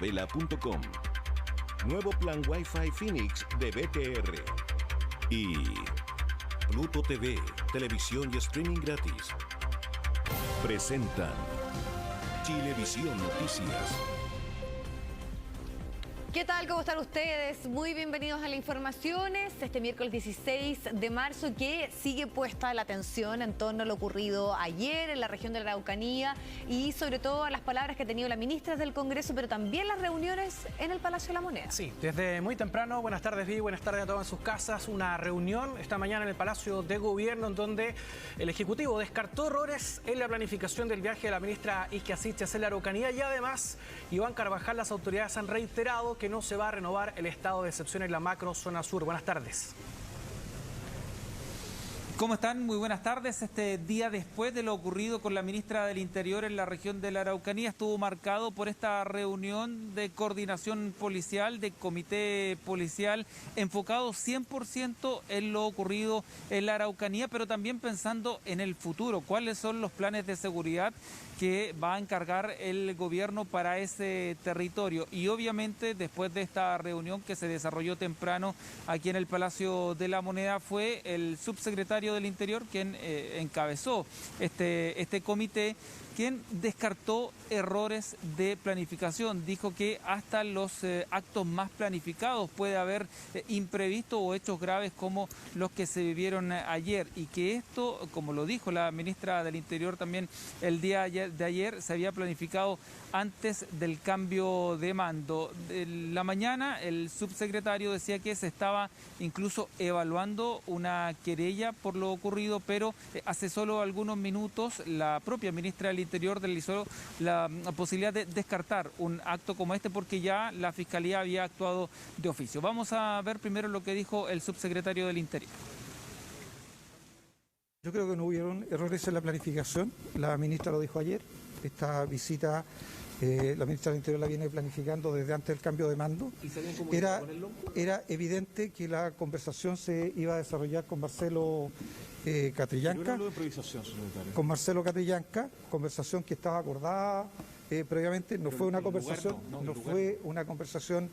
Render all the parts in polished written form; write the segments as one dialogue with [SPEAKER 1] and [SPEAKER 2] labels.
[SPEAKER 1] Vela.com. Nuevo plan Wi-Fi Phoenix de BTR. Y Pluto TV, televisión y streaming gratis. Presentan Chilevisión Noticias.
[SPEAKER 2] ¿Qué tal? ¿Cómo están ustedes? Muy bienvenidos a las informaciones. Este miércoles 16 de marzo que sigue puesta la atención en torno a lo ocurrido ayer en la región de la Araucanía y sobre todo a las palabras que ha tenido la ministra del Congreso, pero también las reuniones en el Palacio de la Moneda.
[SPEAKER 3] Sí, desde muy temprano, buenas tardes Vi, buenas tardes a todos en sus casas. Una reunión esta mañana en el Palacio de Gobierno en donde el Ejecutivo descartó errores en la planificación del viaje de la ministra Isquia Siches en la Araucanía y además Iván Carvajal, las autoridades han reiterado que no se va a renovar el estado de excepción en la macro zona sur. Buenas tardes.
[SPEAKER 4] ¿Cómo están? Muy buenas tardes. Este día después de lo ocurrido con la ministra del Interior en la región de la Araucanía estuvo marcado por esta reunión de coordinación policial, de comité policial, enfocado 100% en lo ocurrido en la Araucanía, pero también pensando en el futuro. ¿Cuáles son los planes de seguridad que va a encargar el gobierno para ese territorio? Y obviamente después de esta reunión que se desarrolló temprano aquí en el Palacio de la Moneda, fue el subsecretario del Interior quien encabezó este comité, quien descartó errores de planificación. Dijo que hasta los actos más planificados puede haber imprevistos o hechos graves como los que se vivieron ayer, y que esto, como lo dijo la ministra del Interior también el día de ayer, se había planificado antes del cambio de mando. En la mañana el subsecretario decía que se estaba incluso evaluando una querella por lo ocurrido, pero hace solo algunos minutos la propia ministra del Interior deslizó la posibilidad de descartar un acto como este porque ya la Fiscalía había actuado de oficio. Vamos a ver primero lo que dijo el subsecretario del Interior.
[SPEAKER 5] Yo creo que no hubieron errores en la planificación, la ministra lo dijo ayer. Esta visita, la ministra del Interior la viene planificando desde antes del cambio de mando. Era evidente que la conversación se iba a desarrollar con Marcelo Catrillanca. Con Marcelo Catrillanca, conversación que estaba acordada previamente, no fue una conversación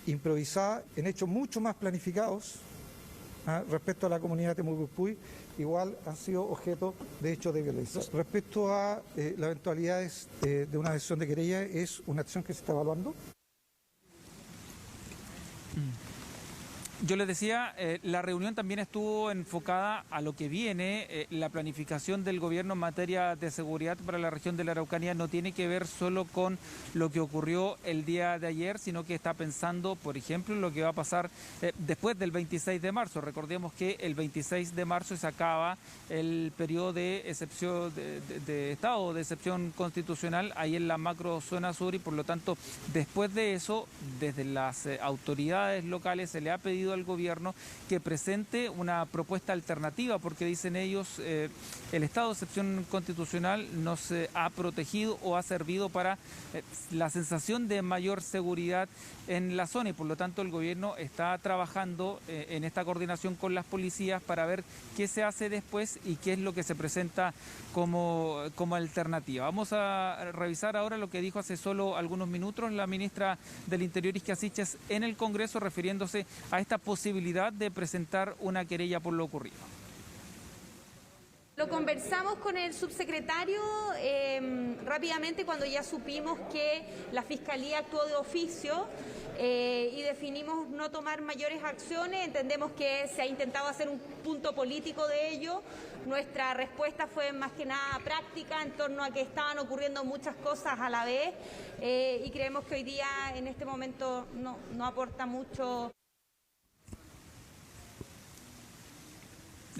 [SPEAKER 5] improvisada, en hechos mucho más planificados. Respecto a la comunidad de Temucuicpuy, igual han sido objeto de hechos de violencia. Respecto a las eventualidades de una decisión de querella, es una acción que se está evaluando.
[SPEAKER 4] Yo les decía, la reunión también estuvo enfocada a lo que viene. La planificación del gobierno en materia de seguridad para la región de la Araucanía no tiene que ver solo con lo que ocurrió el día de ayer, sino que está pensando, por ejemplo, en lo que va a pasar después del 26 de marzo. Recordemos que el 26 de marzo se acaba el periodo de excepción de estado de excepción constitucional ahí en la macro zona sur, y por lo tanto, después de eso, desde las autoridades locales se le ha pedido al gobierno que presente una propuesta alternativa, porque dicen ellos el estado de excepción constitucional nos ha protegido o ha servido para la sensación de mayor seguridad en la zona, y por lo tanto el gobierno está trabajando en esta coordinación con las policías para ver qué se hace después y qué es lo que se presenta como alternativa. Vamos a revisar ahora lo que dijo hace solo algunos minutos la ministra del Interior Isquia Siches en el Congreso, refiriéndose a esta posibilidad de presentar una querella por lo ocurrido.
[SPEAKER 6] Lo conversamos con el subsecretario rápidamente cuando ya supimos que la Fiscalía actuó de oficio y definimos no tomar mayores acciones. Entendemos que se ha intentado hacer un punto político de ello. Nuestra respuesta fue más que nada práctica en torno a que estaban ocurriendo muchas cosas a la vez y creemos que hoy día en este momento no aporta mucho.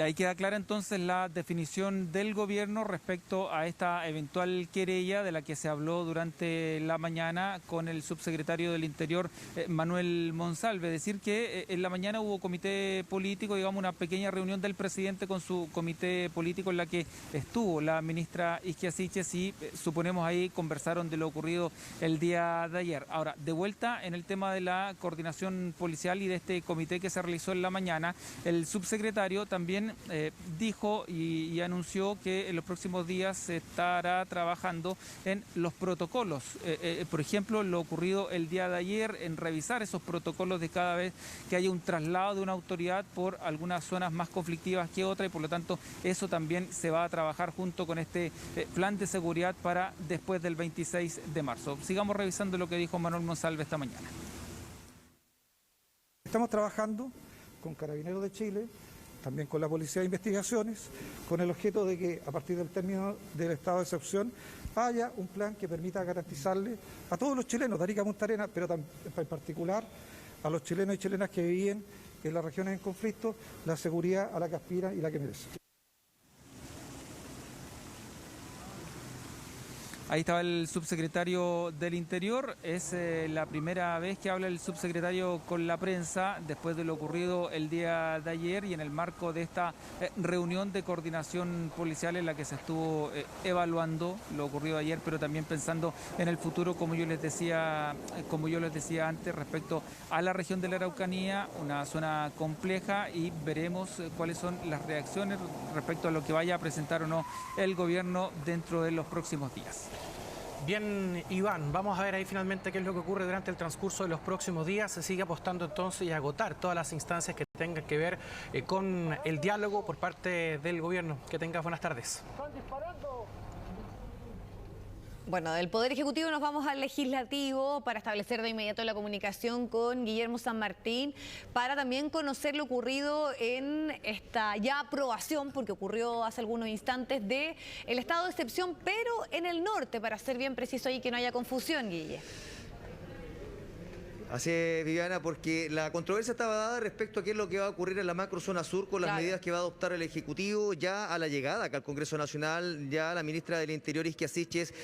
[SPEAKER 4] Ahí queda clara entonces la definición del gobierno respecto a esta eventual querella de la que se habló durante la mañana con el subsecretario del Interior, Manuel Monsalve. Decir que en la mañana hubo comité político, digamos una pequeña reunión del presidente con su comité político en la que estuvo la ministra Isquia Siches y suponemos ahí conversaron de lo ocurrido el día de ayer. Ahora, de vuelta en el tema de la coordinación policial y de este comité que se realizó en la mañana, el subsecretario también también dijo y anunció que en los próximos días se estará trabajando en los protocolos. Por ejemplo, lo ocurrido el día de ayer, en revisar esos protocolos de cada vez que haya un traslado de una autoridad por algunas zonas más conflictivas que otras, y por lo tanto eso también se va a trabajar junto con este plan de seguridad para después del 26 de marzo. Sigamos revisando lo que dijo Manuel Monsalve esta mañana.
[SPEAKER 5] Estamos trabajando con Carabineros de Chile, también con la Policía de Investigaciones, con el objeto de que a partir del término del estado de excepción haya un plan que permita garantizarle a todos los chilenos de Arica a Punta Arenas, pero en particular a los chilenos y chilenas que viven en las regiones en conflicto, la seguridad a la que aspiran y la que merecen.
[SPEAKER 4] Ahí estaba el subsecretario del Interior. Es la primera vez que habla el subsecretario con la prensa después de lo ocurrido el día de ayer y en el marco de esta reunión de coordinación policial en la que se estuvo evaluando lo ocurrido ayer, pero también pensando en el futuro, como yo les decía antes, respecto a la región de la Araucanía, una zona compleja, y veremos cuáles son las reacciones respecto a lo que vaya a presentar o no el gobierno dentro de los próximos días.
[SPEAKER 3] Bien, Iván, vamos a ver ahí finalmente qué es lo que ocurre durante el transcurso de los próximos días. Se sigue apostando entonces y agotar todas las instancias que tengan que ver con el diálogo por parte del gobierno. Que tengas buenas tardes.
[SPEAKER 2] Bueno, del Poder Ejecutivo nos vamos al Legislativo para establecer de inmediato la comunicación con Guillermo San Martín para también conocer lo ocurrido en esta ya aprobación, porque ocurrió hace algunos instantes, de el estado de excepción, pero en el norte, para ser bien preciso y que no haya confusión, Guille.
[SPEAKER 7] Así es, Viviana, porque la controversia estaba dada respecto a qué es lo que va a ocurrir en la macrozona sur con las medidas que va a adoptar el Ejecutivo ya a la llegada acá al Congreso Nacional. Ya la ministra del Interior, Isquia Siches,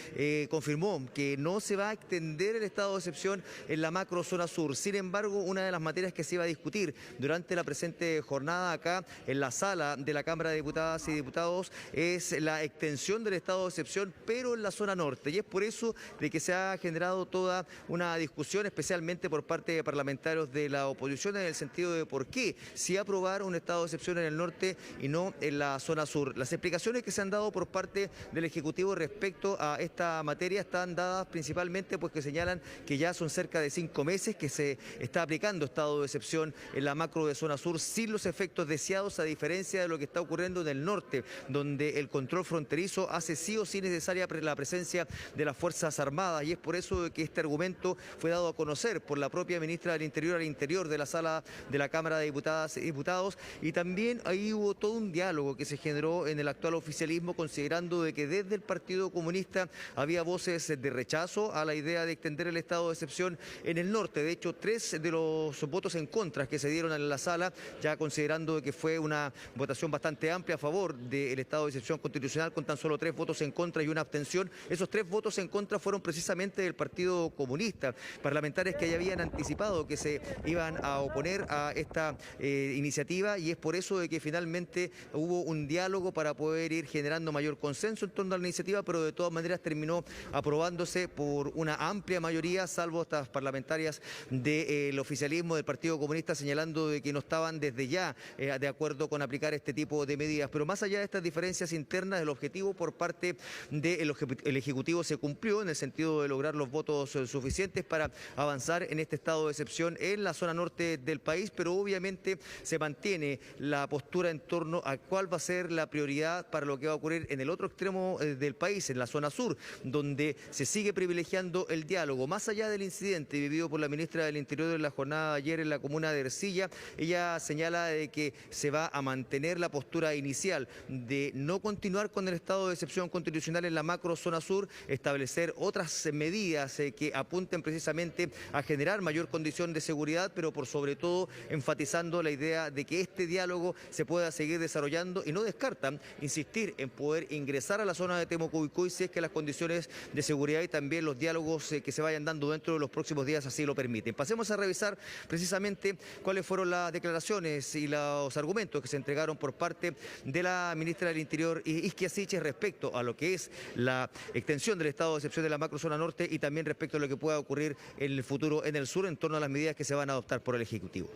[SPEAKER 7] confirmó que no se va a extender el estado de excepción en la macrozona sur. Sin embargo, una de las materias que se iba a discutir durante la presente jornada acá en la sala de la Cámara de Diputadas y Diputados es la extensión del estado de excepción, pero en la zona norte. Y es por eso de que se ha generado toda una discusión, especialmente por parte de parlamentarios de la oposición, en el sentido de por qué si aprobar un estado de excepción en el norte y no en la zona sur. Las explicaciones que se han dado por parte del Ejecutivo respecto a esta materia están dadas principalmente pues que señalan que ya son cerca de 5 meses que se está aplicando estado de excepción en la macro de zona sur sin los efectos deseados, a diferencia de lo que está ocurriendo en el norte, donde el control fronterizo hace sí o sí necesaria la presencia de las Fuerzas Armadas, y es por eso que este argumento fue dado a conocer por la propia ministra del Interior al interior de la sala de la Cámara de Diputadas y Diputados, y también ahí hubo todo un diálogo que se generó en el actual oficialismo, considerando de que desde el Partido Comunista había voces de rechazo a la idea de extender el estado de excepción en el norte. De hecho, 3 de los votos en contra que se dieron en la sala, ya considerando que fue una votación bastante amplia a favor del estado de excepción constitucional, con tan solo 3 votos en contra y una abstención. Esos 3 votos en contra fueron precisamente del Partido Comunista, parlamentarios que ya habían anticipado que se iban a oponer a esta iniciativa, y es por eso de que finalmente hubo un diálogo para poder ir generando mayor consenso en torno a la iniciativa, pero de todas maneras terminó aprobándose por una amplia mayoría, salvo estas parlamentarias del oficialismo del Partido Comunista, señalando de que no estaban desde ya de acuerdo con aplicar este tipo de medidas. Pero más allá de estas diferencias internas, el objetivo por parte del Ejecutivo se cumplió, en el sentido de lograr los votos suficientes para avanzar en este estado de excepción en la zona norte del país, pero obviamente se mantiene la postura en torno a cuál va a ser la prioridad para lo que va a ocurrir en el otro extremo del país, en la zona sur, donde se sigue privilegiando el diálogo. Más allá del incidente vivido por la ministra del Interior en la jornada de ayer en la comuna de Ercilla, ella señala de que se va a mantener la postura inicial de no continuar con el estado de excepción constitucional en la macro zona sur, establecer otras medidas que apunten precisamente a generar mayor condición de seguridad, pero por sobre todo enfatizando la idea de que este diálogo se pueda seguir desarrollando, y no descartan insistir en poder ingresar a la zona de Temuco-Uicuy si es que las condiciones de seguridad y también los diálogos que se vayan dando dentro de los próximos días así lo permiten. Pasemos a revisar precisamente cuáles fueron las declaraciones y los argumentos que se entregaron por parte de la ministra del Interior, Isquia Siches, respecto a lo que es la extensión del estado de excepción de la macrozona norte y también respecto a lo que pueda ocurrir en el futuro en el sur en torno a las medidas que se van a adoptar por el Ejecutivo.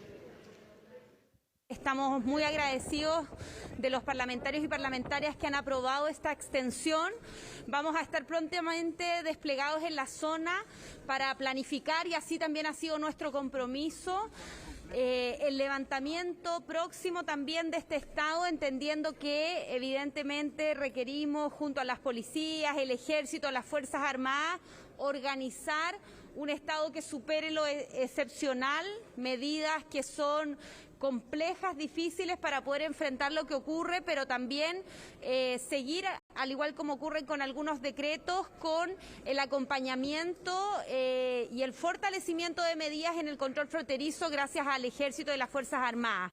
[SPEAKER 6] estamos muy agradecidos de los parlamentarios y parlamentarias que han aprobado esta extensión. Vamos a estar prontamente desplegados en la zona para planificar, y así también ha sido nuestro compromiso, el levantamiento próximo también de este estado, entendiendo que evidentemente requerimos, junto a las policías, el ejército, las Fuerzas Armadas, organizar un estado que supere lo excepcional, medidas que son complejas, difíciles para poder enfrentar lo que ocurre, pero también seguir, al igual como ocurre con algunos decretos, con el acompañamiento y el fortalecimiento de medidas en el control fronterizo gracias al Ejército y las Fuerzas Armadas.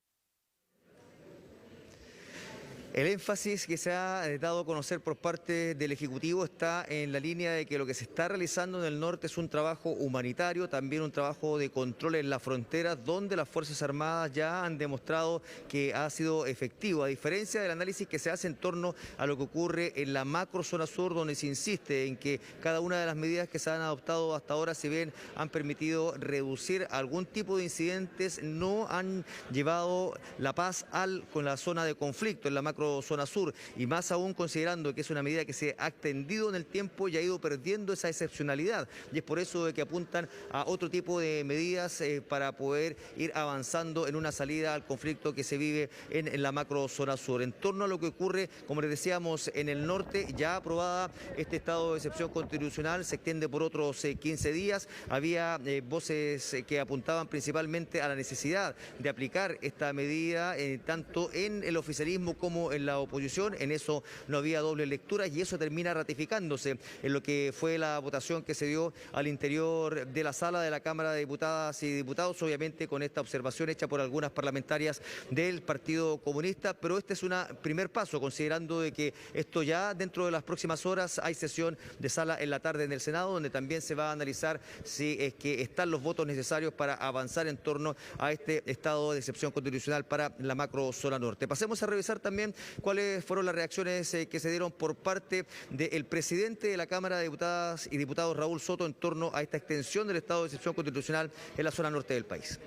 [SPEAKER 7] El énfasis que se ha dado a conocer por parte del Ejecutivo está en la línea de que lo que se está realizando en el norte es un trabajo humanitario, también un trabajo de control en las fronteras, donde las Fuerzas Armadas ya han demostrado que ha sido efectivo, a diferencia del análisis que se hace en torno a lo que ocurre en la macro zona sur, donde se insiste en que cada una de las medidas que se han adoptado hasta ahora, si bien han permitido reducir algún tipo de incidentes, no han llevado la paz con la zona de conflicto, en la macro zona sur, y más aún considerando que es una medida que se ha extendido en el tiempo y ha ido perdiendo esa excepcionalidad, y es por eso de que apuntan a otro tipo de medidas para poder ir avanzando en una salida al conflicto que se vive en la macro zona sur. En torno a lo que ocurre, como les decíamos, en el norte, ya aprobada este estado de excepción constitucional, se extiende por otros 15 días. Había voces que apuntaban principalmente a la necesidad de aplicar esta medida tanto en el oficialismo como en la oposición. En eso no había doble lectura, y eso termina ratificándose en lo que fue la votación que se dio al interior de la sala de la Cámara de Diputadas y Diputados, obviamente con esta observación hecha por algunas parlamentarias del Partido Comunista, pero este es un primer paso, considerando de que esto ya dentro de las próximas horas hay sesión de sala en la tarde en el Senado, donde también se va a analizar si es que están los votos necesarios para avanzar en torno a este estado de excepción constitucional para la macro zona norte. Pasemos a revisar también cuáles fueron las reacciones que se dieron por parte del presidente de la Cámara de Diputadas y Diputados, Raúl Soto, en torno a esta extensión del estado de excepción constitucional en la zona norte del país.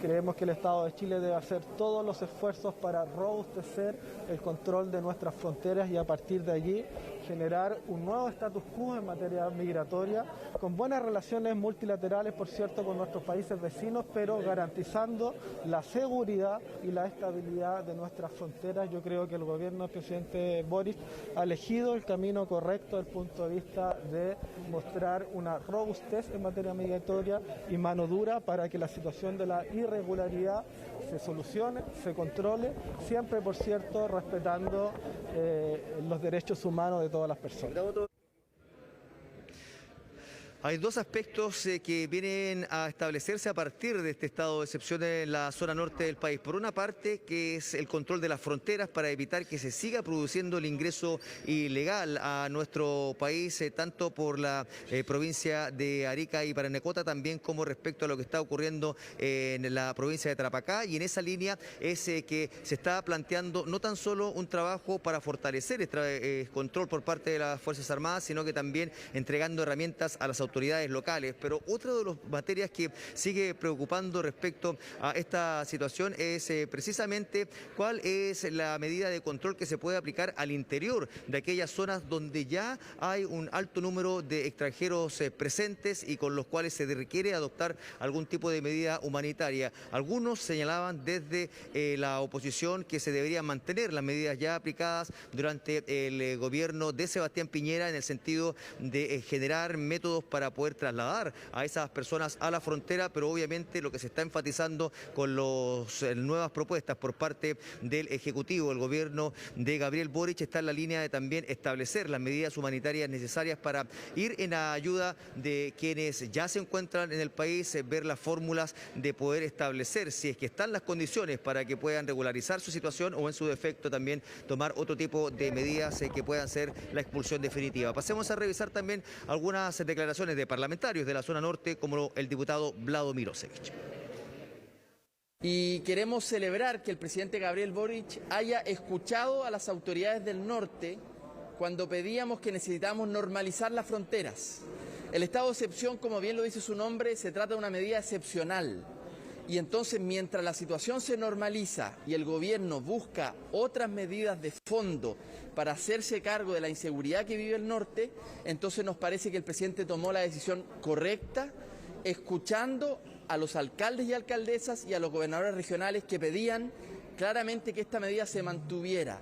[SPEAKER 8] Creemos que el Estado de Chile debe hacer todos los esfuerzos para robustecer el control de nuestras fronteras y a partir de allí generar un nuevo status quo en materia migratoria, con buenas relaciones multilaterales, por cierto, con nuestros países vecinos, pero garantizando la seguridad y la estabilidad de nuestras fronteras. Yo creo que el gobierno del presidente Boric ha elegido el camino correcto desde el punto de vista de mostrar una robustez en materia migratoria y mano dura para que la situación de la irregularidad se solucione, se controle, siempre, por cierto, respetando los derechos humanos de todas las personas.
[SPEAKER 7] Hay dos aspectos que vienen a establecerse a partir de este estado de excepción en la zona norte del país. Por una parte, que es el control de las fronteras para evitar que se siga produciendo el ingreso ilegal a nuestro país, tanto por la provincia de Arica y Parinacota, también como respecto a lo que está ocurriendo en la provincia de Tarapacá. Y en esa línea es que se está planteando no tan solo un trabajo para fortalecer este control por parte de las Fuerzas Armadas, sino que también entregando herramientas a las autoridades locales. Pero otra de las materias que sigue preocupando respecto a esta situación es precisamente cuál es la medida de control que se puede aplicar al interior de aquellas zonas donde ya hay un alto número de extranjeros presentes y con los cuales se requiere adoptar algún tipo de medida humanitaria. Algunos señalaban desde la oposición que se deberían mantener las medidas ya aplicadas durante el gobierno de Sebastián Piñera, en el sentido de generar métodos para poder trasladar a esas personas a la frontera, pero obviamente lo que se está enfatizando con las nuevas propuestas por parte del Ejecutivo, el gobierno de Gabriel Boric, está en la línea de también establecer las medidas humanitarias necesarias para ir en ayuda de quienes ya se encuentran en el país, ver las fórmulas de poder establecer si es que están las condiciones para que puedan regularizar su situación o en su defecto también tomar otro tipo de medidas que puedan ser la expulsión definitiva. Pasemos a revisar también algunas declaraciones de parlamentarios de la zona norte, como el diputado Vlado Mirosevich.
[SPEAKER 9] Y queremos celebrar que el presidente Gabriel Boric haya escuchado a las autoridades del norte cuando pedíamos que necesitamos normalizar las fronteras. El estado de excepción, como bien lo dice su nombre, se trata de una medida excepcional Y entonces, mientras la situación se normaliza y el gobierno busca otras medidas de fondo para hacerse cargo de la inseguridad que vive el norte, entonces nos parece que el presidente tomó la decisión correcta, escuchando a los alcaldes y alcaldesas y a los gobernadores regionales que pedían claramente que esta medida se mantuviera.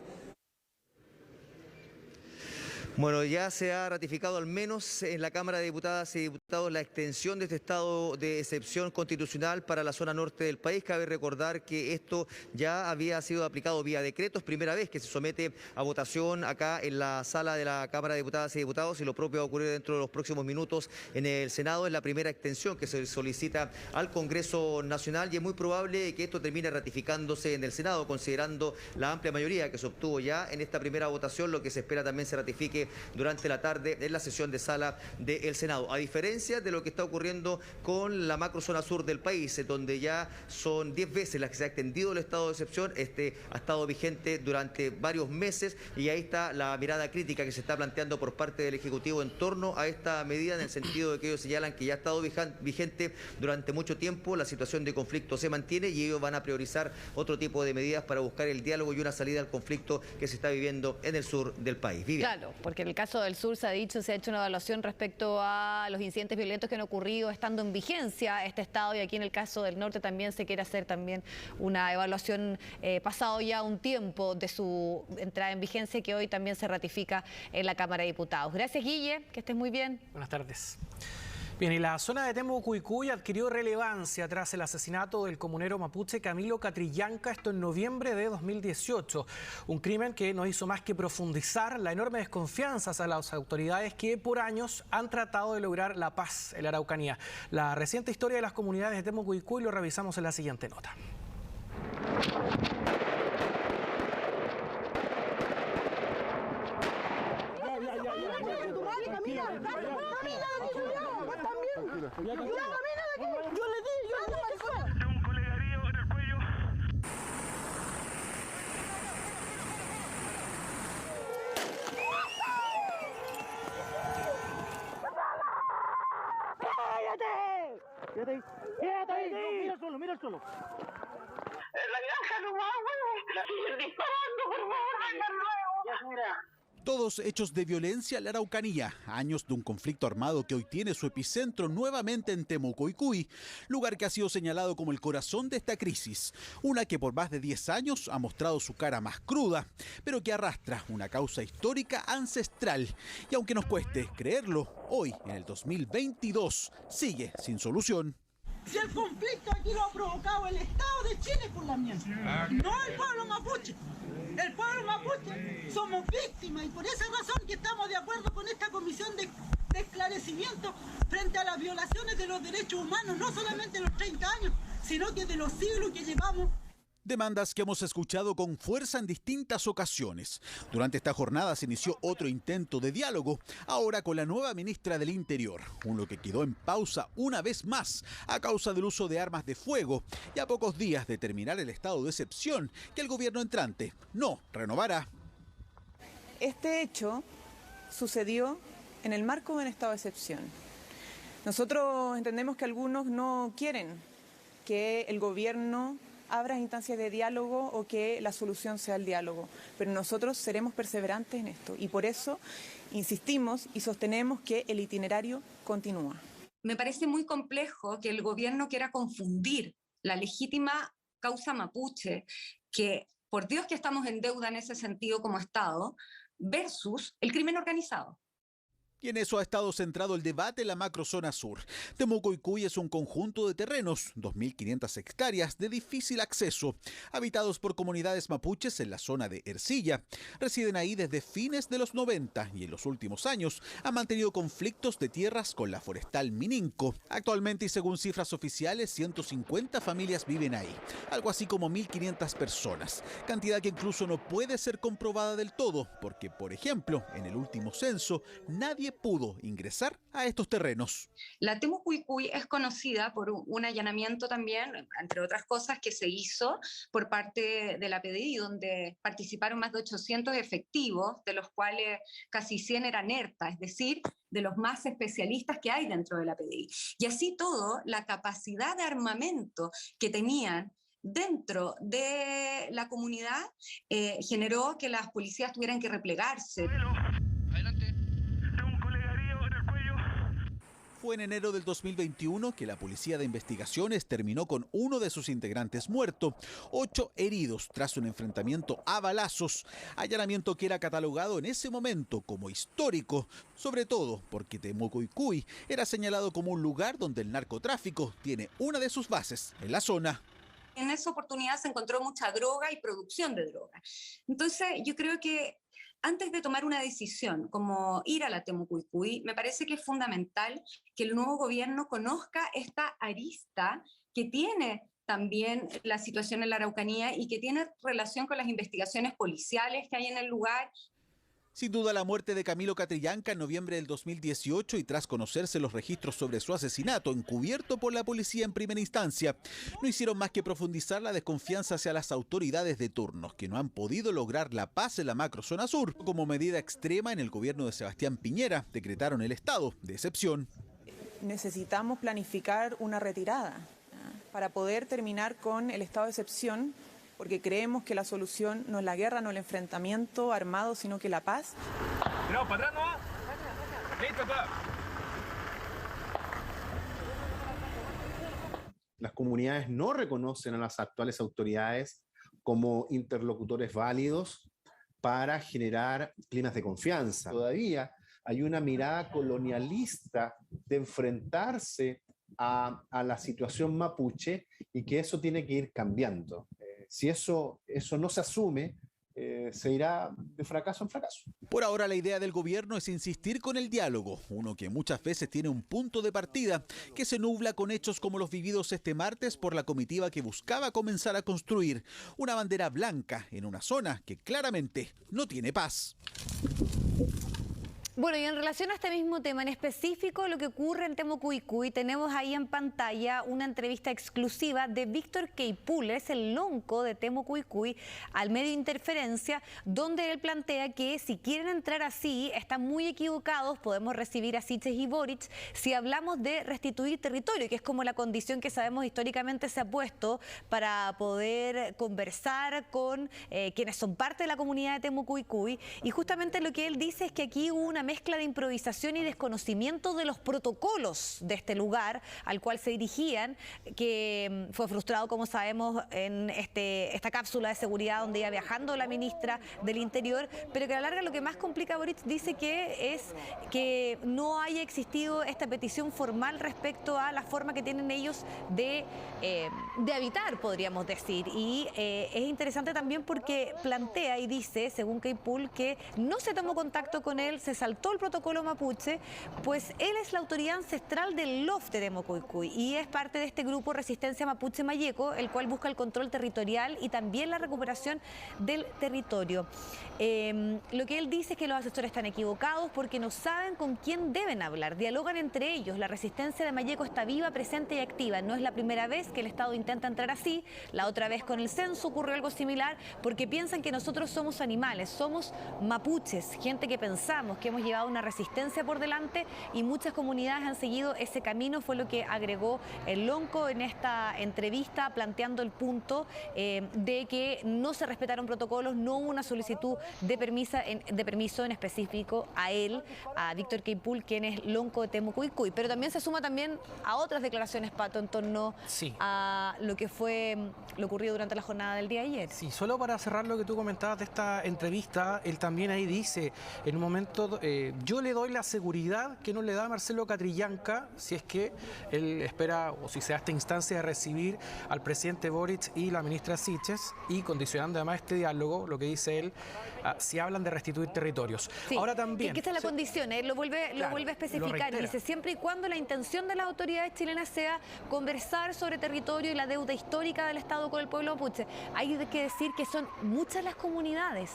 [SPEAKER 7] Bueno, ya se ha ratificado al menos en la Cámara de Diputadas y Diputados la extensión de este estado de excepción constitucional para la zona norte del país. Cabe recordar que esto ya había sido aplicado vía decreto. Es primera vez que se somete a votación acá en la sala de la Cámara de Diputadas y Diputados, y lo propio va a ocurrir dentro de los próximos minutos en el Senado. Es la primera extensión que se solicita al Congreso Nacional y es muy probable que esto termine ratificándose en el Senado, considerando la amplia mayoría que se obtuvo ya en esta primera votación. Lo que se espera también se ratifique durante la tarde en la sesión de sala del Senado. A diferencia de lo que está ocurriendo con la macrozona sur del país, donde ya son 10 veces las que se ha extendido el estado de excepción. Este ha estado vigente durante varios meses y ahí está la mirada crítica que se está planteando por parte del Ejecutivo en torno a esta medida, en el sentido de que ellos señalan que ya ha estado vigente durante mucho tiempo, la situación de conflicto se mantiene y ellos van a priorizar otro tipo de medidas para buscar el diálogo y una salida al conflicto que se está viviendo en el sur del país. Vivian.
[SPEAKER 2] Claro, porque en el caso del sur se ha hecho una evaluación respecto a los incidentes violentos que han ocurrido estando en vigencia este estado, y aquí en el caso del norte también se quiere hacer también una evaluación pasado ya un tiempo de su entrada en vigencia, que hoy también se ratifica en la Cámara de Diputados. Gracias, Guille, que estés muy bien.
[SPEAKER 3] Buenas tardes. Bien, y la zona de Temucuicui adquirió relevancia tras el asesinato del comunero mapuche Camilo Catrillanca, esto en noviembre de 2018. Un crimen que no hizo más que profundizar la enorme desconfianza a las autoridades que por años han tratado de lograr la paz en la Araucanía. La reciente historia de las comunidades de Temucuicui lo revisamos en la siguiente nota.
[SPEAKER 10] Un colegarío en el cuello. ¡Quédate ahí! Mira el suelo. La granja nomás, güey. Disparando, por favor, vengan luego. Ya, mira.
[SPEAKER 11] Todos hechos de violencia en la Araucanía, años de un conflicto armado que hoy tiene su epicentro nuevamente en Temucuicui, lugar que ha sido señalado como el corazón de esta crisis, una que por más de 10 años ha mostrado su cara más cruda, pero que arrastra una causa histórica ancestral y aunque nos cueste creerlo, hoy en el 2022 sigue sin solución.
[SPEAKER 12] Si el conflicto aquí lo ha provocado el Estado de Chile por la mierda, no el pueblo mapuche. El pueblo mapuche somos víctimas y por esa razón que estamos de acuerdo con esta comisión de esclarecimiento frente a las violaciones de los derechos humanos, no solamente de los 30 años, sino que de los siglos que llevamos.
[SPEAKER 11] Demandas que hemos escuchado con fuerza en distintas ocasiones. Durante esta jornada se inició otro intento de diálogo, ahora con la nueva ministra del Interior, uno que quedó en pausa una vez más a causa del uso de armas de fuego y a pocos días de terminar el estado de excepción que el gobierno entrante no renovará.
[SPEAKER 13] Este hecho sucedió en el marco de un estado de excepción. Nosotros entendemos que algunos no quieren que el gobierno abra instancias de diálogo o que la solución sea el diálogo, pero nosotros seremos perseverantes en esto y por eso insistimos y sostenemos que el itinerario continúa.
[SPEAKER 14] Me parece muy complejo que el gobierno quiera confundir la legítima causa mapuche, que por Dios que estamos en deuda en ese sentido como Estado, versus el crimen organizado.
[SPEAKER 11] Y en eso ha estado centrado el debate en la macrozona sur. Temucuicui es un conjunto de terrenos, 2.500 hectáreas de difícil acceso, habitados por comunidades mapuches en la zona de Ercilla. Residen ahí desde fines de los 90 y en los últimos años han mantenido conflictos de tierras con la forestal Mininco. Actualmente y según cifras oficiales, 150 familias viven ahí, algo así como 1.500 personas, cantidad que incluso no puede ser comprobada del todo, porque por ejemplo, en el último censo, nadie nadie pudo ingresar a estos terrenos.
[SPEAKER 14] La Temucuicui es conocida por un allanamiento también, entre otras cosas, que se hizo por parte de la PDI, donde participaron más de 800 efectivos, de los cuales casi 100 eran ERTA, es decir, de los más especialistas que hay dentro de la PDI. Y así todo, la capacidad de armamento que tenían dentro de la comunidad generó que las policías tuvieran que replegarse.
[SPEAKER 10] Adelante. Tengo un colega herido en el cuello.
[SPEAKER 11] Fue en enero del 2021 que la Policía de Investigaciones terminó con uno de sus integrantes muerto, 8 heridos tras un enfrentamiento a balazos, allanamiento que era catalogado en ese momento como histórico, sobre todo porque Temucuicui era señalado como un lugar donde el narcotráfico tiene una de sus bases en la zona.
[SPEAKER 14] En esa oportunidad se encontró mucha droga y producción de droga. Entonces, yo creo que antes de tomar una decisión como ir a la Temucuicui, me parece que es fundamental que el nuevo gobierno conozca esta arista que tiene también la situación en la Araucanía y que tiene relación con las investigaciones policiales que hay en el lugar.
[SPEAKER 11] Sin duda, la muerte de Camilo Catrillanca en noviembre del 2018 y tras conocerse los registros sobre su asesinato encubierto por la policía en primera instancia, no hicieron más que profundizar la desconfianza hacia las autoridades de turno, que no han podido lograr la paz en la macrozona sur. Como medida extrema, en el gobierno de Sebastián Piñera decretaron el estado de excepción.
[SPEAKER 13] Necesitamos planificar una retirada para poder terminar con el estado de excepción, porque creemos que la solución no es la guerra, no el enfrentamiento armado, sino que la paz.
[SPEAKER 10] No, para atrás no. Listo, acá.
[SPEAKER 15] Las comunidades no reconocen a las actuales autoridades como interlocutores válidos para generar climas de confianza. Todavía hay una mirada colonialista de enfrentarse a la situación mapuche y que eso tiene que ir cambiando. Si eso no se asume, se irá de fracaso en fracaso.
[SPEAKER 11] Por ahora la idea del gobierno es insistir con el diálogo, uno que muchas veces tiene un punto de partida que se nubla con hechos como los vividos este martes por la comitiva que buscaba comenzar a construir una bandera blanca en una zona que claramente no tiene paz.
[SPEAKER 2] Bueno, y en relación a este mismo tema en específico, lo que ocurre en Temucuicui, tenemos ahí en pantalla una entrevista exclusiva de Víctor Queipul, es el lonco de Temucuicui, al medio Interferencia, donde él plantea que si quieren entrar así, están muy equivocados, podemos recibir a Siches y Boric, si hablamos de restituir territorio, que es como la condición que sabemos históricamente se ha puesto para poder conversar con quienes son parte de la comunidad de Temucuicui, y justamente lo que él dice es que aquí hubo una mezcla de improvisación y desconocimiento de los protocolos de este lugar al cual se dirigían, que fue frustrado, como sabemos, en esta cápsula de seguridad donde iba viajando la ministra del Interior, pero que a la larga lo que más complica a Boric dice que es que no haya existido esta petición formal respecto a la forma que tienen ellos de habitar, podríamos decir. Y es interesante también porque plantea y dice, según Queipul, que no se tomó contacto con él, se saltó el protocolo mapuche, pues él es la autoridad ancestral del LOF de Temucuicui y es parte de este grupo Resistencia Mapuche Mayeco, el cual busca el control territorial y también la recuperación del territorio. Lo que él dice es que los asesores están equivocados porque no saben con quién deben hablar, dialogan entre ellos, la resistencia de Mayeco está viva, presente y activa, no es la primera vez que el Estado intenta entrar así, la otra vez con el censo ocurrió algo similar porque piensan que nosotros somos animales, somos mapuches, gente que pensamos, que hemos llevado una resistencia por delante y muchas comunidades han seguido ese camino, fue lo que agregó el lonco en esta entrevista planteando el punto de que no se respetaron protocolos, no hubo una solicitud de permiso en específico a él, a Víctor Queipul, quien es lonco de Temucuicui, pero también se suma también a otras declaraciones, Pato, en torno a lo que fue lo ocurrido durante la jornada del día de ayer.
[SPEAKER 3] Sí, solo para cerrar lo que tú comentabas de esta entrevista, él también ahí dice, en un momento, yo le doy la seguridad que no le da Marcelo Catrillanca si es que él espera o si se da esta instancia de recibir al presidente Boric y la ministra Siches, y condicionando además este diálogo, lo que dice él, si hablan de restituir territorios.
[SPEAKER 2] Sí,
[SPEAKER 3] ahora también...
[SPEAKER 2] que esta es la condición, él lo vuelve a especificar, y dice siempre y cuando la intención de las autoridades chilenas sea conversar sobre territorio y la deuda histórica del Estado con el pueblo mapuche. Hay que decir que son muchas las comunidades,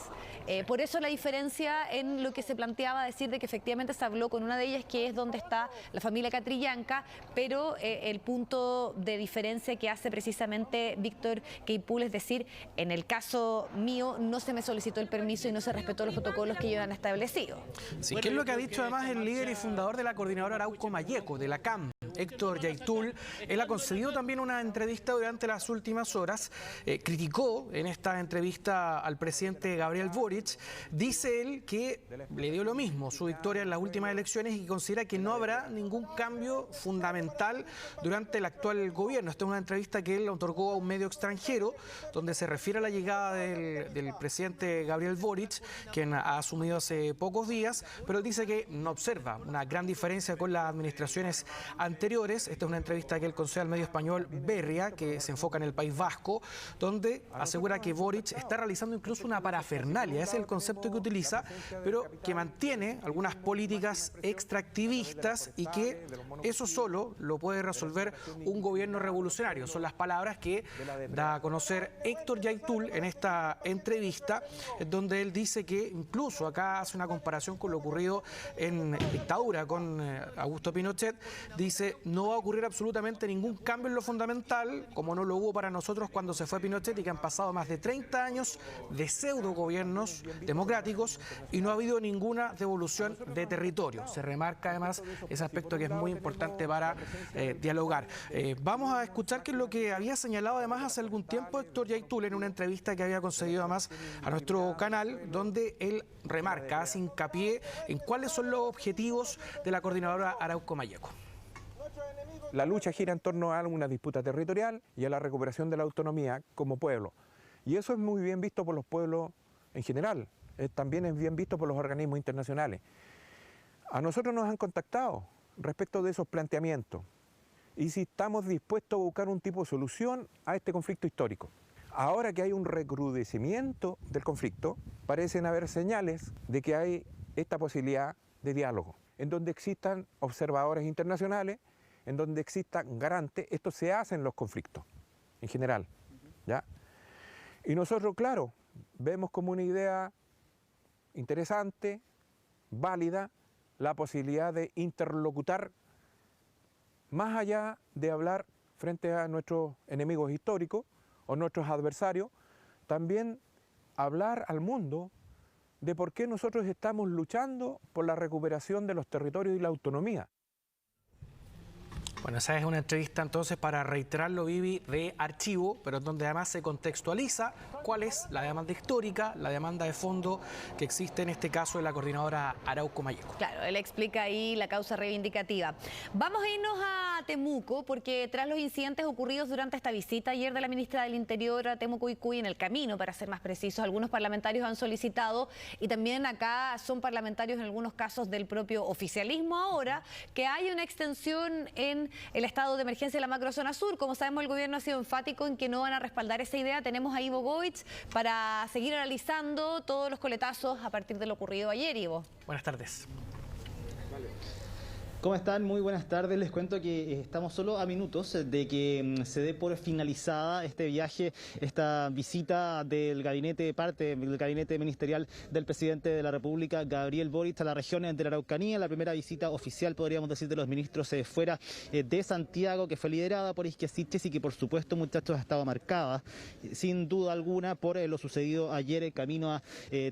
[SPEAKER 2] por eso la diferencia en lo que se planteaba acaba de decir de que efectivamente se habló con una de ellas, que es donde está la familia Catrillanca, pero el punto de diferencia que hace precisamente Víctor Queipul es decir, en el caso mío no se me solicitó el permiso y no se respetó los protocolos que ellos han establecido.
[SPEAKER 3] Sí, que es lo que ha dicho además el líder y fundador de la coordinadora Arauco Mayeco, de la CAM, Héctor Yaitul. Él ha concedido también una entrevista durante las últimas horas, criticó en esta entrevista al presidente Gabriel Boric, dice él que le dio lo mismo su victoria en las últimas elecciones y considera que no habrá ningún cambio fundamental durante el actual gobierno. Esta es una entrevista que él otorgó a un medio extranjero donde se refiere a la llegada del presidente Gabriel Boric, quien ha asumido hace pocos días, pero él dice que no observa una gran diferencia con las administraciones anteriores. Esta es una entrevista que él concede al medio español Berria, que se enfoca en el País Vasco, donde asegura que Boric está realizando incluso una parafernalia, ese es el concepto que utiliza, pero que mantiene algunas políticas extractivistas y que eso solo lo puede resolver un gobierno revolucionario. Son las palabras que da a conocer Héctor Yaitul en esta entrevista, donde él dice que incluso acá hace una comparación con lo ocurrido en dictadura con Augusto Pinochet. Dice, no va a ocurrir absolutamente ningún cambio en lo fundamental, como no lo hubo para nosotros cuando se fue Pinochet y que han pasado más de 30 años de pseudo gobiernos democráticos y no ha habido ninguna devolución de territorio. Se remarca además ese aspecto que es muy importante para dialogar. Vamos a escuchar qué es lo que había señalado además hace algún tiempo Héctor Yaitul en una entrevista que había concedido además a nuestro canal, donde él remarca, hace hincapié en cuáles son los objetivos de la coordinadora Arauco Mayeco.
[SPEAKER 16] La lucha gira en torno a una disputa territorial y a la recuperación de la autonomía como pueblo. Y eso es muy bien visto por los pueblos en general, también es bien visto por los organismos internacionales. A nosotros nos han contactado respecto de esos planteamientos y si estamos dispuestos a buscar un tipo de solución a este conflicto histórico. Ahora que hay un recrudecimiento del conflicto, parecen haber señales de que hay esta posibilidad de diálogo, en donde existan observadores internacionales, en donde existan garantes. Esto se hace en los conflictos, en general, ¿ya? Y nosotros, claro, vemos como una idea interesante, válida, la posibilidad de interlocutar más allá de hablar frente a nuestros enemigos históricos o nuestros adversarios, también hablar al mundo de por qué nosotros estamos luchando por la recuperación de los territorios y la autonomía.
[SPEAKER 3] Bueno, esa es una entrevista entonces, para reiterarlo, Vivi, de archivo, pero donde además se contextualiza cuál es la demanda histórica, la demanda de fondo que existe en este caso de la coordinadora Arauco Mayeco.
[SPEAKER 2] Claro, él explica ahí la causa reivindicativa. Vamos a irnos a Temuco, porque tras los incidentes ocurridos durante esta visita ayer de la ministra del Interior a Temuco y Cuy, en el camino, para ser más precisos, algunos parlamentarios han solicitado, y también acá son parlamentarios en algunos casos del propio oficialismo ahora, que haya una extensión en el estado de emergencia de la macrozona sur. Como sabemos, el gobierno ha sido enfático en que no van a respaldar esa idea. Tenemos a Ivo Goitz para seguir analizando todos los coletazos a partir de lo ocurrido ayer, Ivo.
[SPEAKER 3] Buenas tardes.
[SPEAKER 17] ¿Cómo están? Muy buenas tardes. Les cuento que estamos solo a minutos de que se dé por finalizada este viaje, esta visita del gabinete, parte del gabinete ministerial del presidente de la República, Gabriel Boric, a la región de la Araucanía. La primera visita oficial, podríamos decir, de los ministros fuera de Santiago, que fue liderada por Isquia Siches y que, por supuesto, muchachos, ha estado marcada, sin duda alguna, por lo sucedido ayer camino a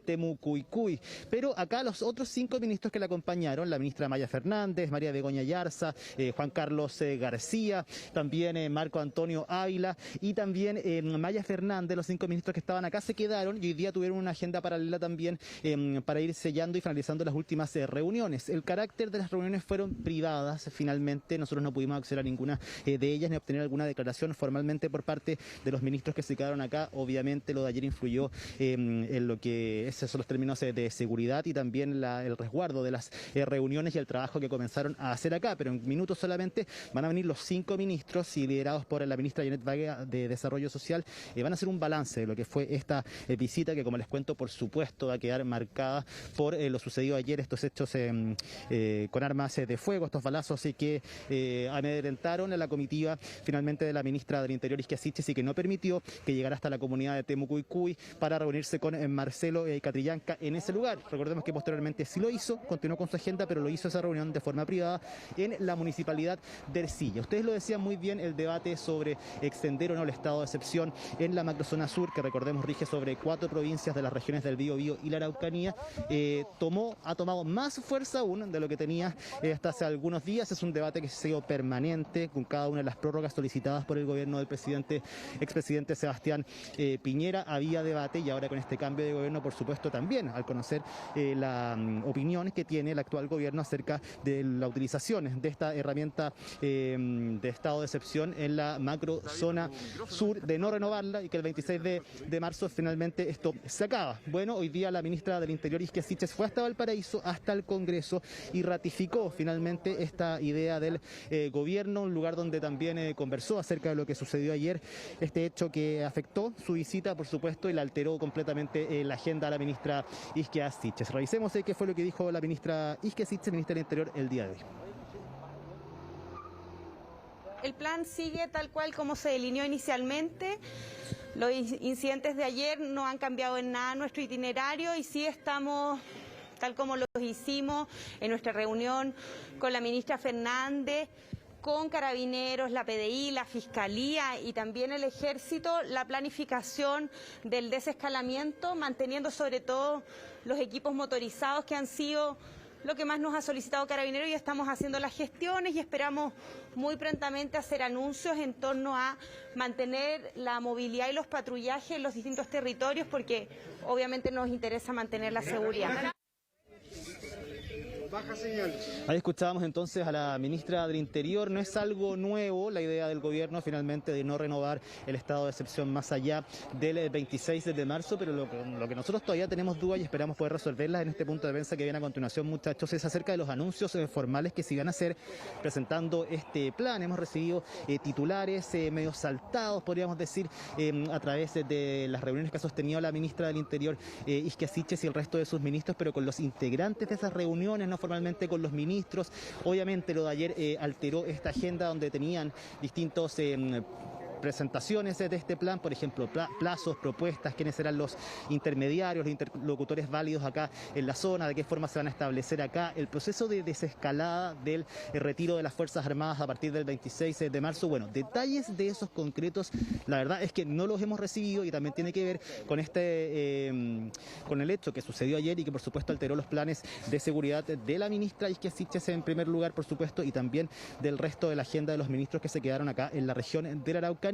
[SPEAKER 17] Temuco y Cuy. Pero acá los otros 5 ministros que la acompañaron, la ministra Maya Fernández, María Begoña Yarza, Juan Carlos García, también Marco Antonio Ávila y también Maya Fernández, los 5 ministros que estaban acá se quedaron y hoy día tuvieron una agenda paralela también para ir sellando y finalizando las últimas reuniones. El carácter de las reuniones fueron privadas finalmente, nosotros no pudimos acceder a ninguna de ellas ni obtener alguna declaración formalmente por parte de los ministros que se quedaron acá. Obviamente lo de ayer influyó en lo que esos son los términos de seguridad y también el resguardo de las reuniones y el trabajo que comenzaron invitaron a hacer acá, pero en minutos solamente van a venir los 5 ministros y liderados por la ministra Janet Vague de Desarrollo Social, van a hacer un balance de lo que fue esta visita, que como les cuento, por supuesto va a quedar marcada por lo sucedido ayer, estos hechos con armas de fuego, estos balazos que amedrentaron a la comitiva finalmente de la ministra del Interior, Isquia Siches, y que no permitió que llegara hasta la comunidad de Temuco-Icuy para reunirse con Marcelo Catrillanca en ese lugar. Recordemos que posteriormente sí lo hizo, continuó con su agenda, pero lo hizo esa reunión de forma privada en la municipalidad de Ercilla. Ustedes lo decían muy bien, el debate sobre extender o no el estado de excepción en la macrozona sur, que recordemos rige sobre 4 provincias de las regiones del Biobío y la Araucanía, ha tomado más fuerza aún de lo que tenía hasta hace algunos días. Es un debate que se ha sido permanente con cada una de las prórrogas solicitadas por el gobierno del expresidente Sebastián Piñera. Había debate, y ahora con este cambio de gobierno, por supuesto, también al conocer la opinión que tiene el actual gobierno acerca de la utilización de esta herramienta de estado de excepción en la macrozona sur, de no renovarla, y que el 26 de marzo finalmente esto se acaba. Bueno, hoy día la ministra del Interior, Isquia Siches, fue hasta Valparaíso, hasta el Congreso, y ratificó finalmente esta idea del gobierno, un lugar donde también conversó acerca de lo que sucedió ayer, este hecho que afectó su visita, por supuesto, y le alteró completamente la agenda a la ministra Isquia Siches. Revisemos qué fue lo que dijo la ministra Isquia Siches, ministra del Interior, el día de hoy.
[SPEAKER 6] El plan sigue tal cual como se delineó inicialmente. Los incidentes de ayer no han cambiado en nada nuestro itinerario, y sí estamos tal como lo hicimos en nuestra reunión con la ministra Fernández, con Carabineros, la PDI, la Fiscalía y también el Ejército, la planificación del desescalamiento, manteniendo sobre todo los equipos motorizados, que han sido lo que más nos ha solicitado Carabineros, y estamos haciendo las gestiones y esperamos muy prontamente hacer anuncios en torno a mantener la movilidad y los patrullajes en los distintos territorios, porque obviamente nos interesa mantener la seguridad.
[SPEAKER 17] Ahí escuchábamos entonces a la ministra del Interior. No es algo nuevo la idea del gobierno finalmente de no renovar el estado de excepción más allá del 26 de marzo, pero lo que nosotros todavía tenemos dudas y esperamos poder resolverlas en este punto de prensa que viene a continuación, muchachos, es acerca de los anuncios formales que se van a hacer presentando este plan. Hemos recibido titulares medio saltados, podríamos decir, a través de las reuniones que ha sostenido la ministra del Interior, Isquia Siches, y el resto de sus ministros, pero con los integrantes de esas reuniones, no formalmente con los ministros. Obviamente lo de ayer alteró esta agenda donde tenían distintos presentaciones de este plan, por ejemplo, plazos, propuestas, quiénes serán los intermediarios, los interlocutores válidos acá en la zona, de qué forma se van a establecer acá, el proceso de desescalada del retiro de las Fuerzas Armadas a partir del 26 de marzo. Bueno, detalles de esos concretos, la verdad es que no los hemos recibido, y también tiene que ver con con el hecho que sucedió ayer y que por supuesto alteró los planes de seguridad de la ministra Isquia Siches en primer lugar, por supuesto, y también del resto de la agenda de los ministros que se quedaron acá en la región de la Araucanía.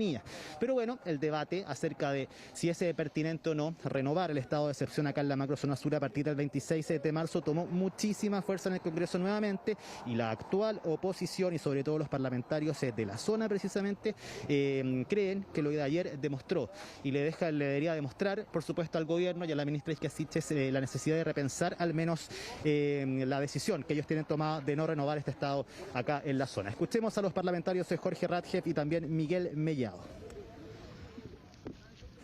[SPEAKER 17] Pero bueno, el debate acerca de si es pertinente o no renovar el estado de excepción acá en la macrozona sur a partir del 26 de marzo tomó muchísima fuerza en el Congreso nuevamente, y la actual oposición y sobre todo los parlamentarios de la zona precisamente creen que lo de ayer demostró, y le debería demostrar, por supuesto, al gobierno y a la ministra Isquia Siches la necesidad de repensar al menos la decisión que ellos tienen tomada de no renovar este estado acá en la zona. Escuchemos a los parlamentarios Jorge Radjeff y también Miguel Mellado.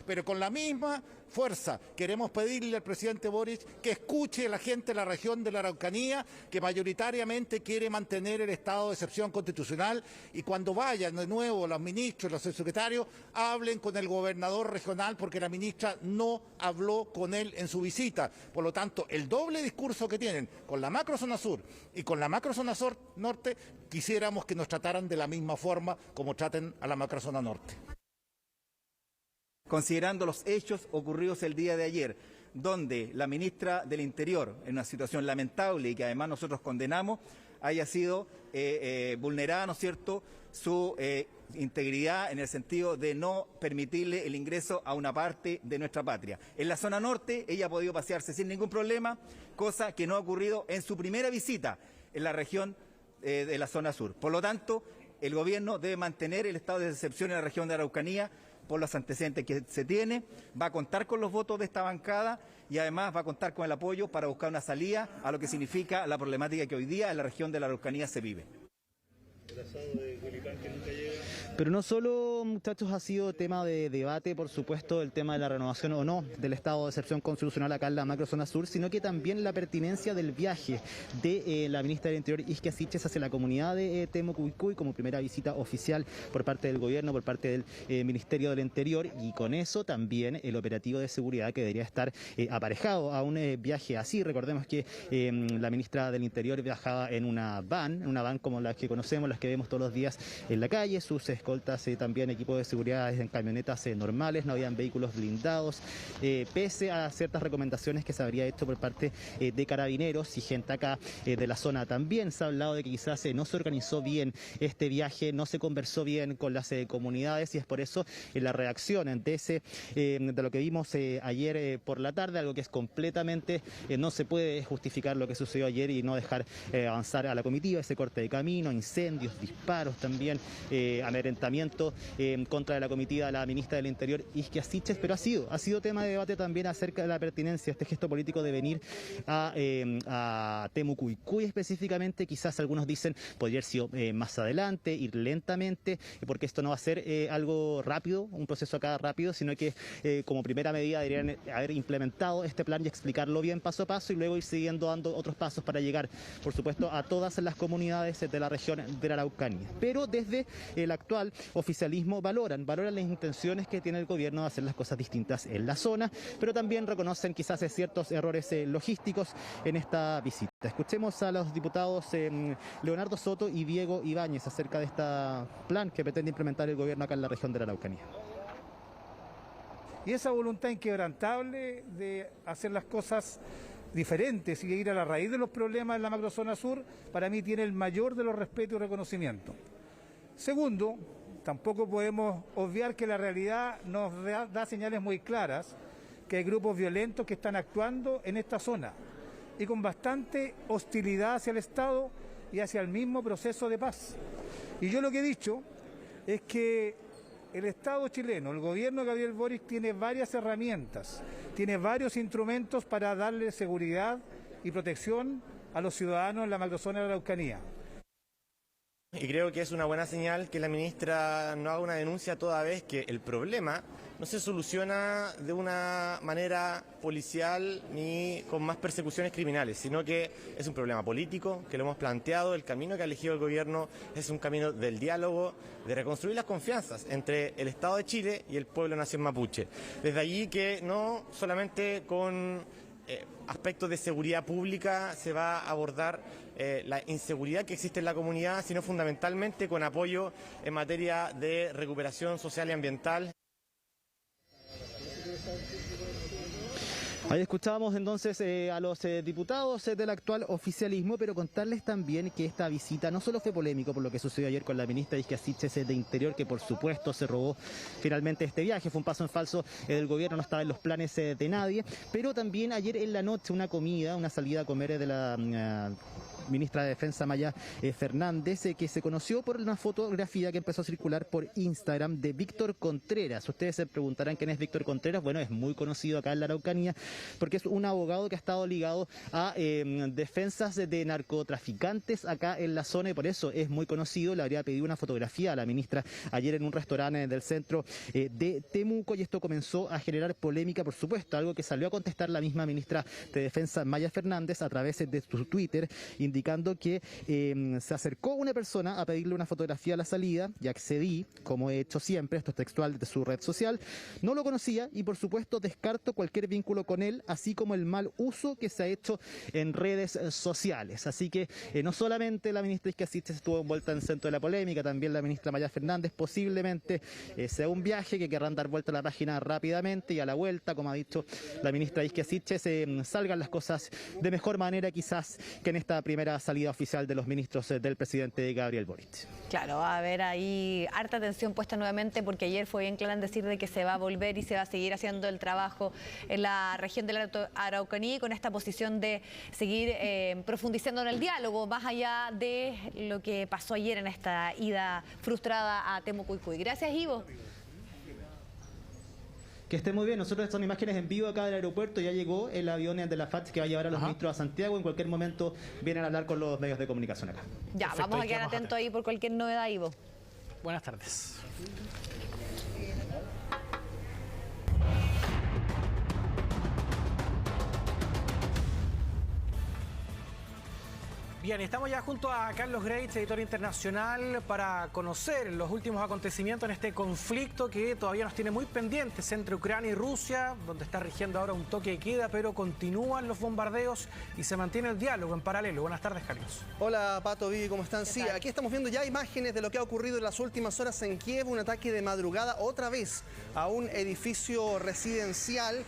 [SPEAKER 18] Pero con la misma fuerza queremos pedirle al presidente Boric que escuche a la gente de la región de la Araucanía, que mayoritariamente quiere mantener el estado de excepción constitucional, y cuando vayan de nuevo los ministros y los subsecretarios, hablen con el gobernador regional, porque la ministra no habló con él en su visita. Por lo tanto, el doble discurso que tienen con la macrozona sur y con la macrozona norte, quisiéramos que nos trataran de la misma forma como traten a la macrozona norte.
[SPEAKER 19] Considerando los hechos ocurridos el día de ayer, donde la ministra del Interior, en una situación lamentable y que además nosotros condenamos, haya sido vulnerada, ¿no es cierto?, su integridad en el sentido de no permitirle el ingreso a una parte de nuestra patria. En la zona norte ella ha podido pasearse sin ningún problema, cosa que no ha ocurrido en su primera visita en la región de la zona sur. Por lo tanto, el gobierno debe mantener el estado de excepción en la región de Araucanía,
[SPEAKER 9] por los antecedentes que se tiene, va a contar con los votos de esta bancada y además va a contar con el apoyo para buscar una salida a lo que significa la problemática que hoy día en la región de la Araucanía se vive.
[SPEAKER 17] Pero no solo, muchachos, ha sido tema de debate, por supuesto, el tema de la renovación o no del estado de excepción constitucional acá en la macrozona sur, sino que también la pertinencia del viaje de la ministra del Interior, Isquia Siches, hacia la comunidad de Temuco-Uicuy como primera visita oficial por parte del gobierno, por parte del Ministerio del Interior, y con eso también el operativo de seguridad que debería estar aparejado a un viaje así. Recordemos que la ministra del Interior viajaba en una van como las que conocemos, las que vemos todos los días en la calle, sus escoltas, también equipos de seguridad en camionetas normales, no habían vehículos blindados, pese a ciertas recomendaciones que se habría hecho por parte de carabineros y gente acá de la zona. También se ha hablado de que quizás no se organizó bien este viaje, no se conversó bien con las comunidades, y es por eso la reacción de lo que vimos ayer por la tarde, algo que es completamente, no se puede justificar lo que sucedió ayer y no dejar avanzar a la comitiva, ese corte de camino, incendios, disparos también, amedrentamiento contra la comitiva de la ministra del Interior, Isquia Siches, pero ha sido tema de debate también acerca de la pertinencia de este gesto político de venir a Temuco-Uicuy específicamente. Quizás algunos dicen podría haber sido más adelante, ir lentamente, porque esto no va a ser algo rápido, un proceso acá rápido, sino que como primera medida deberían haber implementado este plan y explicarlo bien paso a paso, y luego ir siguiendo dando otros pasos para llegar, por supuesto, a todas las comunidades de la región de la Araucanía. Pero desde el actual oficialismo valoran las intenciones que tiene el gobierno de hacer las cosas distintas en la zona, pero también reconocen quizás ciertos errores logísticos en esta visita. Escuchemos a los diputados Leonardo Soto y Diego Ibáñez acerca de este plan que pretende implementar el gobierno acá en la región de la Araucanía.
[SPEAKER 18] Y esa voluntad inquebrantable de hacer las cosas diferentes y de ir a la raíz de los problemas en la macrozona sur, para mí tiene el mayor de los respetos y reconocimientos. Segundo, tampoco podemos obviar que la realidad nos da señales muy claras que hay grupos violentos que están actuando en esta zona y con bastante hostilidad hacia el Estado y hacia el mismo proceso de paz. Y yo lo que he dicho es que el Estado chileno, el gobierno de Gabriel Boric, tiene varias herramientas, tiene varios instrumentos para darle seguridad y protección a los ciudadanos en la macrozona de la Araucanía.
[SPEAKER 20] Y creo que es una buena señal que la ministra no haga una denuncia toda vez que el problema no se soluciona de una manera policial ni con más persecuciones criminales, sino que es un problema político, que lo hemos planteado. El camino que ha elegido el gobierno es un camino del diálogo, de reconstruir las confianzas entre el Estado de Chile y el pueblo nación mapuche. Desde allí que no solamente con aspectos de seguridad pública se va a abordar la inseguridad que existe en la comunidad, sino fundamentalmente con apoyo en materia de recuperación social y ambiental.
[SPEAKER 17] Ahí escuchábamos entonces a los diputados del actual oficialismo, pero contarles también que esta visita no solo fue polémico por lo que sucedió ayer con la ministra Isquia Siches de Interior, que por supuesto se robó finalmente este viaje, fue un paso en falso del gobierno, no estaba en los planes de nadie, pero también ayer en la noche una salida a comer de la ministra de Defensa Maya Fernández, que se conoció por una fotografía que empezó a circular por Instagram de Víctor Contreras. Ustedes se preguntarán quién es Víctor Contreras. Bueno, es muy conocido acá en la Araucanía porque es un abogado que ha estado ligado a defensas de narcotraficantes acá en la zona, y por eso es muy conocido. Le habría pedido una fotografía a la ministra ayer en un restaurante del centro de Temuco, y esto comenzó a generar polémica, por supuesto, algo que salió a contestar la misma ministra de Defensa Maya Fernández a través de su Twitter, indicando que se acercó una persona a pedirle una fotografía a la salida y accedí, como he hecho siempre, esto es textual de su red social, no lo conocía y por supuesto descarto cualquier vínculo con él, así como el mal uso que se ha hecho en redes sociales. Así que no solamente la ministra Isquia Siches estuvo envuelta en el centro de la polémica, también la ministra Maya Fernández. Posiblemente sea un viaje que querrán dar vuelta a la página rápidamente, y a la vuelta, como ha dicho la ministra Isquia Siches, salgan las cosas de mejor manera quizás que en esta primera salida oficial de los ministros del presidente Gabriel Boric.
[SPEAKER 2] Claro, va a haber ahí harta atención puesta nuevamente, porque ayer fue bien claro en decir de que se va a volver y se va a seguir haciendo el trabajo en la región de la Araucanía, con esta posición de seguir profundizando en el diálogo, más allá de lo que pasó ayer en esta ida frustrada a Temuco-Uicuy. Gracias, Ivo.
[SPEAKER 17] Que esté muy bien. Nosotros son imágenes en vivo acá del aeropuerto. Ya llegó el avión de la FATS que va a llevar a los ministros a Santiago. En cualquier momento vienen a hablar con los medios de comunicación acá.
[SPEAKER 2] Ya,
[SPEAKER 3] Perfecto,
[SPEAKER 2] vamos a quedar atentos ahí por cualquier novedad, Ivo.
[SPEAKER 3] Buenas tardes. Bien, estamos ya junto a Carlos Greitz, editor internacional, para conocer los últimos acontecimientos en este conflicto que todavía nos tiene muy pendientes entre Ucrania y Rusia, donde está rigiendo ahora un toque de queda, pero continúan los bombardeos y se mantiene el diálogo en paralelo. Buenas tardes, Carlos.
[SPEAKER 21] Hola, Pato, Vivi, ¿cómo están? Sí, aquí estamos viendo ya imágenes de lo que ha ocurrido en las últimas horas en Kiev, un ataque de madrugada otra vez a un edificio residencial.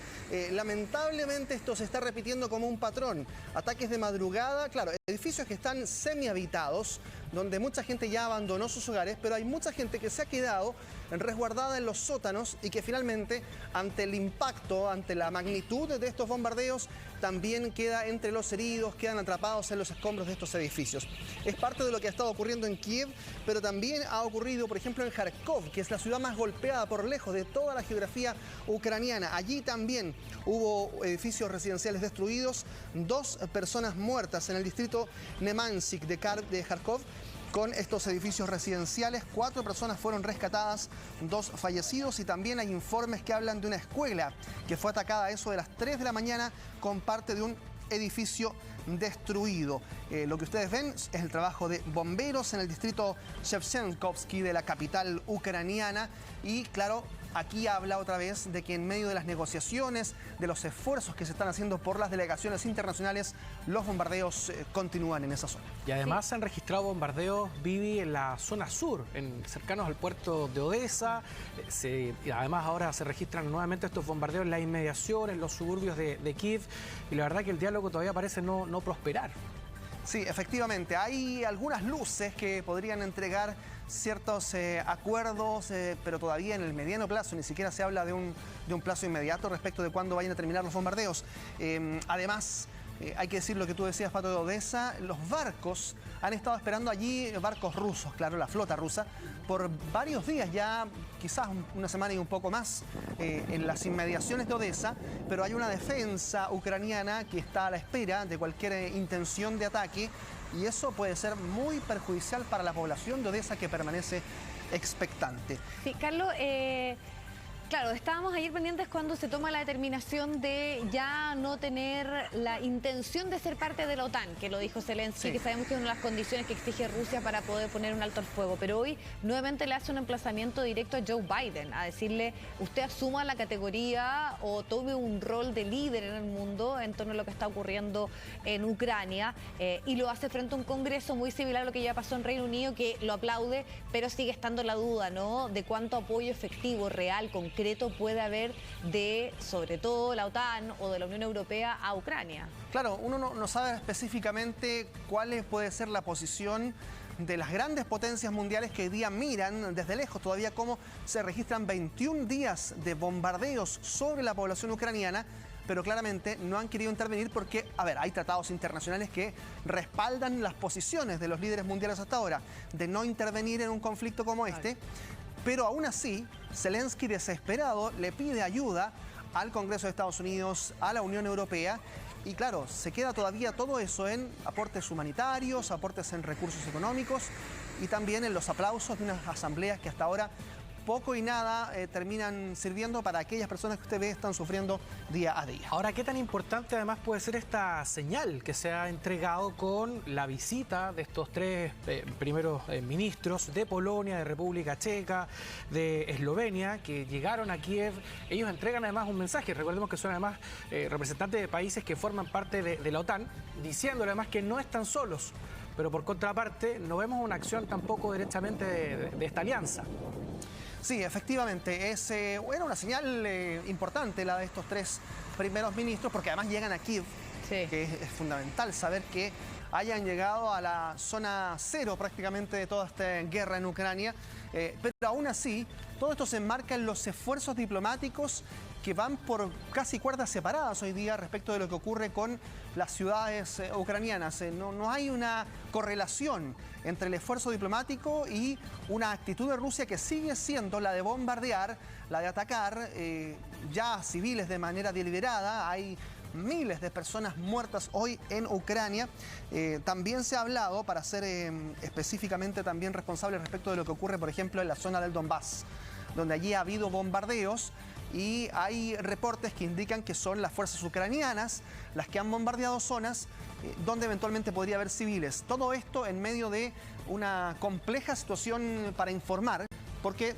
[SPEAKER 21] Lamentablemente esto se está repitiendo como un patrón. Ataques de madrugada, claro, edificios que están semihabitados, donde mucha gente ya abandonó sus hogares, pero hay mucha gente que se ha quedado resguardada en los sótanos y que finalmente, ante el impacto, ante la magnitud de estos bombardeos, también queda entre los heridos, quedan atrapados en los escombros de estos edificios. Es parte de lo que ha estado ocurriendo en Kiev, pero también ha ocurrido, por ejemplo, en Kharkov, que es la ciudad más golpeada por lejos de toda la geografía ucraniana. Allí también hubo edificios residenciales destruidos, 2 personas muertas en el distrito Nemansk de Kharkov. Con estos edificios residenciales, 4 personas fueron rescatadas, 2 fallecidos y también hay informes que hablan de una escuela que fue atacada a eso de las 3 de la mañana con parte de un edificio destruido. Lo que ustedes ven es el trabajo de bomberos en el distrito Shevchenkovsky de la capital ucraniana y claro, aquí habla otra vez de que en medio de las negociaciones, de los esfuerzos que se están haciendo por las delegaciones internacionales, los bombardeos continúan en esa zona.
[SPEAKER 3] Y además se han registrado bombardeos, Vivi, en la zona sur, cercanos al puerto de Odessa. Y además ahora se registran nuevamente estos bombardeos en las inmediaciones, en los suburbios de Kiev. Y la verdad que el diálogo todavía parece no prosperar.
[SPEAKER 21] Sí, efectivamente, hay algunas luces que podrían entregar ciertos acuerdos, pero todavía en el mediano plazo, ni siquiera se habla de un plazo inmediato respecto de cuándo vayan a terminar los bombardeos. Además, hay que decir lo que tú decías, Pato, de Odessa, los barcos han estado esperando allí, barcos rusos, claro, la flota rusa, por varios días ya, quizás una semana y un poco más, en las inmediaciones de Odessa, pero hay una defensa ucraniana que está a la espera de cualquier intención de ataque y eso puede ser muy perjudicial para la población de Odessa que permanece expectante.
[SPEAKER 2] Sí, Carlos, claro, estábamos ayer pendientes cuando se toma la determinación de ya no tener la intención de ser parte de la OTAN, que lo dijo Zelensky, que sabemos que es una de las condiciones que exige Rusia para poder poner un alto al fuego. Pero hoy nuevamente le hace un emplazamiento directo a Joe Biden, a decirle, usted asuma la categoría o tome un rol de líder en el mundo en torno a lo que está ocurriendo en Ucrania, y lo hace frente a un Congreso muy similar a lo que ya pasó en Reino Unido, que lo aplaude, pero sigue estando la duda, ¿no?, de cuánto apoyo efectivo, real, concreto puede haber de, sobre todo, la OTAN o de la Unión Europea a Ucrania.
[SPEAKER 21] Claro, uno no sabe específicamente cuál puede ser la posición de las grandes potencias mundiales que hoy día miran desde lejos todavía cómo se registran 21 días de bombardeos sobre la población ucraniana, pero claramente no han querido intervenir porque, a ver, hay tratados internacionales que respaldan las posiciones de los líderes mundiales hasta ahora de no intervenir en un conflicto como este. Pero aún así, Zelensky, desesperado, le pide ayuda al Congreso de Estados Unidos, a la Unión Europea. Y claro, se queda todavía todo eso en aportes humanitarios, aportes en recursos económicos y también en los aplausos de unas asambleas que hasta ahora poco y nada terminan sirviendo para aquellas personas que usted ve están sufriendo día a día.
[SPEAKER 3] Ahora, ¿qué tan importante además puede ser esta señal que se ha entregado con la visita de estos 3 primeros ministros de Polonia, de República Checa, de Eslovenia, que llegaron a Kiev? Ellos entregan además un mensaje, recordemos que son además representantes de países que forman parte de la OTAN, diciéndole además que no están solos, pero por contraparte no vemos una acción tampoco derechamente de esta alianza.
[SPEAKER 21] Sí, efectivamente, era una señal importante la de estos 3 primeros ministros, porque además llegan a Kiev, que es fundamental saber que hayan llegado a la zona cero prácticamente de toda esta guerra en Ucrania, pero aún así, todo esto se enmarca en los esfuerzos diplomáticos que van por casi cuerdas separadas hoy día respecto de lo que ocurre con las ciudades ucranianas. No hay una correlación entre el esfuerzo diplomático y una actitud de Rusia que sigue siendo la de bombardear, la de atacar ya civiles de manera deliberada. Hay miles de personas muertas hoy en Ucrania. También se ha hablado, para ser específicamente también responsable respecto de lo que ocurre, por ejemplo, en la zona del Donbass, donde allí ha habido bombardeos y hay reportes que indican que son las fuerzas ucranianas las que han bombardeado zonas donde eventualmente podría haber civiles. Todo esto en medio de una compleja situación para informar, porque,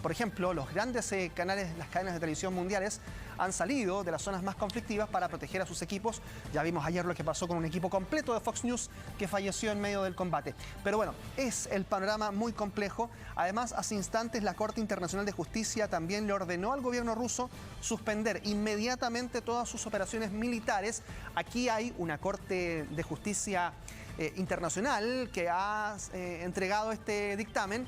[SPEAKER 21] por ejemplo, los grandes canales, las cadenas de televisión mundiales han salido de las zonas más conflictivas para proteger a sus equipos. Ya vimos ayer lo que pasó con un equipo completo de Fox News que falleció en medio del combate. Pero bueno, es el panorama muy complejo. Además, hace instantes la Corte Internacional de Justicia también le ordenó al gobierno ruso suspender inmediatamente todas sus operaciones militares. Aquí hay una Corte de Justicia internacional que ha entregado este dictamen,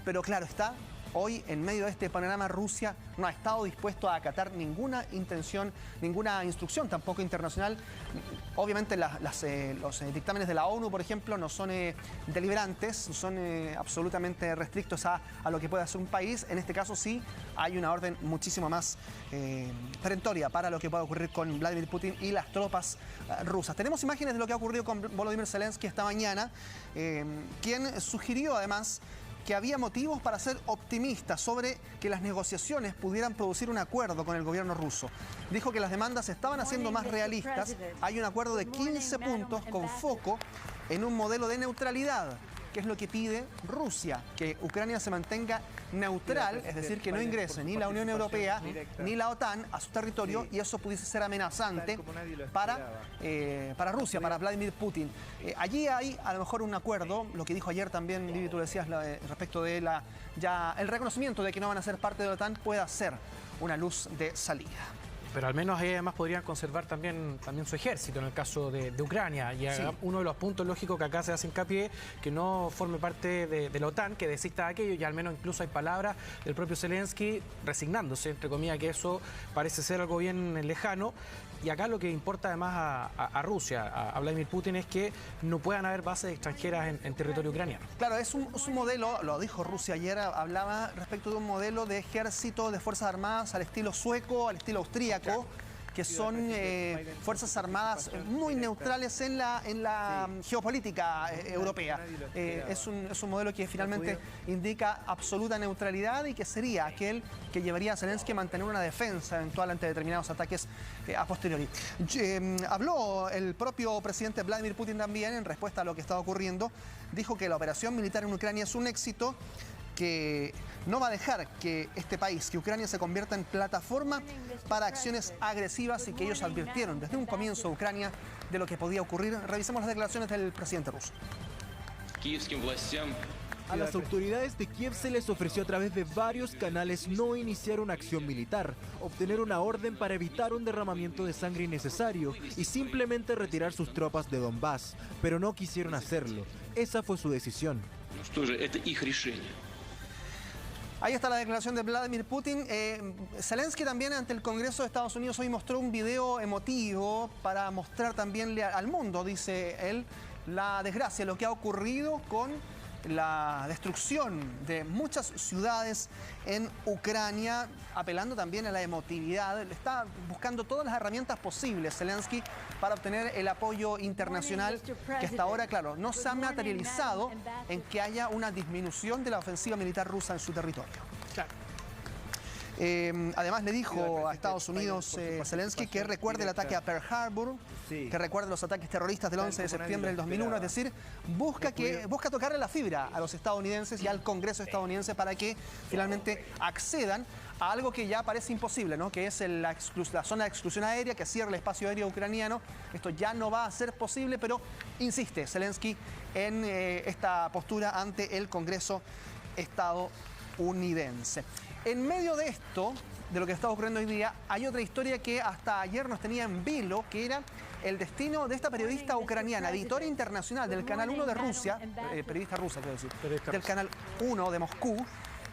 [SPEAKER 21] pero claro está, hoy, en medio de este panorama, Rusia no ha estado dispuesto a acatar ninguna intención, ninguna instrucción tampoco internacional. Obviamente los dictámenes de la ONU, por ejemplo, no son deliberantes, son absolutamente restrictos a lo que puede hacer un país. En este caso sí hay una orden muchísimo más perentoria para lo que pueda ocurrir con Vladimir Putin y las tropas rusas. Tenemos imágenes de lo que ha ocurrido con Volodymyr Zelensky esta mañana, quien sugirió además que había motivos para ser optimistas sobre que las negociaciones pudieran producir un acuerdo con el gobierno ruso. Dijo que las demandas se estaban haciendo más realistas. Hay un acuerdo de 15 puntos con foco en un modelo de neutralidad, que es lo que pide Rusia, que Ucrania se mantenga neutral, es decir, que no ingrese ni la Unión Europea ni la OTAN a su territorio, y eso pudiese ser amenazante para Rusia, para Vladimir Putin. Allí hay a lo mejor un acuerdo, lo que dijo ayer también, Vivi, tú decías respecto de el reconocimiento de que no van a ser parte de la OTAN pueda ser una luz de salida.
[SPEAKER 3] Pero al menos ahí además podrían conservar también su ejército en el caso de Ucrania. Y sí, uno de los puntos lógicos que acá se hace hincapié, que no forme parte de la OTAN, que desista de aquello, y al menos incluso hay palabras del propio Zelensky resignándose, entre comillas, que eso parece ser algo bien lejano. Y acá lo que importa además a Rusia, a Vladimir Putin, es que no puedan haber bases extranjeras en territorio ucraniano.
[SPEAKER 21] Claro, es un modelo, lo dijo Rusia ayer, hablaba respecto de un modelo de ejército de Fuerzas Armadas al estilo sueco, al estilo austríaco, que son fuerzas armadas muy neutrales en la geopolítica europea. Es un modelo que finalmente indica absoluta neutralidad y que sería aquel que llevaría a Zelensky a mantener una defensa eventual ante determinados ataques a posteriori. Habló el propio presidente Vladimir Putin también en respuesta a lo que estaba ocurriendo. Dijo que la operación militar en Ucrania es un éxito, que no va a dejar que este país, que Ucrania, se convierta en plataforma para acciones agresivas, y que ellos advirtieron desde un comienzo Ucrania de lo que podía ocurrir. Revisemos las declaraciones del presidente ruso.
[SPEAKER 1] A las autoridades de Kiev se les ofreció a través de varios canales no iniciar una acción militar, obtener una orden para evitar un derramamiento de sangre innecesario y simplemente retirar sus tropas de Donbass, pero no quisieron hacerlo. Esa fue su decisión.
[SPEAKER 21] Ahí está la declaración de Vladimir Putin. Zelensky también ante el Congreso de Estados Unidos hoy mostró un video emotivo para mostrar también al mundo, dice él, la desgracia, lo que ha ocurrido con la destrucción de muchas ciudades en Ucrania, apelando también a la emotividad. Está buscando todas las herramientas posibles Zelensky para obtener el apoyo internacional, que hasta ahora, claro, no se ha materializado en que haya una disminución de la ofensiva militar rusa en su territorio. Claro. Además le dijo a Estados Unidos Zelensky que recuerde el ataque a Pearl Harbor, que recuerde los ataques terroristas del 11 de septiembre del 2001, es decir, busca tocarle la fibra a los estadounidenses y al Congreso estadounidense para que finalmente accedan a algo que ya parece imposible, ¿no? Que es la zona de exclusión aérea, que cierra el espacio aéreo ucraniano. Esto ya no va a ser posible, pero insiste Zelensky en esta postura ante el Congreso estadounidense. En medio de esto, de lo que está ocurriendo hoy día, hay otra historia que hasta ayer nos tenía en vilo, que era el destino de esta periodista ucraniana, editora internacional del Canal 1 de Rusia, periodista rusa, quiero decir, del Canal 1 de Moscú,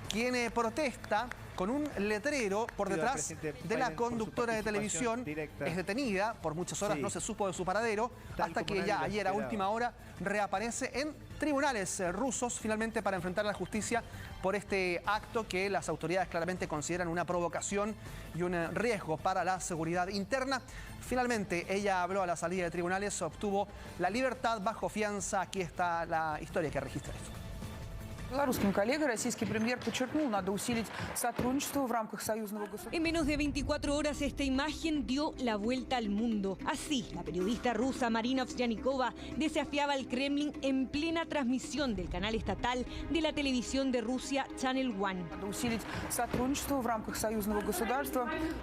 [SPEAKER 21] quien protesta con un letrero por detrás de la conductora de televisión. Es detenida, por muchas horas no se supo de su paradero, hasta que ya ayer a última hora reaparece en tribunales rusos, finalmente para enfrentar a la justicia por este acto que las autoridades claramente consideran una provocación y un riesgo para la seguridad interna. Finalmente ella habló a la salida de tribunales, obtuvo la libertad bajo fianza. Aquí está la historia que registra esto.
[SPEAKER 5] En menos de 24 horas esta imagen dio la vuelta al mundo. Así, la periodista rusa Marina Ovsyannikova desafiaba al Kremlin en plena transmisión del canal estatal de la televisión de Rusia Channel One.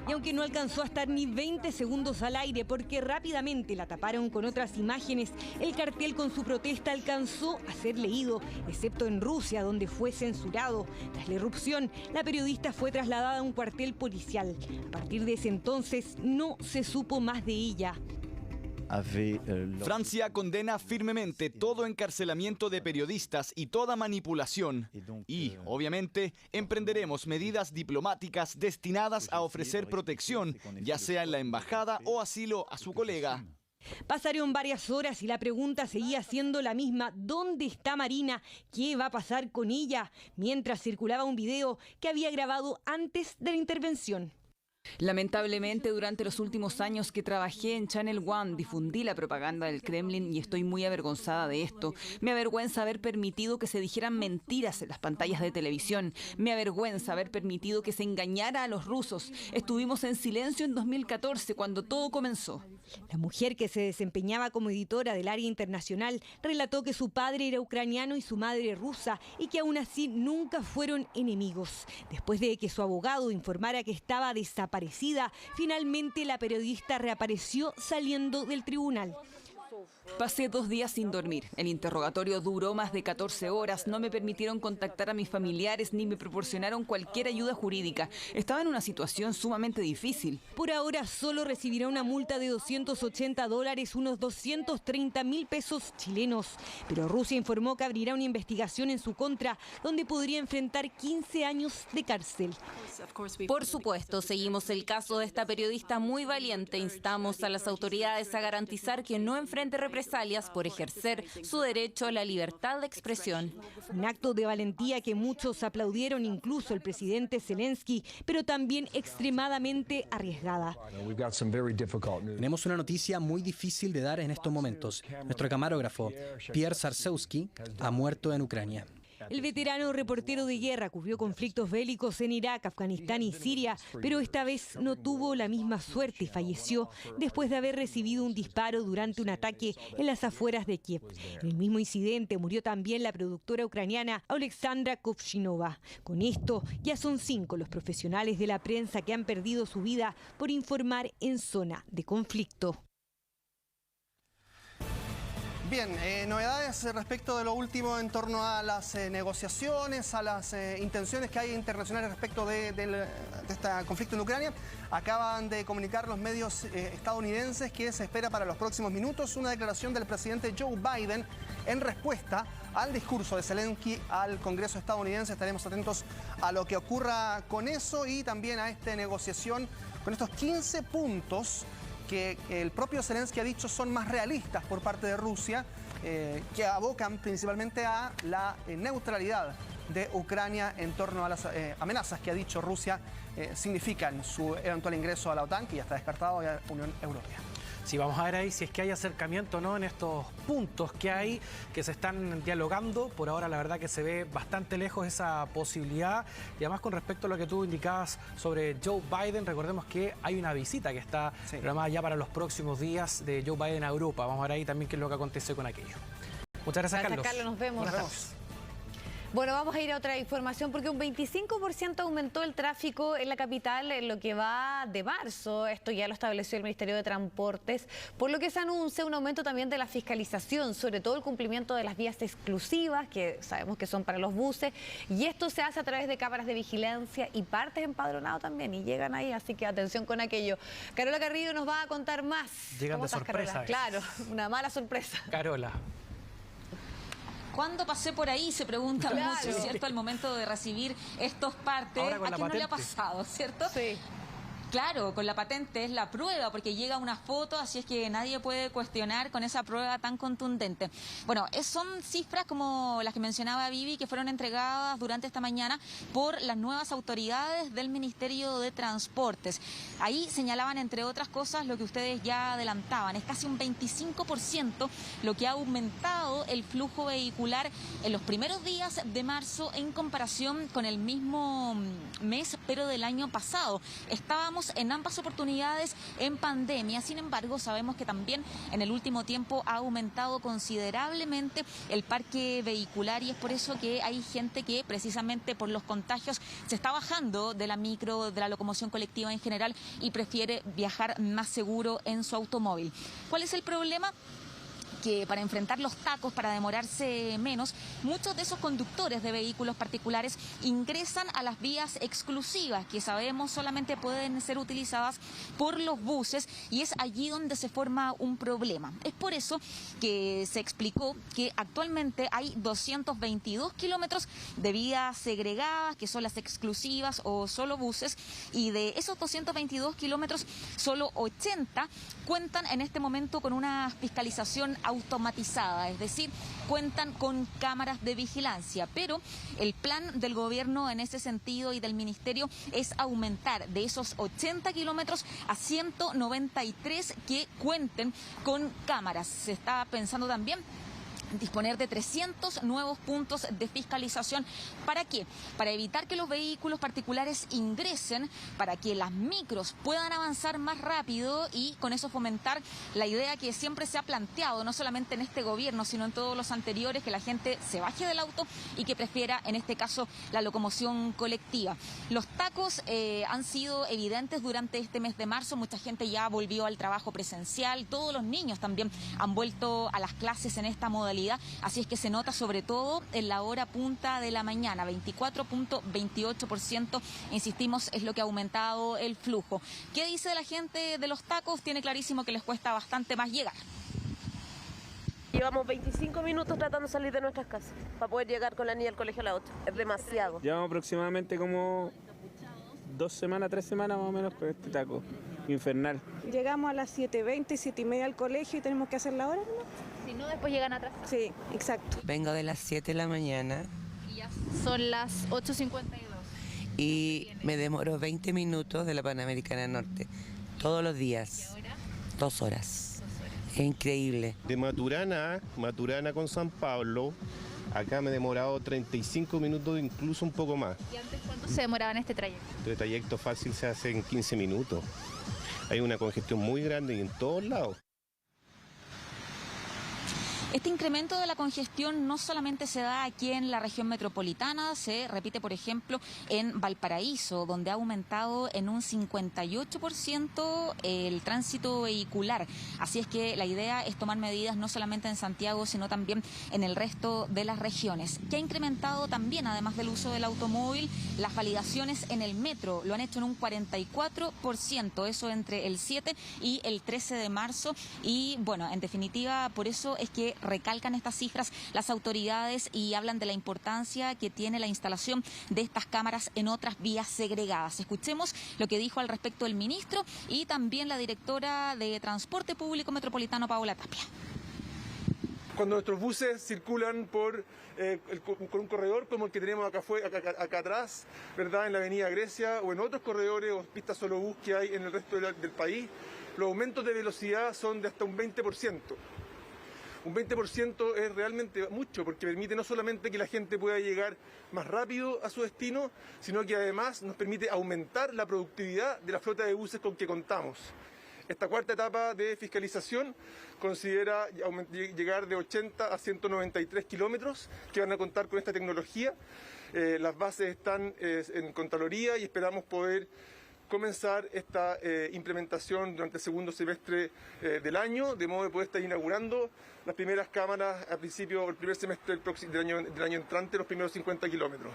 [SPEAKER 5] Y aunque no alcanzó a estar ni 20 segundos al aire porque rápidamente la taparon con otras imágenes, el cartel con su protesta alcanzó a ser leído, excepto en Rusia, donde fue censurado. Tras la irrupción, la periodista fue trasladada a un cuartel policial. A partir de ese entonces, no se supo más de ella.
[SPEAKER 22] Francia condena firmemente todo encarcelamiento de periodistas y toda manipulación. Y, obviamente, emprenderemos medidas diplomáticas destinadas a ofrecer protección, ya sea en la embajada o asilo a su colega.
[SPEAKER 5] Pasaron varias horas y la pregunta seguía siendo la misma. ¿Dónde está Marina? ¿Qué va a pasar con ella? Mientras circulaba un video que había grabado antes de la intervención.
[SPEAKER 23] Lamentablemente, durante los últimos años que trabajé en Channel One, difundí la propaganda del Kremlin y estoy muy avergonzada de esto. Me avergüenza haber permitido que se dijeran mentiras en las pantallas de televisión. Me avergüenza haber permitido que se engañara a los rusos. Estuvimos en silencio en 2014, cuando todo comenzó.
[SPEAKER 5] La mujer, que se desempeñaba como editora del área internacional, relató que su padre era ucraniano y su madre rusa y que aún así nunca fueron enemigos. Después de que su abogado informara que estaba desaparecida, finalmente la periodista reapareció saliendo del tribunal.
[SPEAKER 23] Pasé 2 días sin dormir. El interrogatorio duró más de 14 horas. No me permitieron contactar a mis familiares ni me proporcionaron cualquier ayuda jurídica. Estaba en una situación sumamente difícil.
[SPEAKER 5] Por ahora solo recibirá una multa de $280, unos 230.000 pesos chilenos. Pero Rusia informó que abrirá una investigación en su contra, donde podría enfrentar 15 años de cárcel.
[SPEAKER 23] Por supuesto, seguimos el caso de esta periodista muy valiente. Instamos a las autoridades a garantizar que no enfrente represalias por ejercer su derecho a la libertad de expresión.
[SPEAKER 5] Un acto de valentía que muchos aplaudieron, incluso el presidente Zelensky, pero también extremadamente arriesgada.
[SPEAKER 24] Tenemos una noticia muy difícil de dar en estos momentos. Nuestro camarógrafo, Pierre Sarsewski, ha muerto en Ucrania.
[SPEAKER 5] El veterano reportero de guerra cubrió conflictos bélicos en Irak, Afganistán y Siria, pero esta vez no tuvo la misma suerte y falleció después de haber recibido un disparo durante un ataque en las afueras de Kiev. En el mismo incidente murió también la productora ucraniana Oleksandra Kovshinova. Con esto, ya son 5 los profesionales de la prensa que han perdido su vida por informar en zona de conflicto.
[SPEAKER 21] Bien, novedades respecto de lo último en torno a las negociaciones, a las intenciones que hay internacionales respecto de este conflicto en Ucrania. Acaban de comunicar los medios estadounidenses que se espera para los próximos minutos una declaración del presidente Joe Biden en respuesta al discurso de Zelensky al Congreso estadounidense. Estaremos atentos a lo que ocurra con eso y también a esta negociación con estos 15 puntos que el propio Zelensky ha dicho son más realistas por parte de Rusia, que abocan principalmente a la neutralidad de Ucrania en torno a las amenazas que ha dicho Rusia significan su eventual ingreso a la OTAN, que ya está descartado, a la Unión Europea.
[SPEAKER 3] Sí, vamos a ver ahí si es que hay acercamiento o no en estos puntos que hay, que se están dialogando. Por ahora la verdad que se ve bastante lejos esa posibilidad. Y además con respecto a lo que tú indicabas sobre Joe Biden, recordemos que hay una visita que está programada ya para los próximos días de Joe Biden a Europa. Vamos a ver ahí también qué es lo que acontece con aquello. Muchas gracias, Carlos.
[SPEAKER 2] Carlos, nos vemos.
[SPEAKER 3] Buenas tardes.
[SPEAKER 2] Bueno, vamos a ir a otra información porque un 25% aumentó el tráfico en la capital en lo que va de marzo. Esto ya lo estableció el Ministerio de Transportes, por lo que se anuncia un aumento también de la fiscalización, sobre todo el cumplimiento de las vías exclusivas, que sabemos que son para los buses, y esto se hace a través de cámaras de vigilancia y partes empadronado también, y llegan ahí, así que atención con aquello. Carola Carrillo nos va a contar más.
[SPEAKER 3] Llegan
[SPEAKER 2] ¿Cómo
[SPEAKER 3] de
[SPEAKER 2] estás,
[SPEAKER 3] sorpresa.
[SPEAKER 2] Carola? Claro, una mala sorpresa.
[SPEAKER 3] Carola.
[SPEAKER 4] ¿Cuándo pasé por ahí? Se pregunta mucho, ¿cierto? Al momento de recibir estos partes.
[SPEAKER 3] Ahora con
[SPEAKER 4] ¿A
[SPEAKER 3] la
[SPEAKER 4] quién no le ha
[SPEAKER 3] patente.
[SPEAKER 4] pasado, cierto?
[SPEAKER 2] Sí.
[SPEAKER 4] Claro, con la patente es la prueba, porque llega una foto, así es que nadie puede cuestionar con esa prueba tan contundente. Bueno, son cifras como las que mencionaba Vivi, que fueron entregadas durante esta mañana por las nuevas autoridades del Ministerio de Transportes. Ahí señalaban, entre otras cosas, lo que ustedes ya adelantaban. Es casi un 25% lo que ha aumentado el flujo vehicular en los primeros días de marzo en comparación con el mismo mes, pero del año pasado. Estábamos en ambas oportunidades en pandemia, sin embargo sabemos que también en el último tiempo ha aumentado considerablemente el parque vehicular y es por eso que hay gente que precisamente por los contagios se está bajando de la micro, de la locomoción colectiva en general y prefiere viajar más seguro en su automóvil. ¿Cuál es el problema? Que para enfrentar los tacos, para demorarse menos, muchos de esos conductores de vehículos particulares ingresan a las vías exclusivas, que sabemos solamente pueden ser utilizadas por los buses, y es allí donde se forma un problema. Es por eso que se explicó que actualmente hay 222 kilómetros de vías segregadas, que son las exclusivas o solo buses, y de esos 222 kilómetros, solo 80 cuentan en este momento con una fiscalización automatizada, es decir, cuentan con cámaras de vigilancia, pero el plan del gobierno en ese sentido y del ministerio es aumentar de esos 80 kilómetros a 193 que cuenten con cámaras. Se está pensando también disponer de 300 nuevos puntos de fiscalización. ¿Para qué? Para evitar que los vehículos particulares ingresen, para que las micros puedan avanzar más rápido y con eso fomentar la idea que siempre se ha planteado, no solamente en este gobierno, sino en todos los anteriores, que la gente se baje del auto y que prefiera, en este caso, la locomoción colectiva. Los tacos han sido evidentes durante este mes de marzo, mucha gente ya volvió al trabajo presencial, todos los niños también han vuelto a las clases en esta modalidad. Así es que se nota sobre todo en la hora punta de la mañana, 24.28%, insistimos, es lo que ha aumentado el flujo. ¿Qué dice la gente de los tacos? Tiene clarísimo que les cuesta bastante más llegar.
[SPEAKER 7] Llevamos 25 minutos tratando de salir de nuestras casas para poder llegar con la niña al colegio a las 8. Es demasiado.
[SPEAKER 8] Llevamos aproximadamente como 2 semanas, 3 semanas más o menos con este taco infernal.
[SPEAKER 12] Llegamos a las 7:20, 7:30 al colegio y tenemos que hacer la hora, ¿no?
[SPEAKER 2] Si no, después llegan atrás.
[SPEAKER 12] Sí, exacto.
[SPEAKER 25] Vengo de las 7 de la mañana.
[SPEAKER 2] Y ya son las 8:52.
[SPEAKER 25] Y me demoro 20 minutos de la Panamericana Norte. Todos los días. 2 horas. Es increíble.
[SPEAKER 26] De Maturana con San Pablo, acá me he demorado 35 minutos, incluso un poco más.
[SPEAKER 2] ¿Y antes cuánto se demoraba en este trayecto?
[SPEAKER 26] Este trayecto fácil se hace en 15 minutos. Hay una congestión muy grande y en todos lados.
[SPEAKER 4] Este incremento de la congestión no solamente se da aquí en la región metropolitana, se repite, por ejemplo, en Valparaíso, donde ha aumentado en un 58% el tránsito vehicular. Así es que la idea es tomar medidas no solamente en Santiago, sino también en el resto de las regiones. Que ha incrementado también, además del uso del automóvil, las validaciones en el metro. Lo han hecho en un 44%, eso entre el 7 y el 13 de marzo. Y bueno, en definitiva, por eso es que recalcan estas cifras las autoridades y hablan de la importancia que tiene la instalación de estas cámaras en otras vías segregadas. Escuchemos lo que dijo al respecto el ministro y también la directora de Transporte Público Metropolitano, Paola Tapia.
[SPEAKER 27] Cuando nuestros buses circulan por con un corredor como el que tenemos acá atrás, ¿verdad? En la avenida Grecia o en otros corredores o pistas solo bus que hay en el resto del país, los aumentos de velocidad son de hasta un 20%. Un 20% es realmente mucho porque permite no solamente que la gente pueda llegar más rápido a su destino, sino que además nos permite aumentar la productividad de la flota de buses con que contamos. Esta cuarta etapa de fiscalización considera llegar de 80 a 193 kilómetros que van a contar con esta tecnología. Las bases están en Contraloría y esperamos poder comenzar esta implementación durante el segundo semestre del año, de modo que poder estar inaugurando las primeras cámaras a principio, el primer semestre del año entrante, los primeros 50 kilómetros.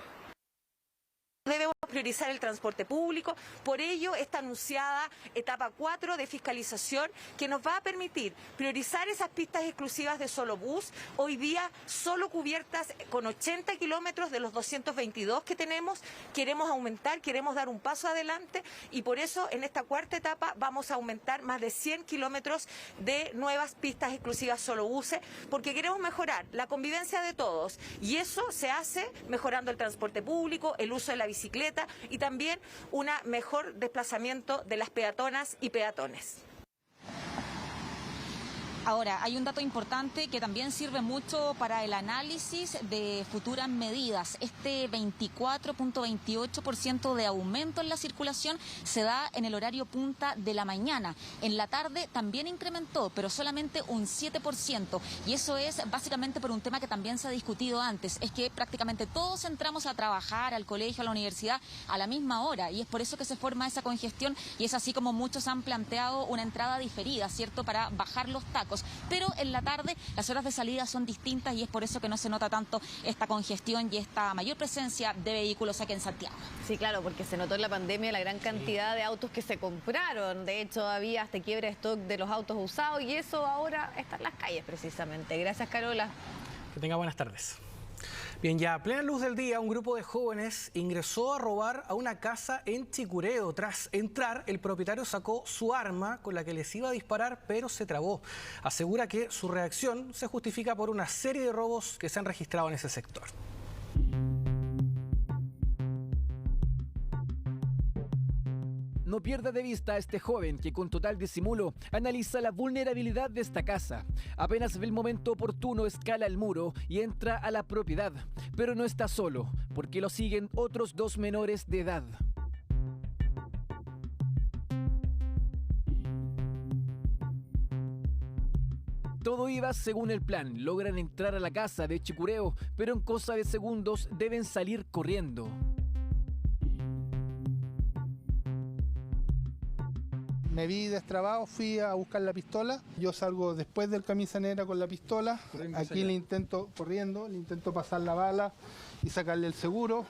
[SPEAKER 7] Debemos
[SPEAKER 6] priorizar el transporte público. Por ello, esta anunciada etapa 4 de fiscalización que nos va a permitir priorizar esas pistas exclusivas de solo bus, hoy día solo cubiertas con 80 kilómetros de los 222 que tenemos. Queremos aumentar, queremos dar un paso adelante y por eso en esta cuarta etapa vamos a aumentar más de 100 kilómetros de nuevas pistas exclusivas solo buses, porque queremos mejorar la convivencia de todos y eso se hace mejorando el transporte público, el uso de la bicicleta y también un mejor desplazamiento de las peatonas y peatones.
[SPEAKER 4] Ahora, hay un dato importante que también sirve mucho para el análisis de futuras medidas. Este 24.28% de aumento en la circulación se da en el horario punta de la mañana. En la tarde también incrementó, pero solamente un 7%. Y eso es básicamente por un tema que también se ha discutido antes. Es que prácticamente todos entramos a trabajar, al colegio, a la universidad, a la misma hora. Y es por eso que se forma esa congestión y es así como muchos han planteado una entrada diferida, ¿cierto?, para bajar los tacos. Pero en la tarde las horas de salida son distintas y es por eso que no se nota tanto esta congestión y esta mayor presencia de vehículos aquí en Santiago.
[SPEAKER 2] Sí, claro, porque se notó en la pandemia la gran cantidad de autos que se compraron. De hecho, había hasta quiebra de stock de los autos usados y eso ahora está en las calles precisamente. Gracias, Carola.
[SPEAKER 3] Que tenga buenas tardes. Bien, ya a plena luz del día, un grupo de jóvenes ingresó a robar a una casa en Chicureo. Tras entrar, el propietario sacó su arma con la que les iba a disparar, pero se trabó. Asegura que su reacción se justifica por una serie de robos que se han registrado en ese sector.
[SPEAKER 1] No pierda de vista a este joven que con total disimulo analiza la vulnerabilidad de esta casa. Apenas ve el momento oportuno, escala el muro y entra a la propiedad. Pero no está solo, porque lo siguen otros 2 menores de edad. Todo iba según el plan. Logran entrar a la casa de Chicureo, pero en cosa de segundos deben salir corriendo.
[SPEAKER 10] Me vi destrabado, fui a buscar la pistola. Yo salgo después del camisa negra con la pistola. Aquí le intento pasar la bala y sacarle el seguro.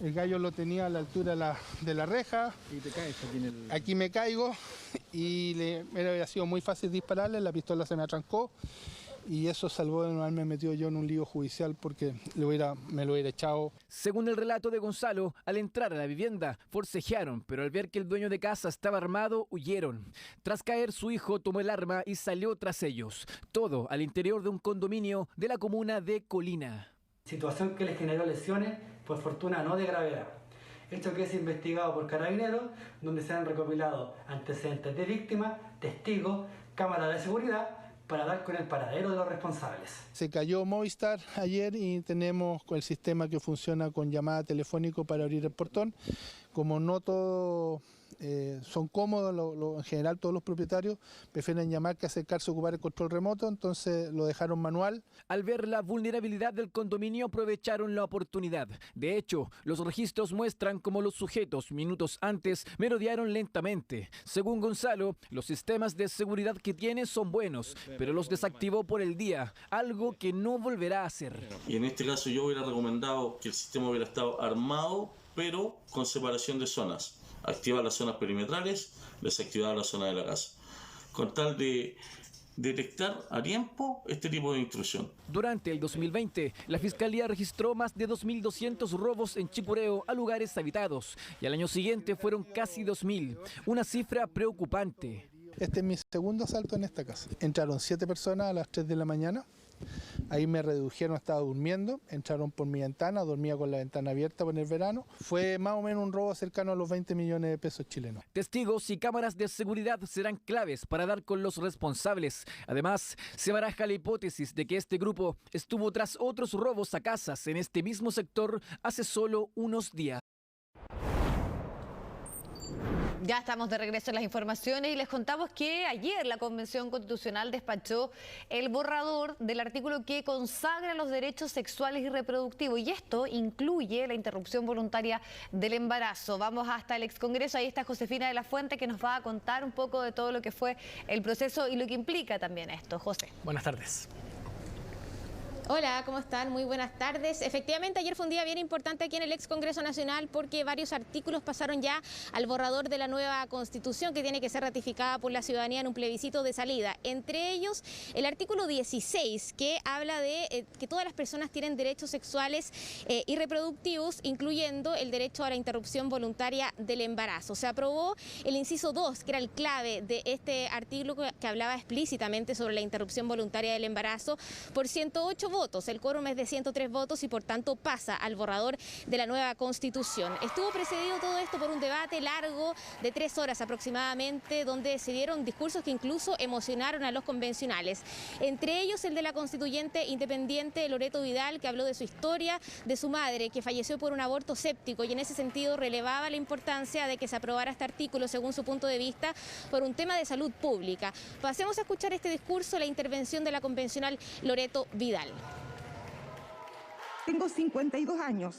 [SPEAKER 10] El gallo lo tenía a la altura de la reja. Y te caes aquí en el... Aquí me caigo y me había sido muy fácil dispararle, la pistola se me atrancó. Y eso salvó de no haberme metido yo en un lío judicial porque me lo hubiera echado.
[SPEAKER 1] Según el relato de Gonzalo, al entrar a la vivienda forcejearon, pero al ver que el dueño de casa estaba armado, huyeron. Tras caer, su hijo tomó el arma y salió tras ellos. Todo al interior de un condominio de la comuna de Colina.
[SPEAKER 11] Situación que le generó lesiones, por fortuna no de gravedad. Hecho que es investigado por Carabineros, donde se han recopilado antecedentes de víctimas, testigos, cámaras de seguridad, para dar con el paradero de los responsables.
[SPEAKER 10] Se cayó Movistar ayer y tenemos el sistema que funciona con llamada telefónico para abrir el portón. Como no todos son cómodos, en general todos los propietarios prefieren llamar que acercarse a ocupar el control remoto, entonces lo dejaron manual.
[SPEAKER 1] Al ver la vulnerabilidad del condominio aprovecharon la oportunidad. De hecho, los registros muestran cómo los sujetos minutos antes merodearon lentamente. Según Gonzalo, los sistemas de seguridad que tiene son buenos, pero los desactivó por el día, algo que no volverá a hacer.
[SPEAKER 13] Y en este caso yo hubiera recomendado que el sistema hubiera estado armado, pero con separación de zonas. Activar las zonas perimetrales, desactivar la zona de la casa, con tal de detectar a tiempo este tipo de intrusión.
[SPEAKER 1] Durante el 2020, la Fiscalía registró más de 2.200 robos en Chicureo a lugares habitados y al año siguiente fueron casi 2.000, una cifra preocupante.
[SPEAKER 10] Este es mi segundo asalto en esta casa. Entraron 7 personas a las 3 de la mañana. Ahí me redujeron, estaba durmiendo, entraron por mi ventana, dormía con la ventana abierta por el verano. Fue más o menos un robo cercano a los 20 millones de pesos chilenos.
[SPEAKER 1] Testigos y cámaras de seguridad serán claves para dar con los responsables. Además, se baraja la hipótesis de que este grupo estuvo tras otros robos a casas en este mismo sector hace solo unos días.
[SPEAKER 2] Ya estamos de regreso en las informaciones y les contamos que ayer la Convención Constitucional despachó el borrador del artículo que consagra los derechos sexuales y reproductivos, y esto incluye la interrupción voluntaria del embarazo. Vamos hasta el excongreso, ahí está Josefina de la Fuente, que nos va a contar un poco de todo lo que fue el proceso y lo que implica también esto. José.
[SPEAKER 3] Buenas tardes.
[SPEAKER 9] Hola, ¿cómo están? Muy buenas tardes. Efectivamente, ayer fue un día bien importante aquí en el ex Congreso Nacional porque varios artículos pasaron ya al borrador de la nueva Constitución que tiene que ser ratificada por la ciudadanía en un plebiscito de salida. Entre ellos, el artículo 16, que habla de que todas las personas tienen derechos sexuales y reproductivos, incluyendo el derecho a la interrupción voluntaria del embarazo. Se aprobó el inciso 2, que era el clave de este artículo que hablaba explícitamente sobre la interrupción voluntaria del embarazo, por 108 votos. El quórum es de 103 votos y por tanto pasa al borrador de la nueva Constitución. Estuvo precedido todo esto por un debate largo de 3 horas aproximadamente, donde se dieron discursos que incluso emocionaron a los convencionales. Entre ellos el de la constituyente independiente Loreto Vidal, que habló de su historia, de su madre, que falleció por un aborto séptico, y en ese sentido relevaba la importancia de que se aprobara este artículo, según su punto de vista, por un tema de salud pública. Pasemos a escuchar este discurso, la intervención de la convencional Loreto Vidal.
[SPEAKER 14] Tengo 52 años,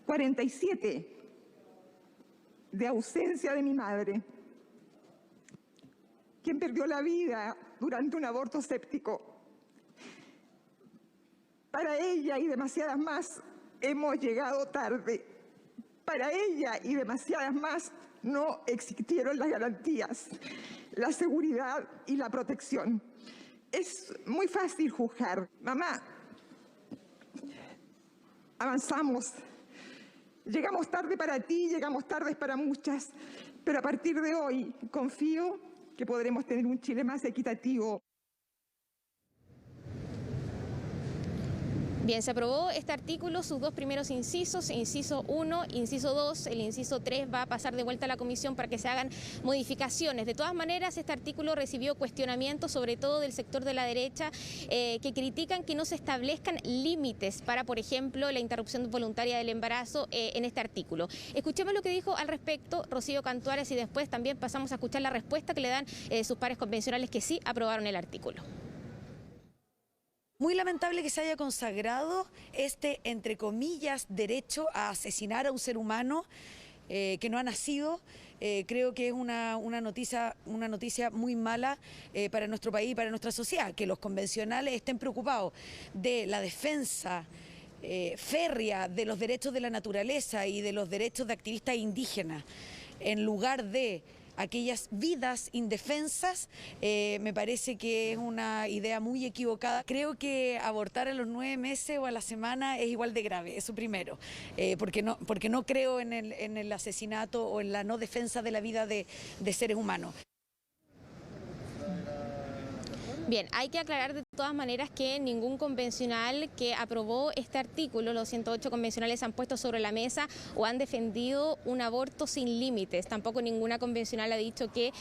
[SPEAKER 14] 47 de ausencia de mi madre, quien perdió la vida durante un aborto séptico. Para ella y demasiadas más hemos llegado tarde. Para ella y demasiadas más no existieron las garantías, la seguridad y la protección. Es muy fácil juzgar. Mamá, avanzamos. Llegamos tarde para ti, llegamos tarde para muchas, pero a partir de hoy confío que podremos tener un Chile más equitativo.
[SPEAKER 9] Bien, se aprobó este artículo, sus dos primeros incisos, inciso 1, inciso 2, el inciso 3 va a pasar de vuelta a la comisión para que se hagan modificaciones. De todas maneras, este artículo recibió cuestionamientos, sobre todo del sector de la derecha, que critican que no se establezcan límites para, por ejemplo, la interrupción voluntaria del embarazo en este artículo. Escuchemos lo que dijo al respecto Rocío Cantuares y después también pasamos a escuchar la respuesta que le dan sus pares convencionales que sí aprobaron el artículo.
[SPEAKER 15] Muy lamentable que se haya consagrado este, entre comillas, derecho a asesinar a un ser humano que no ha nacido. Creo que es una noticia muy mala para nuestro país y para nuestra sociedad, que los convencionales estén preocupados de la defensa férrea de los derechos de la naturaleza y de los derechos de activistas indígenas, en lugar de aquellas vidas indefensas. Me parece que es una idea muy equivocada. Creo que abortar a los 9 meses o a la semana es igual de grave, eso primero, porque no creo en el asesinato o en la no defensa de la vida de seres humanos.
[SPEAKER 9] Bien, hay que aclarar de todas maneras que ningún convencional que aprobó este artículo, los 108 convencionales han puesto sobre la mesa o han defendido un aborto sin límites. Tampoco ninguna convencional ha dicho que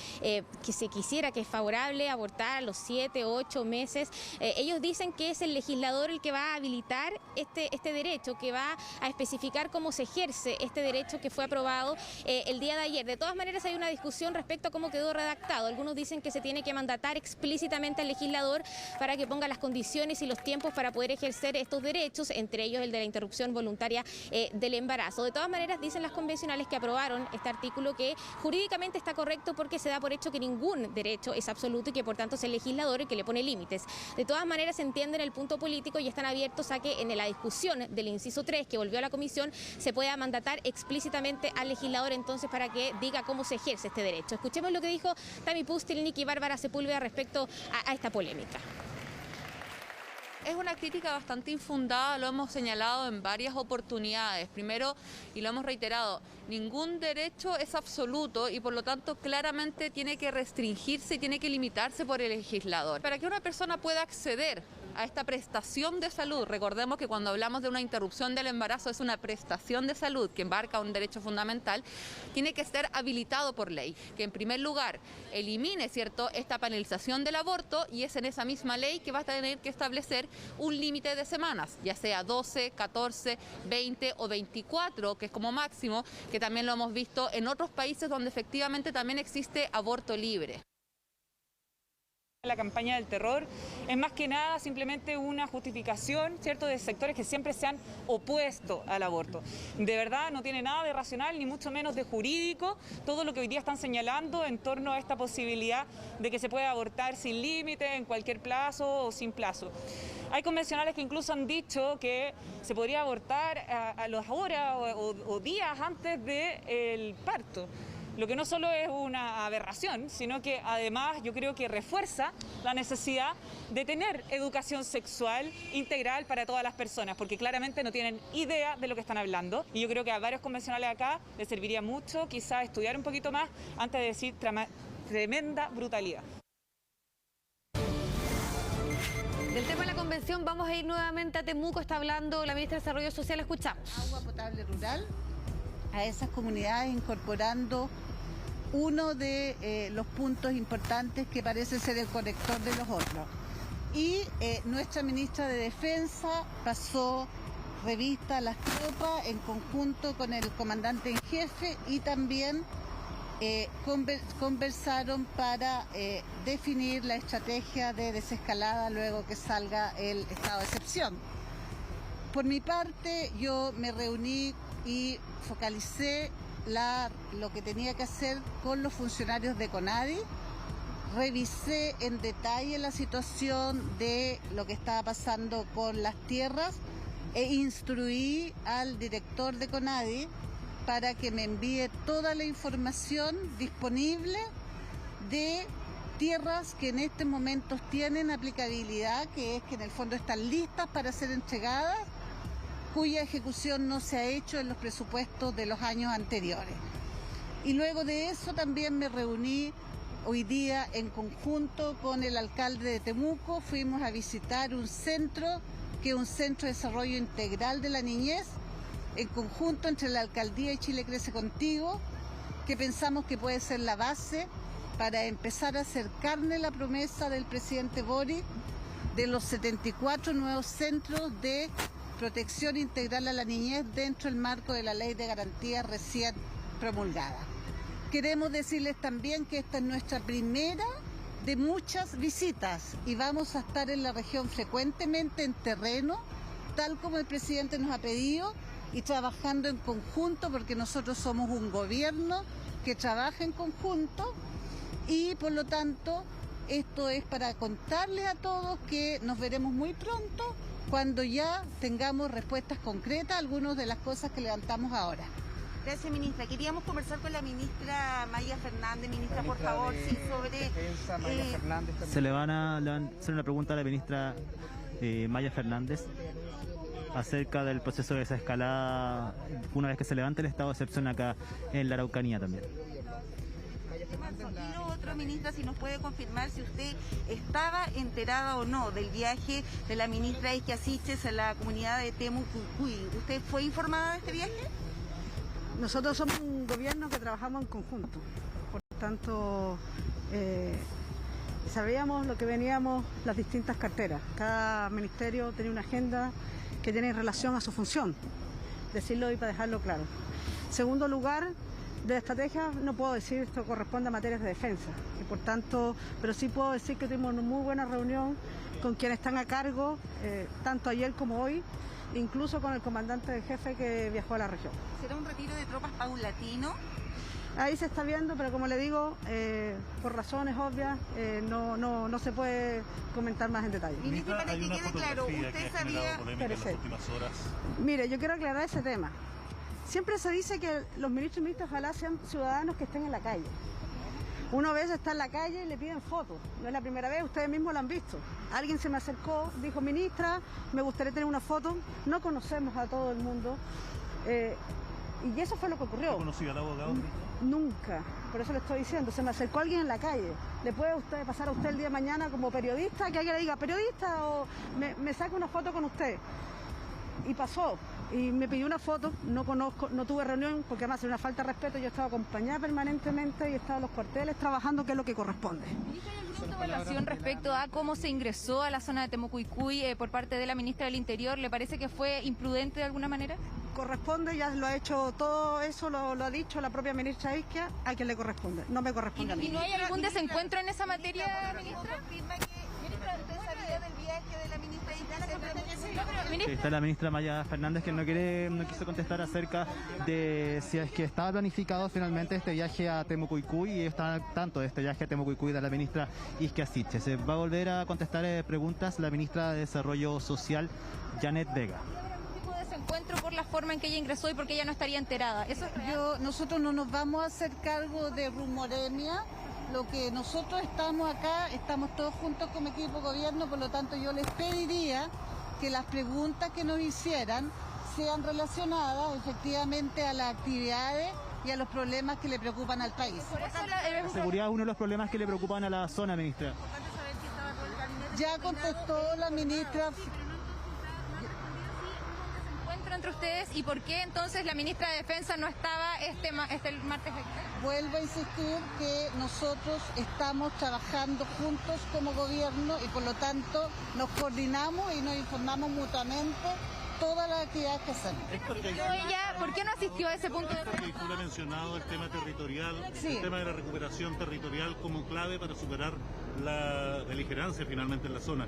[SPEAKER 9] se quisiera, que es favorable abortar a los 7, 8 meses. Ellos dicen que es el legislador el que va a habilitar este derecho, que va a especificar cómo se ejerce este derecho que fue aprobado el día de ayer. De todas maneras hay una discusión respecto a cómo quedó redactado. Algunos dicen que se tiene que mandatar explícitamente al legislador para que ponga las condiciones y los tiempos para poder ejercer estos derechos, entre ellos el de la interrupción voluntaria del embarazo. De todas maneras, dicen las convencionales que aprobaron este artículo que jurídicamente está correcto porque se da por hecho que ningún derecho es absoluto y que por tanto es el legislador el que le pone límites. De todas maneras, entienden el punto político y están abiertos a que en la discusión del inciso 3 que volvió a la comisión se pueda mandatar explícitamente al legislador entonces para que diga cómo se ejerce este derecho. Escuchemos lo que dijo Tami Pustilnik y Bárbara Sepúlveda respecto a esta polémica.
[SPEAKER 16] Es una crítica bastante infundada, lo hemos señalado en varias oportunidades. Primero, y lo hemos reiterado, ningún derecho es absoluto y por lo tanto claramente tiene que restringirse y tiene que limitarse por el legislador. Para que una persona pueda acceder a esta prestación de salud, recordemos que cuando hablamos de una interrupción del embarazo es una prestación de salud que embarca un derecho fundamental, tiene que ser habilitado por ley, que en primer lugar elimine, ¿cierto?, esta penalización del aborto y es en esa misma ley que va a tener que establecer un límite de semanas, ya sea 12, 14, 20 o 24, que es como máximo, que también lo hemos visto en otros países donde efectivamente también existe aborto libre.
[SPEAKER 17] La campaña del terror es más que nada simplemente una justificación, ¿cierto?, de sectores que siempre se han opuesto al aborto. De verdad no tiene nada de racional ni mucho menos de jurídico todo lo que hoy día están señalando en torno a esta posibilidad de que se pueda abortar sin límite, en cualquier plazo o sin plazo. Hay convencionales que incluso han dicho que se podría abortar a las horas o días antes del parto. Lo que no solo es una aberración, sino que además yo creo que refuerza la necesidad de tener educación sexual integral para todas las personas, porque claramente no tienen idea de lo que están hablando. Y yo creo que a varios convencionales acá les serviría mucho quizás estudiar un poquito más antes de decir tremenda brutalidad.
[SPEAKER 2] Del tema de la convención vamos a ir nuevamente a Temuco, está hablando la ministra de Desarrollo Social, escuchamos.
[SPEAKER 18] Agua potable rural a esas comunidades, incorporando uno de los puntos importantes que parece ser el conector de los otros. Y nuestra ministra de Defensa pasó revista a las tropas en conjunto con el comandante en jefe y también conversaron para definir la estrategia de desescalada luego que salga el estado de excepción. Por mi parte, yo me reuní y focalicé lo que tenía que hacer con los funcionarios de CONADI, revisé en detalle la situación de lo que estaba pasando con las tierras e instruí al director de CONADI para que me envíe toda la información disponible de tierras que en estos momentos tienen aplicabilidad, que es que en el fondo están listas para ser entregadas, cuya ejecución no se ha hecho en los presupuestos de los años anteriores. Y luego de eso también me reuní hoy día en conjunto con el alcalde de Temuco, fuimos a visitar un centro, que es un centro de desarrollo integral de la niñez, en conjunto entre la alcaldía y Chile Crece Contigo, que pensamos que puede ser la base para empezar a hacer carne la promesa del presidente Boric de los 74 nuevos centros de protección integral a la niñez dentro del marco de la Ley de Garantía recién promulgada. Queremos decirles también que esta es nuestra primera de muchas visitas y vamos a estar en la región frecuentemente en terreno, tal como el presidente nos ha pedido, y trabajando en conjunto, porque nosotros somos un gobierno que trabaja en conjunto y por lo tanto esto es para contarles a todos que nos veremos muy pronto cuando ya tengamos respuestas concretas a algunas de las cosas que levantamos ahora.
[SPEAKER 19] Gracias, ministra. Queríamos conversar con la ministra Maya Fernández. Ministra, por favor, sí, sobre...
[SPEAKER 20] Se le van a hacer una pregunta a la ministra Maya Fernández acerca del proceso de desescalada una vez que se levante el estado de excepción acá en la Araucanía también.
[SPEAKER 19] Y lo otro, ministra, si nos puede confirmar si usted estaba enterada o no del viaje de la ministra Isquia Siches a la comunidad de Temucuy. ¿Usted fue informada de este viaje?
[SPEAKER 12] Nosotros somos un gobierno que trabajamos en conjunto, por lo tanto sabíamos lo que veníamos las distintas carteras. Cada ministerio tenía una agenda que tiene relación a su función, decirlo y para dejarlo claro. Segundo lugar, de la estrategia no puedo decir, esto corresponde a materias de defensa, y por tanto, pero sí puedo decir que tuvimos una muy buena reunión con quienes están a cargo, tanto ayer como hoy, incluso con el comandante de jefe que viajó a la región.
[SPEAKER 19] ¿Será un retiro de tropas paulatino?
[SPEAKER 12] Ahí se está viendo, pero como le digo, por razones obvias, no se puede comentar más en detalle.
[SPEAKER 19] Ministra, para que quede claro, usted sabía...
[SPEAKER 12] Mire, yo quiero aclarar ese tema. Siempre se dice que los ministros y ministras ojalá sean ciudadanos que estén en la calle. Uno a veces está en la calle y le piden fotos. No es la primera vez, ustedes mismos lo han visto. Alguien se me acercó, dijo, ministra, me gustaría tener una foto. No conocemos a todo el mundo. Y eso fue lo que ocurrió.
[SPEAKER 20] ¿Conoció al abogado?
[SPEAKER 12] Nunca, por eso le estoy diciendo, se me acercó alguien en la calle. ¿Le puede usted pasar a usted el día de mañana como periodista? Que alguien le diga, periodista, o me saca una foto con usted. Y pasó. y me pidió una foto, no conozco, no tuve reunión porque además era una falta de respeto, yo estaba acompañada permanentemente y estaba en los cuarteles trabajando, que es lo que corresponde.
[SPEAKER 5] Evaluación respecto a cómo se ingresó a la zona de Temucuicui por parte de la ministra del Interior, ¿le parece que fue imprudente de alguna manera?
[SPEAKER 12] Corresponde, ya lo ha hecho todo eso, lo ha dicho la propia ministra Isquia, a quien le corresponde, no me corresponde a mí.
[SPEAKER 5] ¿Y no hay algún desencuentro en esa materia, ministra?
[SPEAKER 19] ¿Usted sabía del viaje de la ministra Isquia?
[SPEAKER 20] Sí, está la ministra Maya Fernández, que no quiso contestar acerca de si es que estaba planificado finalmente este viaje a Temucuicui, y está al tanto de este viaje a Temucuicui de la ministra Isquia Siches. Se va a volver a contestar preguntas la ministra de Desarrollo Social, Janet Vega.
[SPEAKER 5] Encuentro por la forma en que ella ingresó y porque ella no estaría enterada. ¿Eso es real?
[SPEAKER 18] Nosotros no nos vamos a hacer cargo de rumoremia. Lo que nosotros estamos acá, estamos todos juntos como equipo de gobierno, por lo tanto yo les pediría que las preguntas que nos hicieran sean relacionadas efectivamente a las actividades y a los problemas que le preocupan al país.
[SPEAKER 20] La seguridad es uno de los problemas que le preocupan a la zona, ministra.
[SPEAKER 18] Ya contestó la ministra.
[SPEAKER 5] Entre ustedes, y por qué entonces la ministra de Defensa no estaba este martes aquí.
[SPEAKER 18] Vuelvo a insistir que nosotros estamos trabajando juntos como gobierno y por lo tanto nos coordinamos y nos informamos mutuamente todas las actividades que hacemos.
[SPEAKER 5] ¿Por qué no asistió a ese punto de
[SPEAKER 8] reunión? Usted ha mencionado el tema territorial,
[SPEAKER 18] sí.
[SPEAKER 8] El tema de la recuperación territorial como clave para superar la beligerancia finalmente en la zona.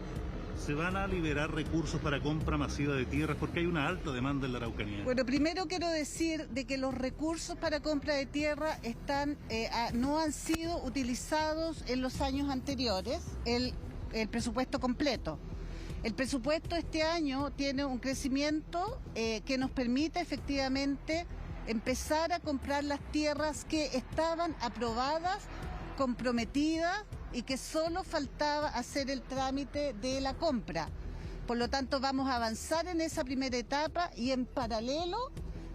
[SPEAKER 8] ¿Se van a liberar recursos para compra masiva de tierras? Porque hay una alta demanda en la Araucanía.
[SPEAKER 18] Bueno, primero quiero decir de que los recursos para compra de tierra no han sido utilizados en los años anteriores, el presupuesto completo. El presupuesto este año tiene un crecimiento que nos permite efectivamente empezar a comprar las tierras que estaban aprobadas, comprometidas, y que solo faltaba hacer el trámite de la compra. Por lo tanto, vamos a avanzar en esa primera etapa y en paralelo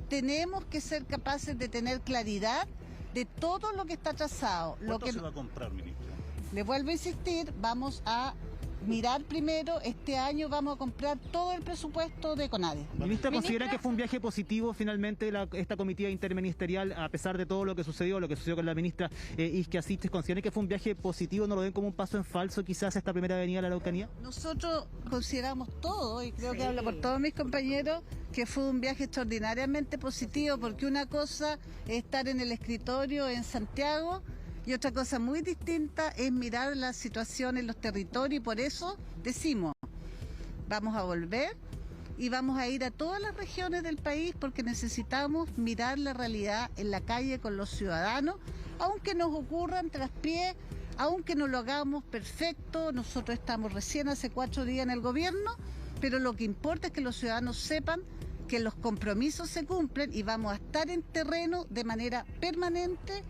[SPEAKER 18] tenemos que ser capaces de tener claridad de todo lo que está trazado.
[SPEAKER 8] ¿Cuánto se va a comprar, ministra?
[SPEAKER 18] Le vuelvo a insistir, vamos a mirar primero, este año vamos a comprar todo el presupuesto de CONADE.
[SPEAKER 20] Ministra, ¿considera que fue un viaje positivo finalmente esta comitiva interministerial, a pesar de todo lo que sucedió con la ministra Isquia Siches? ¿Considera que fue un viaje positivo? ¿No lo ven como un paso en falso quizás esta primera venida a la Araucanía?
[SPEAKER 18] Nosotros consideramos todo, y creo que hablo por todos mis compañeros, que fue un viaje extraordinariamente positivo, porque una cosa es estar en el escritorio en Santiago, y otra cosa muy distinta es mirar la situación en los territorios, y por eso decimos, vamos a volver y vamos a ir a todas las regiones del país porque necesitamos mirar la realidad en la calle con los ciudadanos, aunque nos ocurran traspiés, aunque no lo hagamos perfecto. Nosotros estamos recién hace 4 días en el gobierno, pero lo que importa es que los ciudadanos sepan que los compromisos se cumplen y vamos a estar en terreno de manera permanente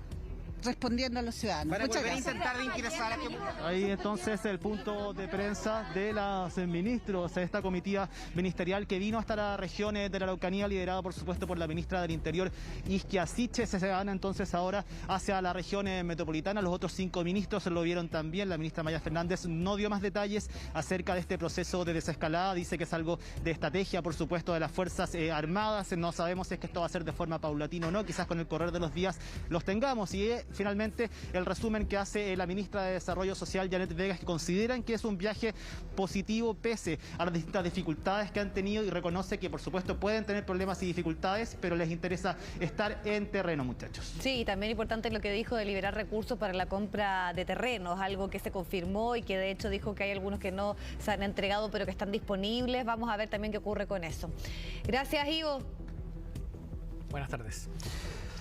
[SPEAKER 18] respondiendo a los ciudadanos.
[SPEAKER 21] Para volver a intentar de ingresar a
[SPEAKER 20] Ahí entonces el punto de prensa de los ministros de esta comitiva ministerial que vino hasta la región de la Araucanía, liderada por supuesto por la ministra del Interior, Isquia Siches. Se van entonces ahora hacia la región metropolitana. Los otros 5 ministros lo vieron también. La ministra Maya Fernández no dio más detalles acerca de este proceso de desescalada. Dice que es algo de estrategia, por supuesto, de las Fuerzas Armadas. No sabemos si es que esto va a ser de forma paulatina o no. Quizás con el correr de los días los tengamos. Y finalmente el resumen que hace la ministra de Desarrollo Social, Janet Vega, es que consideran que es un viaje positivo pese a las distintas dificultades que han tenido, y reconoce que por supuesto pueden tener problemas y dificultades, pero les interesa estar en terreno, muchachos.
[SPEAKER 2] Sí, y también importante lo que dijo de liberar recursos para la compra de terrenos, algo que se confirmó y que de hecho dijo que hay algunos que no se han entregado pero que están disponibles. Vamos a ver también qué ocurre con eso. Gracias, Ivo.
[SPEAKER 3] Buenas tardes.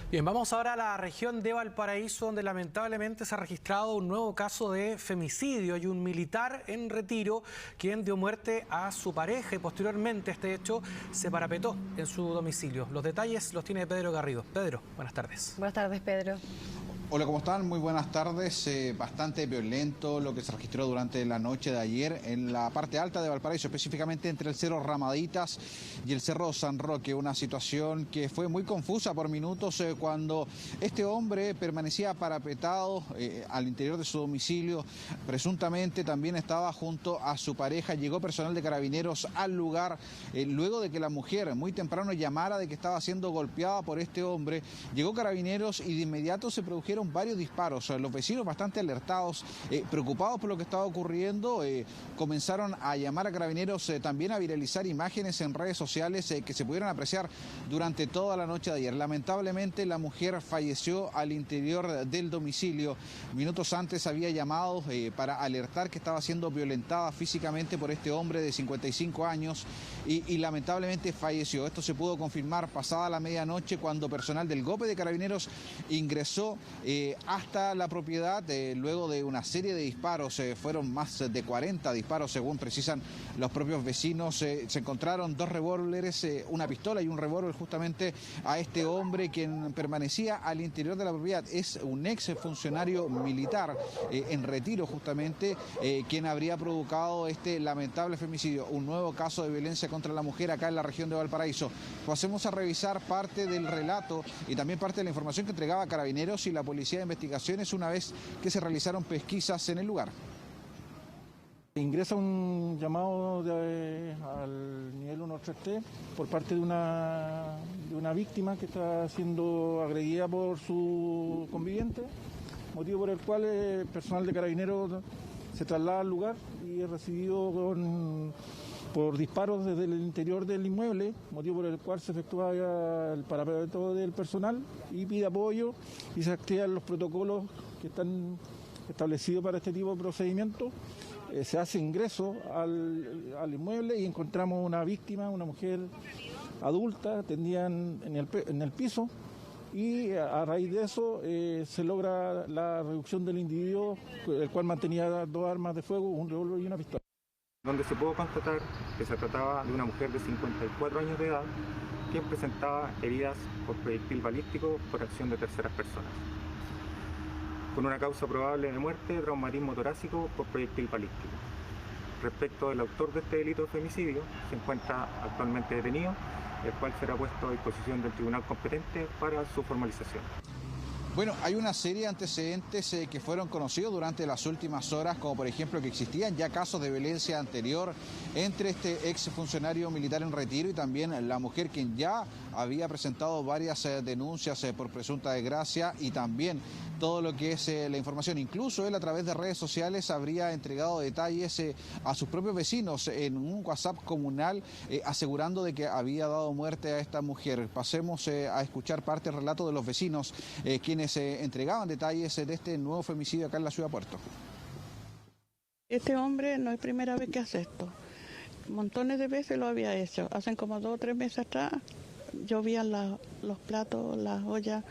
[SPEAKER 3] Bien, vamos ahora a la región de Valparaíso, donde lamentablemente se ha registrado un nuevo caso de femicidio. Hay un militar en retiro quien dio muerte a su pareja y posteriormente este hecho se parapetó en su domicilio. Los detalles los tiene Pedro Garrido. Pedro, buenas tardes.
[SPEAKER 2] Buenas tardes, Pedro.
[SPEAKER 7] Hola, ¿cómo están? Muy buenas tardes. Bastante violento lo que se registró durante la noche de ayer en la parte alta de Valparaíso, específicamente entre el Cerro Ramaditas y el Cerro San Roque. Una situación que fue muy confusa por minutos cuando este hombre permanecía parapetado al interior de su domicilio. Presuntamente también estaba junto a su pareja. Llegó personal de Carabineros al lugar luego de que la mujer muy temprano llamara de que estaba siendo golpeada por este hombre. Llegó Carabineros y de inmediato se produjeron varios disparos. Los vecinos, bastante alertados, preocupados por lo que estaba ocurriendo, comenzaron a llamar a Carabineros, también a viralizar imágenes en redes sociales que se pudieron apreciar durante toda la noche de ayer. Lamentablemente la mujer falleció al interior del domicilio. Minutos antes había llamado para alertar que estaba siendo violentada físicamente por este hombre de 55 años y lamentablemente falleció. Esto se pudo confirmar pasada la medianoche cuando personal del GOPE de Carabineros ingresó hasta la propiedad luego de una serie de disparos. Fueron más de 40 disparos según precisan los propios vecinos. Se encontraron 2 revólveres, una pistola y un revólver justamente a este hombre quien permanecía al interior de la propiedad. Es un ex funcionario militar en retiro justamente quien habría provocado este lamentable femicidio, un nuevo caso de violencia contra la mujer acá en la región de Valparaíso. Pasemos a revisar parte del relato y también parte de la información que entregaba Carabineros y la Policía de Investigaciones una vez que se realizaron pesquisas en el lugar.
[SPEAKER 22] Ingresa un llamado al nivel 133 por parte de una víctima que está siendo agredida por su conviviente, motivo por el cual el personal de Carabineros se traslada al lugar y es recibido por disparos desde el interior del inmueble, motivo por el cual se efectúa el parapeto del personal y pide apoyo y se activan los protocolos que están establecidos para este tipo de procedimientos. Se hace ingreso al inmueble y encontramos una víctima, una mujer adulta, tendida en el piso, y a raíz de eso se logra la reducción del individuo, el cual mantenía 2 armas de fuego, un revólver y una pistola.
[SPEAKER 23] Donde se pudo constatar que se trataba de una mujer de 54 años de edad, quien presentaba heridas por proyectil balístico por acción de terceras personas, con una causa probable de muerte, traumatismo torácico por proyectil balístico. Respecto del autor de este delito de femicidio, se encuentra actualmente detenido, el cual será puesto a disposición del tribunal competente para su formalización.
[SPEAKER 7] Bueno, hay una serie de antecedentes que fueron conocidos durante las últimas horas, como por ejemplo que existían ya casos de violencia anterior entre este ex funcionario militar en retiro y también la mujer quien ya había presentado varias denuncias por presunta desgracia y también todo lo que es la información. Incluso él a través de redes sociales habría entregado detalles a sus propios vecinos en un WhatsApp comunal asegurando de que había dado muerte a esta mujer. Pasemos a escuchar parte del relato de los vecinos quienes entregaban detalles de este nuevo femicidio acá en la ciudad de Puerto.
[SPEAKER 24] Este hombre no es primera vez que hace esto. Montones de veces lo había hecho. Hace como 2 o 3 meses atrás llovían los platos, las ollas.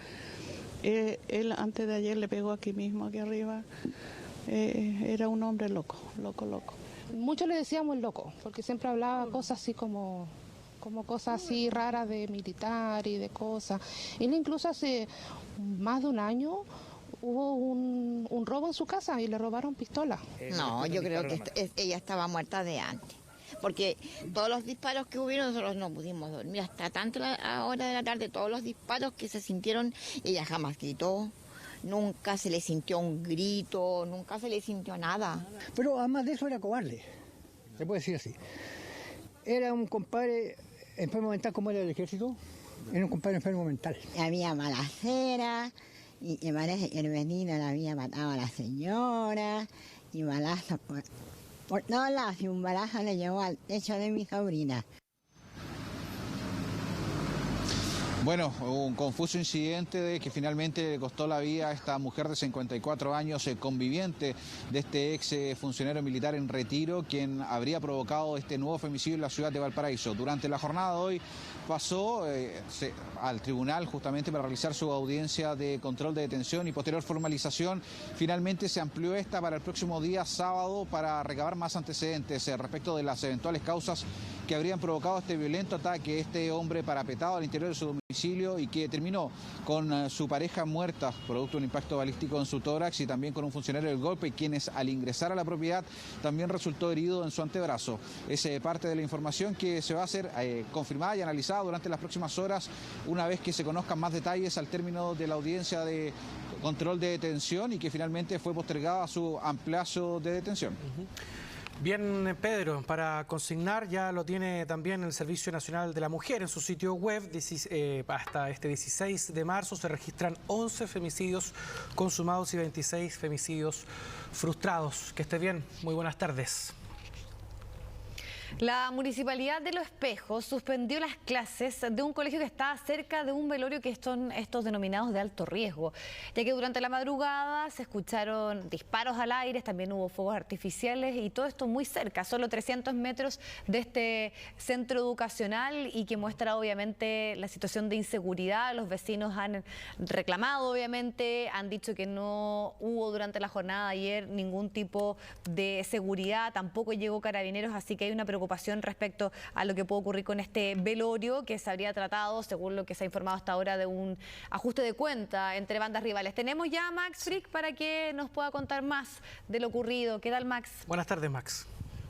[SPEAKER 24] Él antes de ayer le pegó aquí mismo, aquí arriba. Era un hombre loco.
[SPEAKER 25] Muchos le decíamos loco, porque siempre hablaba cosas así como cosas así raras de militar y de cosas. Él incluso hace más de un año hubo un robo en su casa y le robaron pistola.
[SPEAKER 26] No, yo creo que ella estaba muerta de antes. Porque todos los disparos que hubieron, nosotros no pudimos dormir hasta tanto a hora de la tarde. Todos los disparos que se sintieron, ella jamás gritó, nunca se le sintió un grito, nunca se le sintió nada.
[SPEAKER 27] Pero además de eso era cobarde, se puede decir así. Era un compadre enfermo mental como era el ejército, era un compadre enfermo mental.
[SPEAKER 26] Había balacera, y el vecino le había matado a la señora, y balazo por todos lados, y un balazo le llevó al techo de mi sobrina.
[SPEAKER 7] Bueno, un confuso incidente de que finalmente le costó la vida a esta mujer de 54 años, conviviente de este ex funcionario militar en retiro, quien habría provocado este nuevo femicidio en la ciudad de Valparaíso. Durante la jornada de hoy pasó al tribunal justamente para realizar su audiencia de control de detención y posterior formalización. Finalmente se amplió esta para el próximo día sábado para recabar más antecedentes respecto de las eventuales causas que habrían provocado este violento ataque, este hombre parapetado al interior de su domicilio y que terminó con su pareja muerta producto de un impacto balístico en su tórax y también con un funcionario del golpe, quienes al ingresar a la propiedad también resultó herido en su antebrazo. Es parte de la información que se va a ser confirmada y analizada durante las próximas horas, una vez que se conozcan más detalles al término de la audiencia de control de detención y que finalmente fue postergada su plazo de detención.
[SPEAKER 3] Bien, Pedro, para consignar ya lo tiene también el Servicio Nacional de la Mujer en su sitio web. Hasta este 16 de marzo se registran 11 femicidios consumados y 26 femicidios frustrados. Que esté bien, muy buenas tardes.
[SPEAKER 2] La Municipalidad de Los Espejos suspendió las clases de un colegio que está cerca de un velorio que son estos denominados de alto riesgo, ya que durante la madrugada se escucharon disparos al aire, también hubo fuegos artificiales y todo esto muy cerca, solo 300 metros de este centro educacional y que muestra obviamente la situación de inseguridad. Los vecinos han reclamado obviamente, han dicho que no hubo durante la jornada de ayer ningún tipo de seguridad, tampoco llegó Carabineros, así que hay una preocupación respecto a lo que puede ocurrir con este velorio, que se habría tratado, según lo que se ha informado hasta ahora, de un ajuste de cuenta entre bandas rivales. Tenemos ya a Max Frick para que nos pueda contar más de lo ocurrido. ¿Qué tal, Max?
[SPEAKER 3] Buenas tardes, Max.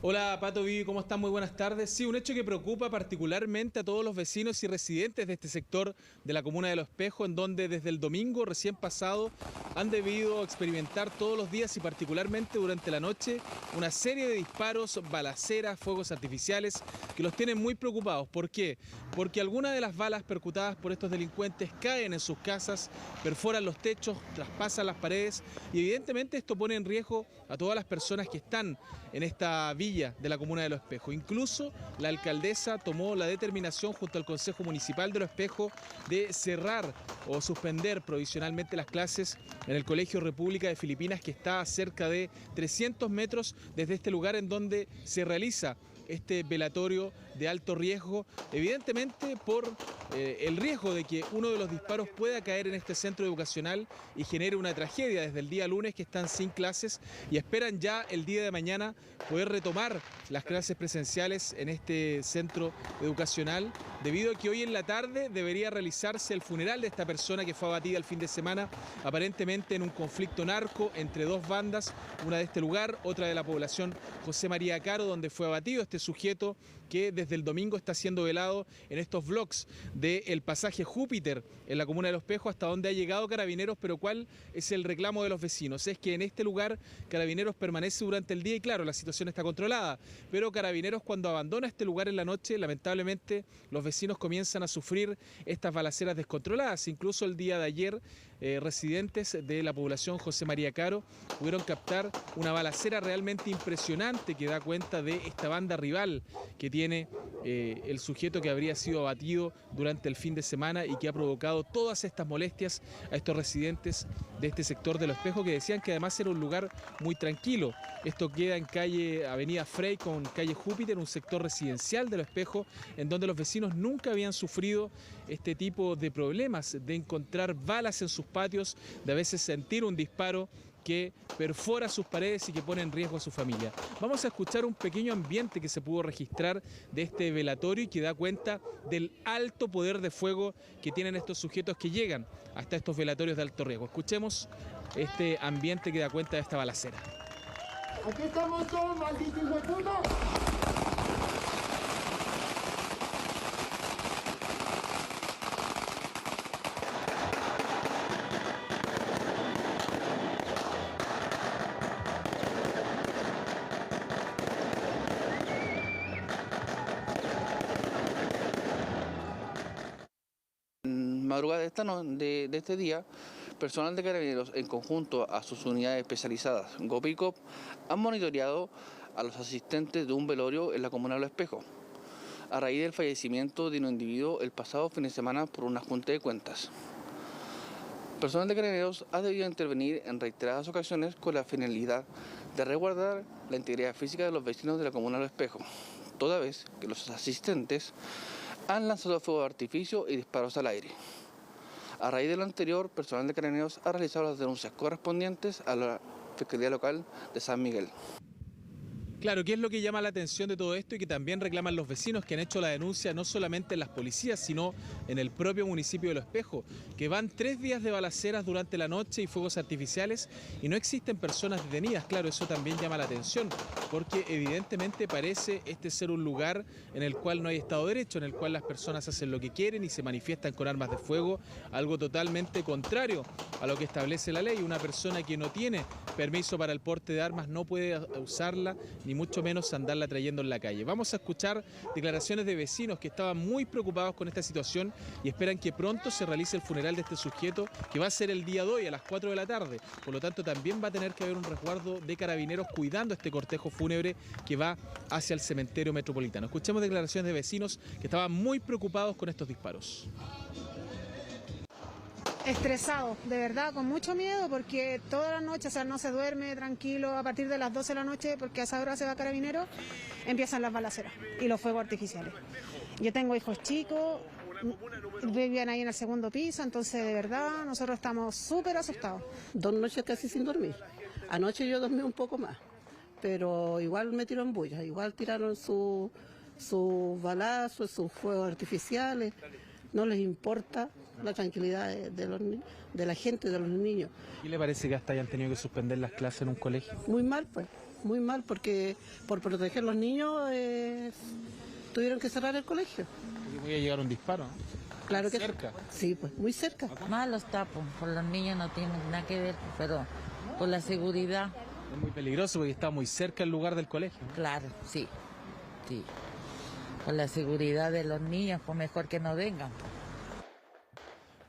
[SPEAKER 1] Hola Pato, Vivi, ¿cómo están? Muy buenas tardes. Sí, un hecho que preocupa particularmente a todos los vecinos y residentes de este sector de la comuna de Los Espejos, en donde desde el domingo recién pasado han debido experimentar todos los días y particularmente durante la noche una serie de disparos, balaceras, fuegos artificiales que los tienen muy preocupados. ¿Por qué? Porque algunas de las balas percutadas por estos delincuentes caen en sus casas, perforan los techos, traspasan las paredes y evidentemente esto pone en riesgo a todas las personas que están en esta villa de la comuna de Los Espejos. Incluso la alcaldesa tomó la determinación junto al Consejo Municipal de Los Espejos de cerrar o suspender provisionalmente las clases en el Colegio República de Filipinas, que está a cerca de 300 metros desde este lugar en donde se realiza este velatorio de alto riesgo, evidentemente por el riesgo de que uno de los disparos pueda caer en este centro educacional y genere una tragedia. Desde el día lunes que están sin clases y esperan ya el día de mañana poder retomar las clases presenciales en este centro educacional, debido a que hoy en la tarde debería realizarse el funeral de esta persona que fue abatida el fin de semana, aparentemente en un conflicto narco entre dos bandas, una de este lugar, otra de la población José María Caro, donde fue abatido este sujeto que desde el domingo está siendo velado en estos bloques del pasaje Júpiter en la comuna de Los Espejos, hasta donde ha llegado Carabineros. Pero ¿cuál es el reclamo de los vecinos? Es que en este lugar Carabineros permanece durante el día y claro, la situación está controlada, pero Carabineros cuando abandona este lugar en la noche, lamentablemente los vecinos comienzan a sufrir estas balaceras descontroladas. Incluso el día de ayer residentes de la población José María Caro pudieron captar una balacera realmente impresionante que da cuenta de esta banda rival que tiene el sujeto que habría sido abatido durante el fin de semana y que ha provocado todas estas molestias a estos residentes de este sector de Los Espejos, que decían que además era un lugar muy tranquilo. Esto queda en calle Avenida Frey con calle Júpiter, un sector residencial de Los Espejos, en donde los vecinos nunca habían sufrido este tipo de problemas, de encontrar balas en sus patios, de a veces sentir un disparo que perfora sus paredes y que pone en riesgo a su familia. Vamos a escuchar un pequeño ambiente que se pudo registrar de este velatorio y que da cuenta del alto poder de fuego que tienen estos sujetos que llegan hasta estos velatorios de alto riesgo. Escuchemos este ambiente que da cuenta de esta balacera.
[SPEAKER 4] Aquí estamos todos, malditos de puta.
[SPEAKER 6] Madrugada de este día, personal de Carabineros en conjunto a sus unidades especializadas GOP y COP han monitoreado a los asistentes de un velorio en la comuna de Los Espejos, a raíz del fallecimiento de un individuo el pasado fin de semana por una junta de cuentas. Personal de Carabineros ha debido intervenir en reiteradas ocasiones con la finalidad de resguardar la integridad física de los vecinos de la comuna de Los Espejos, toda vez que los asistentes han lanzado fuego de artificio y disparos al aire. A raíz de lo anterior, personal de Carabineros ha realizado las denuncias correspondientes a la Fiscalía Local de San Miguel.
[SPEAKER 1] Claro, ¿qué es lo que llama la atención de todo esto y que también reclaman los vecinos que han hecho la denuncia no solamente en las policías, sino en el propio municipio de Los Espejos, que van 3 días de balaceras durante la noche y fuegos artificiales y no existen personas detenidas? Claro, eso también llama la atención, porque evidentemente parece este ser un lugar en el cual no hay Estado de Derecho, en el cual las personas hacen lo que quieren y se manifiestan con armas de fuego, algo totalmente contrario a lo que establece la ley. Una persona que no tiene permiso para el porte de armas no puede usarla, ni mucho menos andarla trayendo en la calle. Vamos a escuchar declaraciones de vecinos que estaban muy preocupados con esta situación y esperan que pronto se realice el funeral de este sujeto, que va a ser el día de hoy a las 4 de la tarde. Por lo tanto, también va a tener que haber un resguardo de carabineros cuidando este cortejo fúnebre que va hacia el cementerio metropolitano. Escuchemos declaraciones de vecinos que estaban muy preocupados con estos disparos.
[SPEAKER 9] Estresado, de verdad, con mucho miedo, porque toda la noche, o sea, no se duerme tranquilo a partir de las 12 de la noche, porque a esa hora se va Carabineros, empiezan las balaceras y los fuegos artificiales. Yo tengo hijos chicos, vivían ahí en el segundo piso, entonces de verdad nosotros estamos súper asustados.
[SPEAKER 10] 2 noches casi sin dormir. Anoche yo dormí un poco más, pero igual me tiró en bulla, igual tiraron sus balazos, sus fuegos artificiales. No les importa la tranquilidad de la gente, de los niños.
[SPEAKER 1] ¿Qué le parece que hasta hayan tenido que suspender las clases en un colegio?
[SPEAKER 10] Muy mal, pues, muy mal, porque por proteger a los niños tuvieron que cerrar el colegio.
[SPEAKER 1] Porque podía llegar un disparo, ¿no?
[SPEAKER 10] Claro que
[SPEAKER 1] cerca.
[SPEAKER 10] Sí, pues, muy cerca.
[SPEAKER 11] Malos tapos, por los niños no tienen nada que ver, pero por la seguridad.
[SPEAKER 1] Es muy peligroso porque está muy cerca el lugar del colegio.
[SPEAKER 11] Claro, sí, sí. Por la seguridad de los niños, pues mejor que no vengan.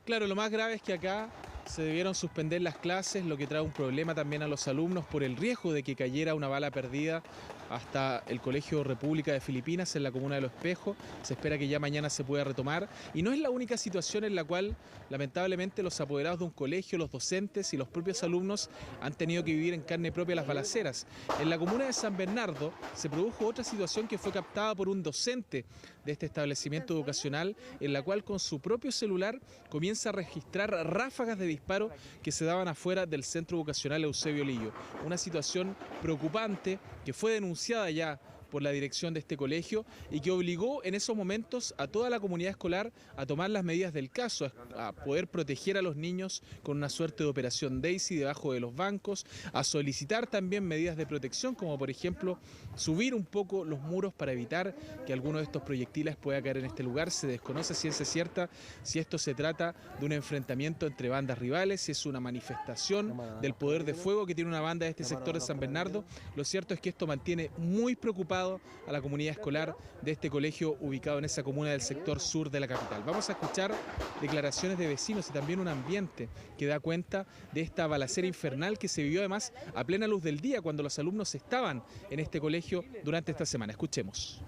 [SPEAKER 1] Claro, lo más grave es que acá se debieron suspender las clases, lo que trae un problema también a los alumnos por el riesgo de que cayera una bala perdida hasta el Colegio República de Filipinas en la comuna de Los Espejos. Se espera que ya mañana se pueda retomar y no es la única situación en la cual lamentablemente los apoderados de un colegio, los docentes y los propios alumnos han tenido que vivir en carne propia las balaceras. En la comuna de San Bernardo se produjo otra situación que fue captada por un docente de este establecimiento educacional, en la cual con su propio celular comienza a registrar ráfagas de disparo que se daban afuera del Centro Educacional Eusebio Lillo. Una situación preocupante que fue denunciada ya por la dirección de este colegio y que obligó en esos momentos a toda la comunidad escolar a tomar las medidas del caso, a poder proteger a los niños con una suerte de operación Daisy debajo de los bancos, a solicitar también medidas de protección, como por ejemplo subir un poco los muros para evitar que alguno de estos proyectiles pueda caer en este lugar. Se desconoce ciencia cierta si esto se trata de un enfrentamiento entre bandas rivales, si es una manifestación del poder de fuego que tiene una banda de este sector de San Bernardo. Lo cierto es que esto mantiene muy preocupado a la comunidad escolar de este colegio ubicado en esa comuna del sector sur de la capital. Vamos a escuchar declaraciones de vecinos y también un ambiente que da cuenta de esta balacera infernal que se vivió además a plena luz del día cuando los alumnos estaban en este colegio durante esta semana. Escuchemos.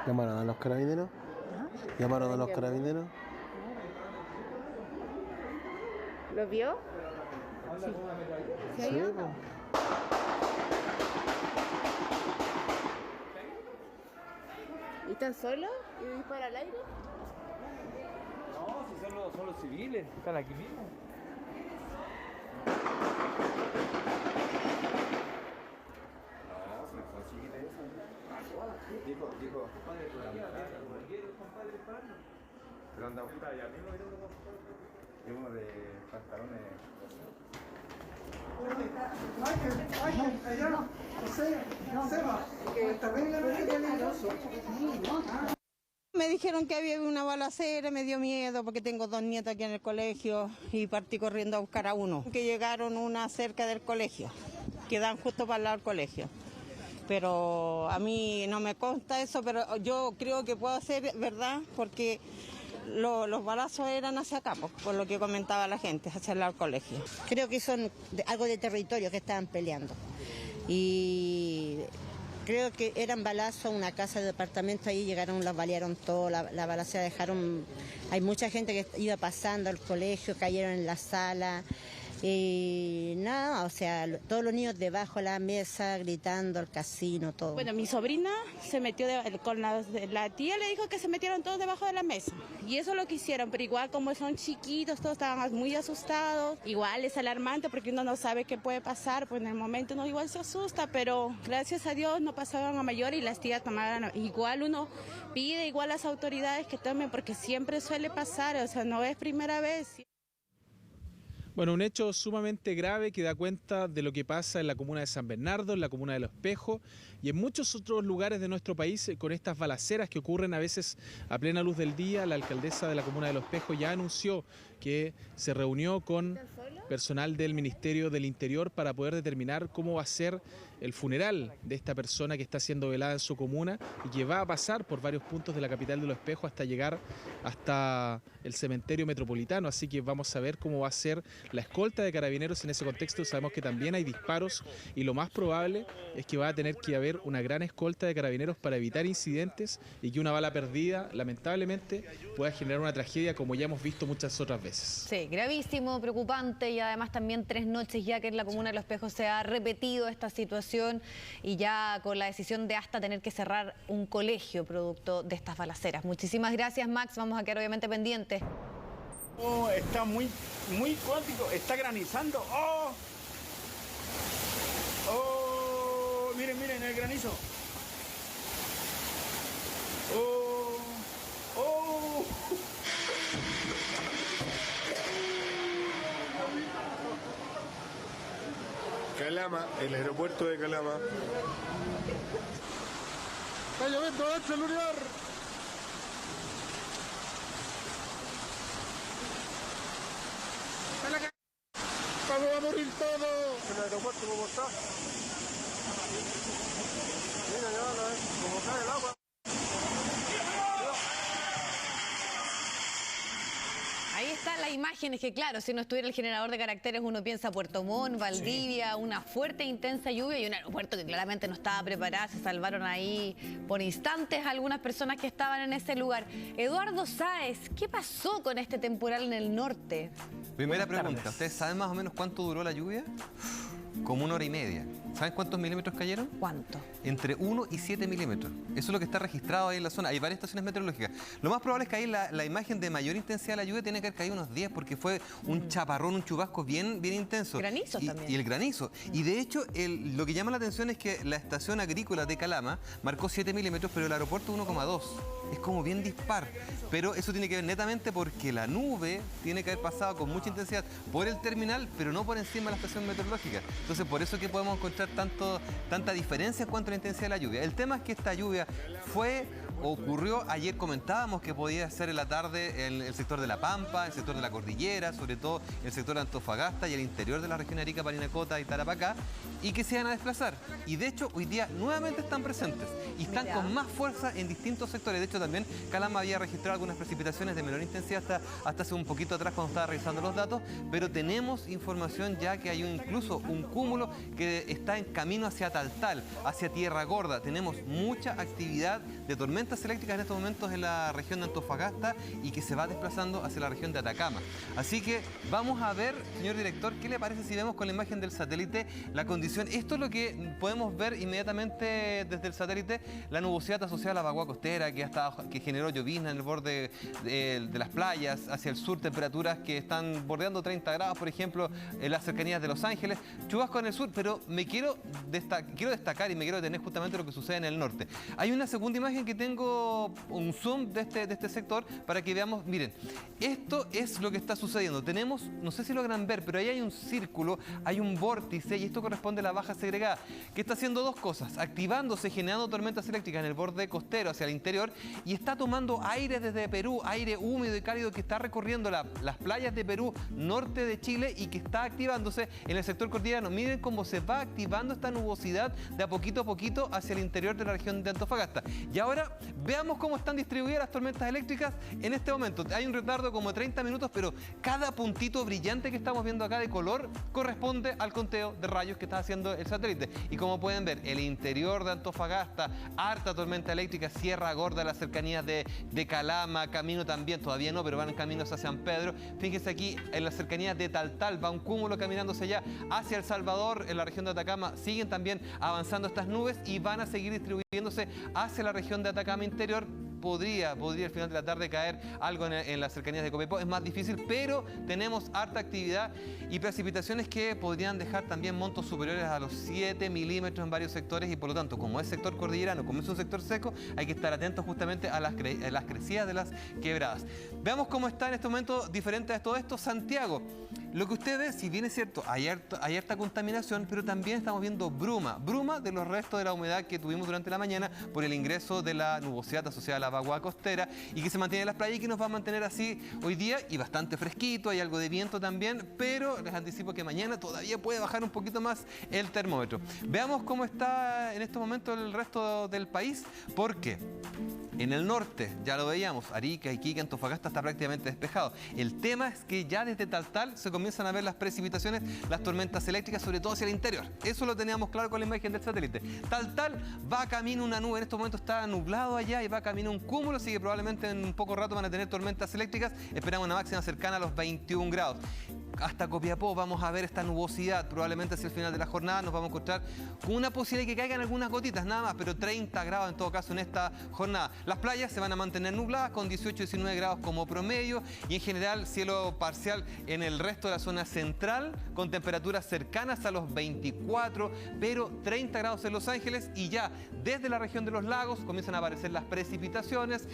[SPEAKER 13] ¿Llamaron a los carabineros? ¿Llamaron a los carabineros?
[SPEAKER 14] ¿Lo vio? Sí. ¿Se
[SPEAKER 13] Sí,
[SPEAKER 14] ha ido?
[SPEAKER 13] pues.
[SPEAKER 14] ¿Y están solos? ¿Y dispara al aire?
[SPEAKER 15] No, si son los civiles, están aquí mismo.
[SPEAKER 23] Dijo. Pero anda puta, ya mismo llevo de pantalones.
[SPEAKER 10] Me dijeron que había una balacera, me dio miedo porque tengo 2 nietos aquí en el colegio y partí corriendo a buscar a uno. Que llegaron una cerca del colegio, que dan justo para el lado del colegio. Pero a mí no me consta eso, pero yo creo que puede ser verdad porque los balazos eran hacia acá, por lo que comentaba la gente, hacia el lado del colegio.
[SPEAKER 16] Creo que son algo de territorio que estaban peleando. Y creo que eran balazos a una casa de departamento, ahí llegaron, las balearon todo, la balacera dejaron... Hay mucha gente que iba pasando al colegio, cayeron en la sala. Y nada, o sea, todos los niños debajo de la mesa gritando, el casino, todo.
[SPEAKER 14] Bueno, mi sobrina se metió con la tía, le dijo que se metieron todos debajo de la mesa. Y eso lo que hicieron, pero igual como son chiquitos, todos estaban muy asustados. Igual es alarmante porque uno no sabe qué puede pasar, pues en el momento uno igual se asusta, pero gracias a Dios no pasaron a mayor y las tías tomaron. Igual uno pide igual a las autoridades que tomen porque siempre suele pasar, o sea, no es primera vez.
[SPEAKER 1] Bueno, un hecho sumamente grave que da cuenta de lo que pasa en la comuna de San Bernardo, en la comuna de Los Pejos y en muchos otros lugares de nuestro país con estas balaceras que ocurren a veces a plena luz del día. La alcaldesa de la comuna de Los Pejos ya anunció que se reunió con personal del Ministerio del Interior para poder determinar cómo va a ser el funeral de esta persona que está siendo velada en su comuna y que va a pasar por varios puntos de la capital de Los Pejos hasta llegar hasta el cementerio metropolitano. Así que vamos a ver cómo va a ser la escolta de carabineros en ese contexto. Sabemos que también hay disparos y lo más probable es que va a tener que haber una gran escolta de carabineros para evitar incidentes y que una bala perdida lamentablemente pueda generar una tragedia como ya hemos visto muchas otras veces.
[SPEAKER 2] Sí, gravísimo, preocupante y además también 3 noches ya que en la comuna de Los Pejos se ha repetido esta situación y ya con la decisión de hasta tener que cerrar un colegio producto de estas balaceras. Muchísimas gracias, Max, vamos a quedar obviamente pendientes.
[SPEAKER 5] Oh, está muy cuántico, está granizando. ¡Oh! ¡Oh! Miren, miren el granizo. ¡Oh! ¡Oh!
[SPEAKER 8] Calama, el aeropuerto de Calama. Está lloviendo el celular. ¡Vamos a morir todos! El aeropuerto, ¿cómo está? Mira ya, cómo cae el agua.
[SPEAKER 2] Ahí está la imagen, es que claro, si no estuviera el generador de caracteres uno piensa Puerto Montt, Valdivia, sí. Una fuerte e intensa lluvia y un aeropuerto que claramente no estaba preparado, se salvaron ahí por instantes algunas personas que estaban en ese lugar. Eduardo Sáez, ¿qué pasó con este temporal en el norte?
[SPEAKER 12] Primera pregunta, ¿ustedes saben más o menos cuánto duró la lluvia? Como 1 hora y media. ¿Saben cuántos milímetros cayeron?
[SPEAKER 2] ¿Cuánto?
[SPEAKER 12] Entre 1 y 7 milímetros. Eso es lo que está registrado ahí en la zona. Hay varias estaciones meteorológicas. Lo más probable es que ahí la imagen de mayor intensidad de la lluvia tiene que haber caído unos 10 porque fue un chaparrón, un chubasco bien intenso.
[SPEAKER 2] Granizo también.
[SPEAKER 12] Y el granizo. Y de hecho, lo que llama la atención es que la estación agrícola de Calama marcó 7 milímetros, pero el aeropuerto 1,2. Es como bien dispar. Pero eso tiene que ver netamente porque la nube tiene que haber pasado con mucha intensidad por el terminal, pero no por encima de la estación meteorológica. Entonces, por eso que podemos encontrar tanta diferencia en cuanto a la intensidad de la lluvia. El tema es que esta lluvia ocurrió, ayer comentábamos que podía ser en la tarde en el sector de La Pampa, el sector de la Cordillera, sobre todo el sector de Antofagasta y el interior de la región de Arica, Parinacota y Tarapacá, y que se van a desplazar. Y de hecho, hoy día nuevamente están presentes y están con más fuerza en distintos sectores. De hecho, también Calama había registrado algunas precipitaciones de menor intensidad hasta hace un poquito atrás cuando estaba revisando los datos, pero tenemos información ya que hay incluso un cúmulo que está en camino hacia Taltal, hacia Tierra Gorda. Tenemos mucha actividad de tormentas eléctricas en estos momentos en la región de Antofagasta y que se va desplazando hacia la región de Atacama. Así que vamos a ver, señor director, ¿qué le parece si vemos con la imagen del satélite la condición? Esto es lo que podemos ver inmediatamente desde el satélite, la nubosidad asociada a la vagua costera que generó llovizna en el borde de las playas, hacia el sur temperaturas que están bordeando 30 grados, por ejemplo, en las cercanías de Los Ángeles, chubasco en el sur, pero quiero destacar y me quiero detener justamente lo que sucede en el norte. Hay una segunda imagen que tengo un zoom de este sector para que veamos, miren, esto es lo que está sucediendo. Tenemos, no sé si logran ver, pero ahí hay un círculo, hay un vórtice y esto corresponde a la baja segregada, que está haciendo dos cosas, activándose, generando tormentas eléctricas en el borde costero hacia el interior y está tomando aire desde Perú, aire húmedo y cálido que está recorriendo las playas de Perú, norte de Chile y que está activándose en el sector cordillerano. Miren cómo se va activando esta nubosidad de a poquito hacia el interior de la región de Antofagasta. Y ahora veamos cómo están distribuidas las tormentas eléctricas en este momento. Hay un retardo como de 30 minutos, pero cada puntito brillante que estamos viendo acá de color corresponde al conteo de rayos que está haciendo el satélite. Y como pueden ver, el interior de Antofagasta, harta tormenta eléctrica, Sierra Gorda, las cercanías de Calama, camino también, todavía no, pero van en caminos hacia San Pedro. Fíjense aquí, en las cercanías de Taltal, va un cúmulo caminándose ya hacia El Salvador, en la región de Atacama, siguen también avanzando estas nubes y van a seguir distribuyéndose hacia la región de Atacama interior. Podría al final de la tarde caer algo en las cercanías de Copiapó, es más difícil, pero tenemos harta actividad y precipitaciones que podrían dejar también montos superiores a los 7 milímetros en varios sectores y por lo tanto, como es sector cordillerano, como es un sector seco, hay que estar atentos justamente a las crecidas de las quebradas. Veamos cómo está en este momento, diferente a todo esto, Santiago. Lo que usted ve, si bien es cierto, hay harta contaminación, pero también estamos viendo bruma de los restos de la humedad que tuvimos durante la mañana por el ingreso de la nubosidad asociada a la vaguada costera y que se mantiene en las playas y que nos va a mantener así hoy día y bastante fresquito, hay algo de viento también, pero les anticipo que mañana todavía puede bajar un poquito más el termómetro. Veamos cómo está en estos momentos el resto del país, porque en el norte, ya lo veíamos, Arica, Iquique, Antofagasta está prácticamente despejado. El tema es que ya desde Taltal se comienzan a ver las precipitaciones, las tormentas eléctricas, sobre todo hacia el interior. Eso lo teníamos claro con la imagen del satélite. Taltal va camino una nube, en este momento está nublado allá y va camino un cúmulo, así que probablemente en un poco rato van a tener tormentas eléctricas. Esperamos una máxima cercana a los 21 grados. Hasta Copiapó vamos a ver esta nubosidad, probablemente hacia el final de la jornada nos vamos a encontrar con una posibilidad de que caigan algunas gotitas, nada más, pero 30 grados en todo caso en esta jornada. Las playas se van a mantener nubladas con 18-19 grados como promedio y en general cielo parcial en el resto de la zona central con temperaturas cercanas a los 24, pero 30 grados en Los Ángeles y ya desde la región de los lagos comienzan a aparecer las precipitaciones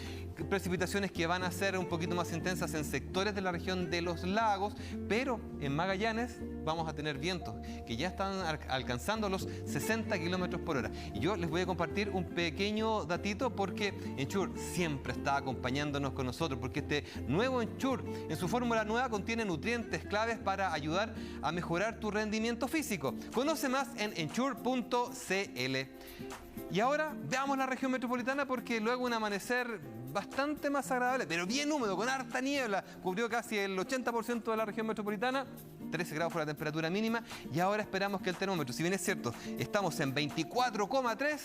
[SPEAKER 12] que van a ser un poquito más intensas en sectores de la región de los lagos, pero en Magallanes vamos a tener vientos que ya están alcanzando los 60 kilómetros por hora. Y yo les voy a compartir un pequeño datito porque Ensure siempre está acompañándonos con nosotros, porque este nuevo Ensure en su fórmula nueva contiene nutrientes claves para ayudar a mejorar tu rendimiento físico. Conoce más en ensure.cl. Y ahora veamos la región metropolitana porque luego un amanecer bastante más agradable, pero bien húmedo, con harta niebla, cubrió casi el 80% de la región metropolitana, 13 grados fue la temperatura mínima y ahora esperamos que el termómetro, si bien es cierto, estamos en 24,3,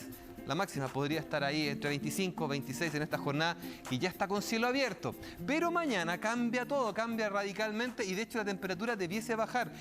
[SPEAKER 12] la máxima podría estar ahí entre 25 y 26 en esta jornada y ya está con cielo abierto. Pero mañana cambia todo, cambia radicalmente y de hecho la temperatura debiese bajar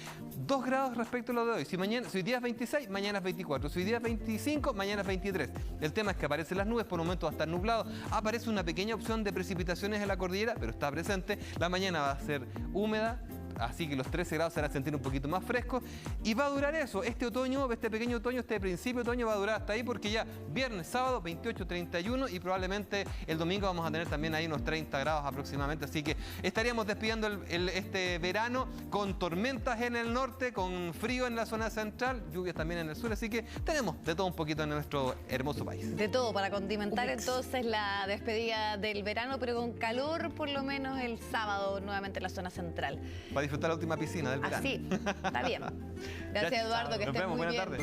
[SPEAKER 12] 2 grados respecto a lo de hoy. Si hoy día es 26, mañana es 24. Si hoy día es 25, mañana es 23. El tema es que aparecen las nubes, por un momento va a estar nublado. Aparece una pequeña opción de precipitaciones en la cordillera, pero está presente. La mañana va a ser húmeda, así que los 13 grados se van a sentir un poquito más frescos y va a durar eso, este otoño, este pequeño otoño, este principio de otoño va a durar hasta ahí porque ya viernes, sábado, 28, 31 y probablemente el domingo vamos a tener también ahí unos 30 grados aproximadamente, así que estaríamos despidiendo este verano con tormentas en el norte, con frío en la zona central, lluvias también en el sur, así que tenemos de todo un poquito en nuestro hermoso país.
[SPEAKER 2] De todo, para condimentar entonces la despedida del verano, pero con calor por lo menos el sábado nuevamente en la zona central.
[SPEAKER 12] Para disfrutar la última piscina del verano.
[SPEAKER 2] Así, está bien. Gracias, Eduardo, que estés muy bien.
[SPEAKER 12] Buenas tardes.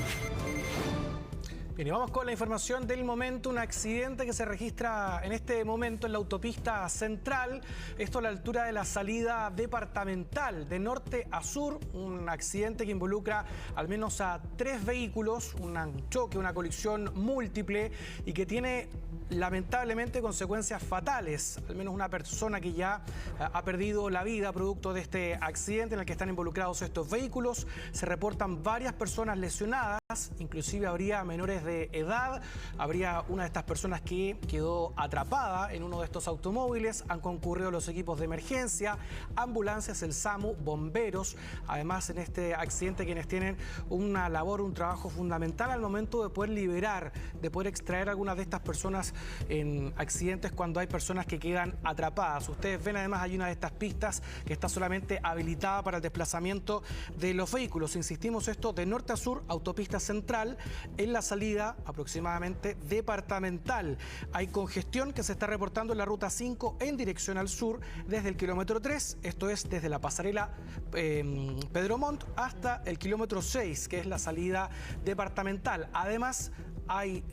[SPEAKER 3] Bien, y vamos con la información del momento. Un accidente que se registra en este momento en la autopista central. Esto a la altura de la salida departamental de norte a sur. Un accidente que involucra al menos a 3 vehículos. Un choque, una colisión múltiple y que tiene lamentablemente consecuencias fatales. Al menos una persona que ya ha perdido la vida producto de este accidente en el que están involucrados estos vehículos. Se reportan varias personas lesionadas, inclusive habría menores de edad, habría una de estas personas que quedó atrapada en uno de estos automóviles. Han concurrido los equipos de emergencia, ambulancias, el SAMU, bomberos. Además, en este accidente quienes tienen una labor, un trabajo fundamental al momento de poder liberar, de poder extraer a algunas de estas personas en accidentes cuando hay personas que quedan atrapadas. Ustedes ven además hay una de estas pistas que está solamente habilitada para el desplazamiento de los vehículos. Insistimos esto de norte a sur, autopista central, en la salida aproximadamente departamental. Hay congestión que se está reportando en la ruta 5 en dirección al sur desde el kilómetro 3, esto es desde la pasarela Pedro Montt hasta el kilómetro 6, que es la salida departamental. Además, hay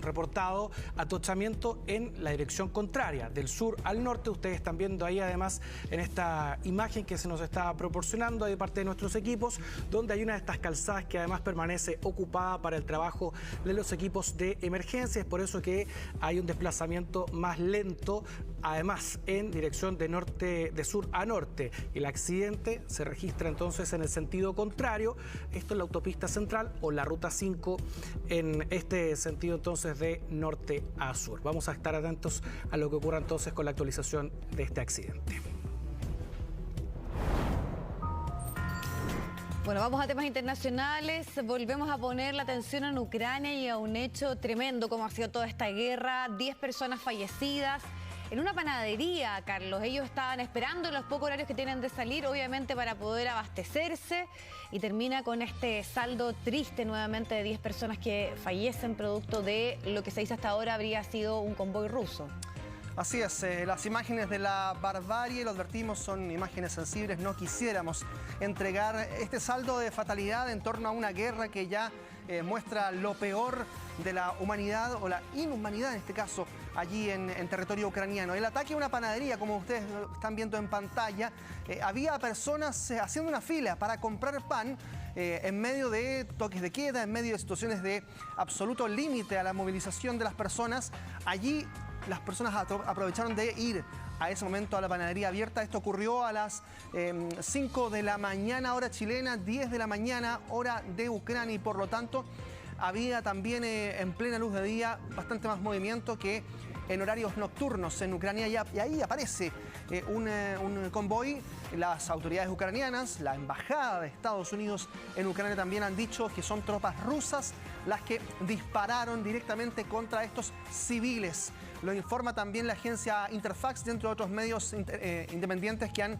[SPEAKER 3] reportado atochamiento en la dirección contraria, del sur al norte. Ustedes están viendo ahí además en esta imagen que se nos está proporcionando de parte de nuestros equipos, donde hay una de estas calzadas que además permanece ocupada para el trabajo de los equipos de emergencia. Es por eso que hay un desplazamiento más lento, además en dirección de sur a norte. El accidente se registra entonces en el sentido contrario. Esto es la autopista central o la ruta 5 en este sentido entonces de norte a sur. Vamos a estar atentos a lo que ocurra entonces con la actualización de este accidente.
[SPEAKER 2] Bueno, vamos a temas internacionales. Volvemos a poner la atención en Ucrania y a un hecho tremendo como ha sido toda esta guerra. 10 personas fallecidas en una panadería, Carlos. Ellos estaban esperando los pocos horarios que tienen de salir, obviamente, para poder abastecerse. Y termina con este saldo triste nuevamente de 10 personas que fallecen producto de lo que se dice hasta ahora habría sido un convoy ruso.
[SPEAKER 17] Así es, las imágenes de la barbarie, lo advertimos, son imágenes sensibles. No quisiéramos entregar este saldo de fatalidad en torno a una guerra que ya muestra lo peor de la humanidad o la inhumanidad en este caso allí en territorio ucraniano. El ataque a una panadería, como ustedes están viendo en pantalla, había personas haciendo una fila para comprar pan en medio de toques de queda, en medio de situaciones de absoluto límite a la movilización de las personas. Allí las personas aprovecharon de ir a ese momento a la panadería abierta. Esto ocurrió a las 5 de la mañana, hora chilena, 10 de la mañana, hora de Ucrania, y por lo tanto había también en plena luz de día bastante más movimiento que en horarios nocturnos en Ucrania, y ahí aparece un convoy. Las autoridades ucranianas, la embajada de Estados Unidos en Ucrania también han dicho que son tropas rusas las que dispararon directamente contra estos civiles. Lo informa también la agencia Interfax, dentro de otros medios independientes que han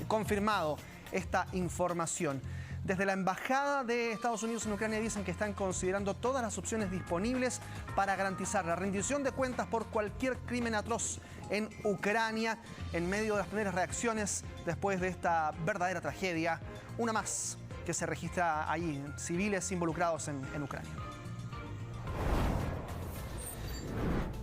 [SPEAKER 17] confirmado esta información. Desde la Embajada de Estados Unidos en Ucrania dicen que están considerando todas las opciones disponibles para garantizar la rendición de cuentas por cualquier crimen atroz en Ucrania, en medio de las primeras reacciones después de esta verdadera tragedia, una más que se registra allí, civiles involucrados en Ucrania.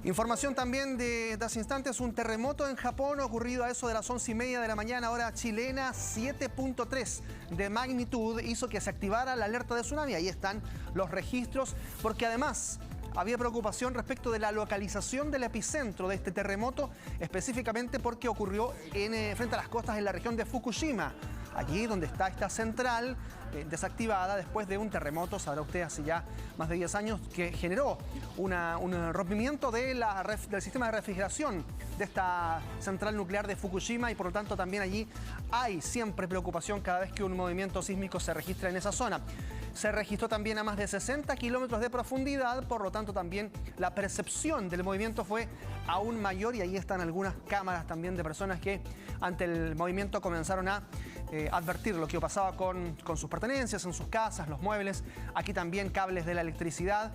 [SPEAKER 17] Información también de hace instantes, un terremoto en Japón ocurrido a eso de las 11:30 de la mañana, hora chilena, 7.3 de magnitud, hizo que se activara la alerta de tsunami. Ahí están los registros, porque además había preocupación respecto de la localización del epicentro de este terremoto, específicamente porque ocurrió frente a las costas en la región de Fukushima, allí donde está esta central desactivada después de un terremoto, sabrá usted, hace ya más de 10 años, que generó un rompimiento del sistema de refrigeración de esta central nuclear de Fukushima, y por lo tanto también allí hay siempre preocupación cada vez que un movimiento sísmico se registra en esa zona. Se registró también a más de 60 kilómetros de profundidad, por lo tanto también la percepción del movimiento fue aún mayor, y ahí están algunas cámaras también de personas que ante el movimiento comenzaron a advertir lo que pasaba con sus pertenencias en sus casas, los muebles, aquí también cables de la electricidad.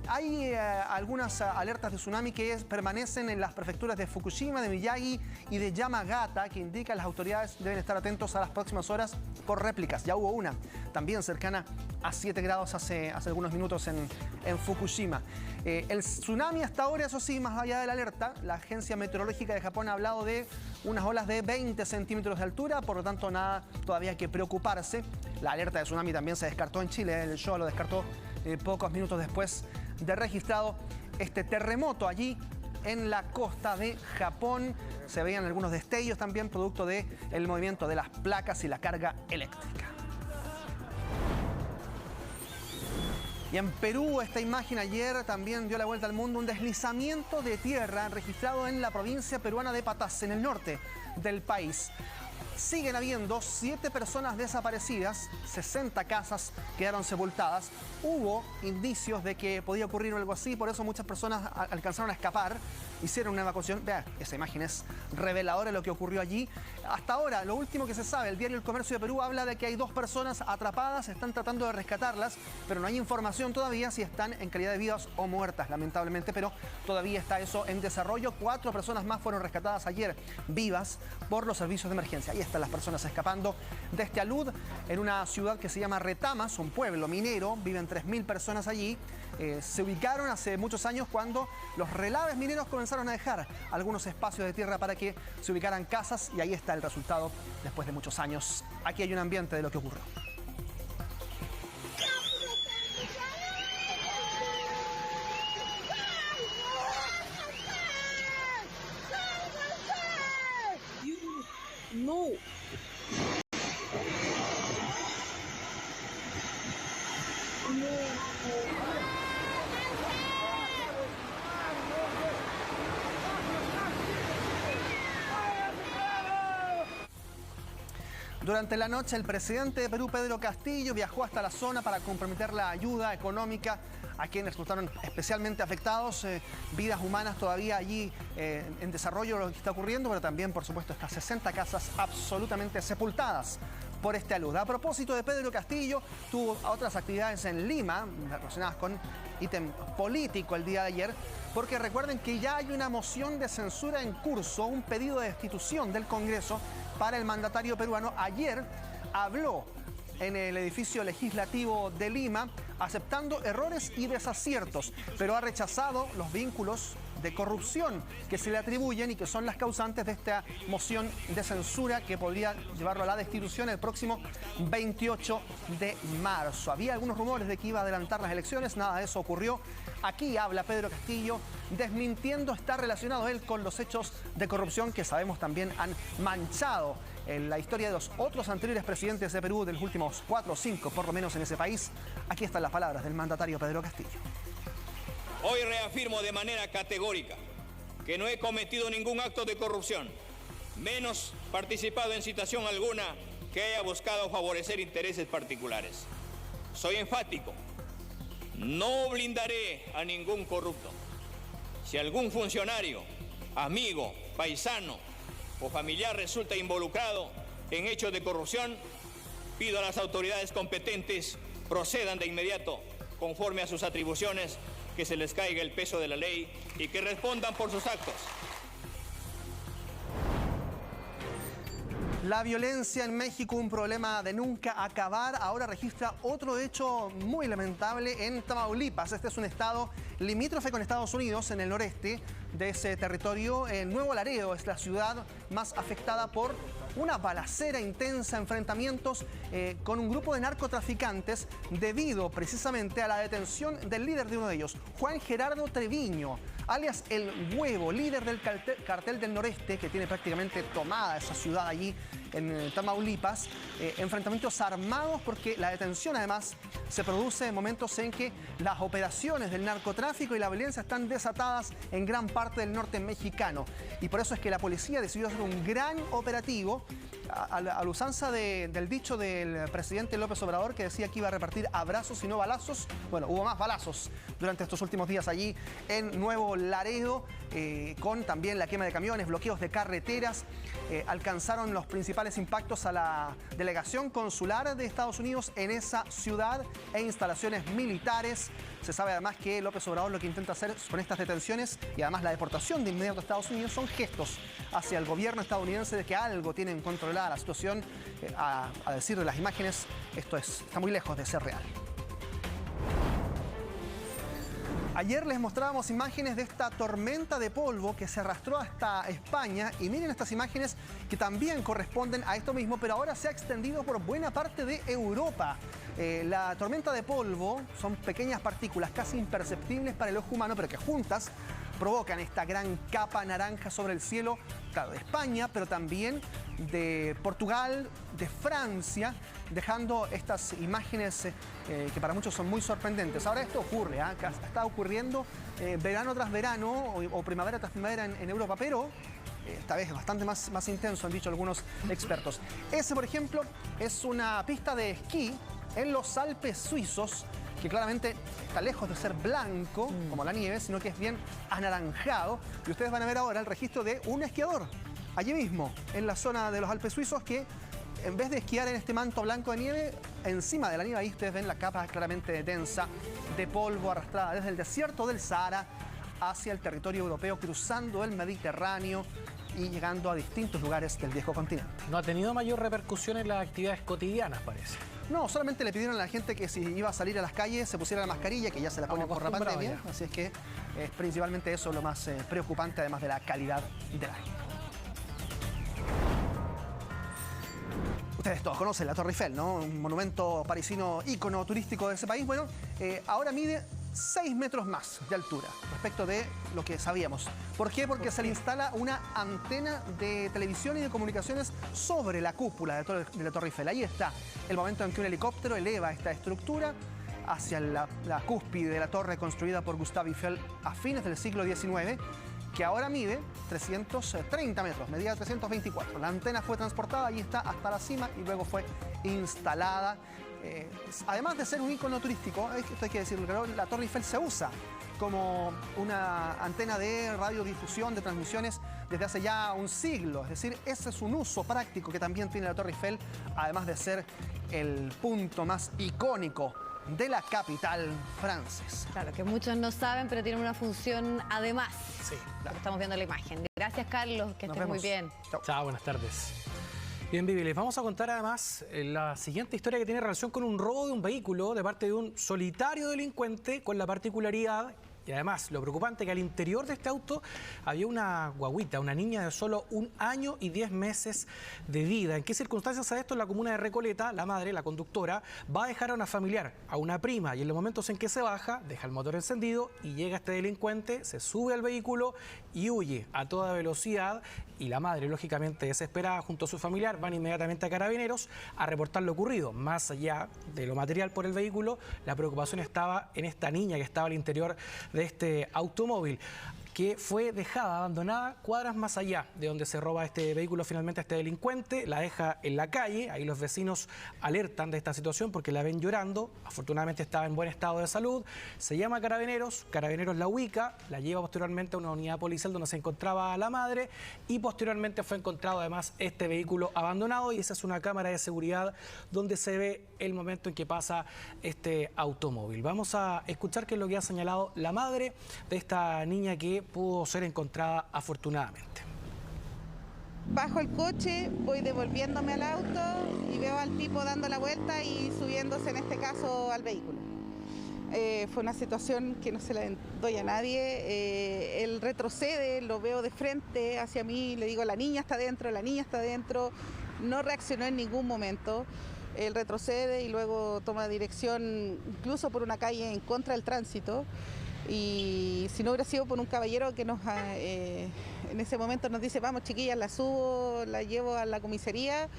[SPEAKER 17] Hay algunas alertas de tsunami que permanecen en las prefecturas de Fukushima, de Miyagi y de Yamagata, que indican las autoridades deben estar atentos a las próximas horas por réplicas. Ya hubo una también cercana a 7 grados hace algunos minutos en Fukushima. El tsunami hasta ahora, eso sí, más allá de la alerta, la Agencia Meteorológica de Japón ha hablado de unas olas de 20 centímetros de altura, por lo tanto nada todavía que preocuparse. La alerta de tsunami también se descartó en Chile, el SHOA lo descartó pocos minutos después de registrado este terremoto allí en la costa de Japón. Se veían algunos destellos también producto del movimiento de las placas y la carga eléctrica. Y en Perú, esta imagen ayer también dio la vuelta al mundo, un deslizamiento de tierra registrado en la provincia peruana de Patás, en el norte del país. Siguen habiendo 7 personas desaparecidas, 60 casas quedaron sepultadas. Hubo indicios de que podía ocurrir algo así, por eso muchas personas alcanzaron a escapar, hicieron una evacuación. Vean, esa imagen es reveladora de lo que ocurrió allí. Hasta ahora, lo último que se sabe, el diario El Comercio de Perú habla de que hay 2 personas atrapadas, están tratando de rescatarlas, pero no hay información todavía si están en calidad de vivas o muertas, lamentablemente, pero todavía está eso en desarrollo. 4 personas más fueron rescatadas ayer, vivas, por los servicios de emergencia. Ahí están las personas escapando de este alud en una ciudad que se llama Retamas, un pueblo minero, viven 3.000 personas allí. se ubicaron hace muchos años cuando los relaves mineros comenzaron a dejar algunos espacios de tierra para que se ubicaran casas, y ahí está el resultado después de muchos años. Aquí hay un ambiente de lo que ocurrió.
[SPEAKER 14] No.
[SPEAKER 17] Durante la noche, el presidente de Perú, Pedro Castillo, viajó hasta la zona para comprometer la ayuda económica a quienes resultaron especialmente afectados. Vidas humanas todavía allí en desarrollo, lo que está ocurriendo, pero también, por supuesto, estas 60 casas absolutamente sepultadas por este alud. A propósito de Pedro Castillo, tuvo otras actividades en Lima relacionadas con ítem político el día de ayer, porque recuerden que ya hay una moción de censura en curso, un pedido de destitución del Congreso para el mandatario peruano. Ayer habló en el edificio legislativo de Lima, aceptando errores y desaciertos, pero ha rechazado los vínculos de corrupción que se le atribuyen y que son las causantes de esta moción de censura que podría llevarlo a la destitución el próximo 28 de marzo. Había algunos rumores de que iba a adelantar las elecciones, nada de eso ocurrió. Aquí habla Pedro Castillo desmintiendo estar relacionado él con los hechos de corrupción que sabemos también han manchado en la historia de los otros anteriores presidentes de Perú de los últimos 4 o 5, por lo menos en ese país. Aquí están las palabras del mandatario Pedro Castillo.
[SPEAKER 18] Hoy reafirmo de manera categórica que no he cometido ningún acto de corrupción, menos participado en situación alguna que haya buscado favorecer intereses particulares. Soy enfático, no blindaré a ningún corrupto. Si algún funcionario, amigo, paisano o familiar resulta involucrado en hechos de corrupción, pido a las autoridades competentes procedan de inmediato conforme a sus atribuciones, que se les caiga el peso de la ley y que respondan por sus actos.
[SPEAKER 17] La violencia en México, un problema de nunca acabar, ahora registra otro hecho muy lamentable en Tamaulipas. Este es un estado limítrofe con Estados Unidos, en el noreste de ese territorio. Nuevo Laredo es la ciudad más afectada por una balacera intensa, enfrentamientos con un grupo de narcotraficantes debido precisamente a la detención del líder de uno de ellos, Juan Gerardo Treviño, alias El Huevo, líder del cartel del noreste, que tiene prácticamente tomada esa ciudad allí en Tamaulipas. Enfrentamientos armados, porque la detención además se produce en momentos en que las operaciones del narcotráfico y la violencia están desatadas en gran parte del norte mexicano. Y por eso es que la policía decidió hacer un gran operativo a la usanza del dicho del presidente López Obrador, que decía que iba a repartir abrazos y no balazos. Bueno, hubo más balazos durante estos últimos días allí en Nuevo Laredo, con también la quema de camiones, bloqueos de carreteras. Alcanzaron los principales impactos a la delegación consular de Estados Unidos en esa ciudad e instalaciones militares. Se sabe además que López Obrador lo que intenta hacer con estas detenciones y además la deportación de inmediato a Estados Unidos son gestos hacia el gobierno estadounidense de que algo tienen controlada la situación. A decir de las imágenes, está muy lejos de ser real. Ayer les mostrábamos imágenes de esta tormenta de polvo que se arrastró hasta España, y miren estas imágenes que también corresponden a esto mismo, pero ahora se ha extendido por buena parte de Europa. La tormenta de polvo son pequeñas partículas casi imperceptibles para el ojo humano, pero que juntas provocan esta gran capa naranja sobre el cielo, claro, de España, pero también de Portugal, de Francia, dejando estas imágenes que para muchos son muy sorprendentes. Ahora esto ocurre, está ocurriendo verano tras verano o primavera tras primavera en Europa, pero esta vez es bastante más intenso, han dicho algunos expertos. Ese, por ejemplo, es una pista de esquí en los Alpes suizos, que claramente está lejos de ser blanco, como la nieve, sino que es bien anaranjado. Y ustedes van a ver ahora el registro de un esquiador, allí mismo, en la zona de los Alpes suizos, que en vez de esquiar en este manto blanco de nieve, encima de la nieve ahí ustedes ven la capa claramente densa de polvo arrastrada desde el desierto del Sahara hacia el territorio europeo, cruzando el Mediterráneo y llegando a distintos lugares del viejo continente.
[SPEAKER 3] No ha tenido mayor repercusión en las actividades cotidianas, parece.
[SPEAKER 17] No, solamente le pidieron a la gente que si iba a salir a las calles se pusiera la mascarilla, que ya se la ponen por la pandemia. Así es que es principalmente eso lo más preocupante, además de la calidad del aire. Ustedes todos conocen la Torre Eiffel, ¿no? Un monumento parisino ícono turístico de ese país. Bueno, ahora mide 6 metros más de altura respecto de lo que sabíamos. ¿Por qué? Porque se le instala una antena de televisión y de comunicaciones sobre la cúpula de la Torre Eiffel. Ahí está el momento en que un helicóptero eleva esta estructura hacia la cúspide de la torre construida por Gustave Eiffel a fines del siglo XIX, que ahora mide 330 metros, medía 324. La antena fue transportada, ahí está, hasta la cima y luego fue instalada. Además de ser un ícono turístico, esto hay que decirlo, la Torre Eiffel se usa como una antena de radiodifusión, de transmisiones desde hace ya un siglo. Es decir, ese es un uso práctico que también tiene la Torre Eiffel, además de ser el punto más icónico de la capital francesa.
[SPEAKER 2] Claro, que muchos no saben, pero tiene una función además.
[SPEAKER 3] Sí,
[SPEAKER 2] claro. Estamos viendo la imagen. Gracias, Carlos, que estés muy bien.
[SPEAKER 3] Chao, buenas tardes. Bien, Vivi, les vamos a contar además la siguiente historia que tiene relación con un robo de un vehículo de parte de un solitario delincuente, con la particularidad y además lo preocupante que al interior de este auto había una guaguita, una niña de solo 1 año y 10 meses de vida. ¿En qué circunstancias a esto? En la comuna de Recoleta, la madre, la conductora, va a dejar a una familiar, a una prima, y en los momentos en que se baja, deja el motor encendido y llega este delincuente, se sube al vehículo y huye a toda velocidad. Y la madre, lógicamente desesperada, junto a su familiar, van inmediatamente a Carabineros a reportar lo ocurrido. Más allá de lo material por el vehículo, la preocupación estaba en esta niña que estaba al interior de este automóvil, que fue dejada abandonada cuadras más allá de donde se roba este vehículo finalmente a este delincuente. La deja en la calle, ahí los vecinos alertan de esta situación porque la ven llorando. Afortunadamente estaba en buen estado de salud. Se llama a Carabineros, Carabineros la ubica, la lleva posteriormente a una unidad policial donde se encontraba la madre y posteriormente fue encontrado además este vehículo abandonado, y esa es una cámara de seguridad donde se ve el momento en que pasa este automóvil. Vamos a escuchar qué es lo que ha señalado la madre de esta niña que pudo ser encontrada afortunadamente.
[SPEAKER 19] Bajo el coche, voy devolviéndome al auto y veo al tipo dando la vuelta y subiéndose, en este caso, al vehículo. Fue una situación que no se la doy a nadie. Él retrocede, lo veo de frente hacia mí, le digo, la niña está dentro, la niña está dentro. No reaccionó en ningún momento. Él retrocede y luego toma dirección incluso por una calle en contra del tránsito. Y si no hubiera sido por un caballero que nos en ese momento nos dice, vamos chiquillas, la subo, la llevo a la comisaría.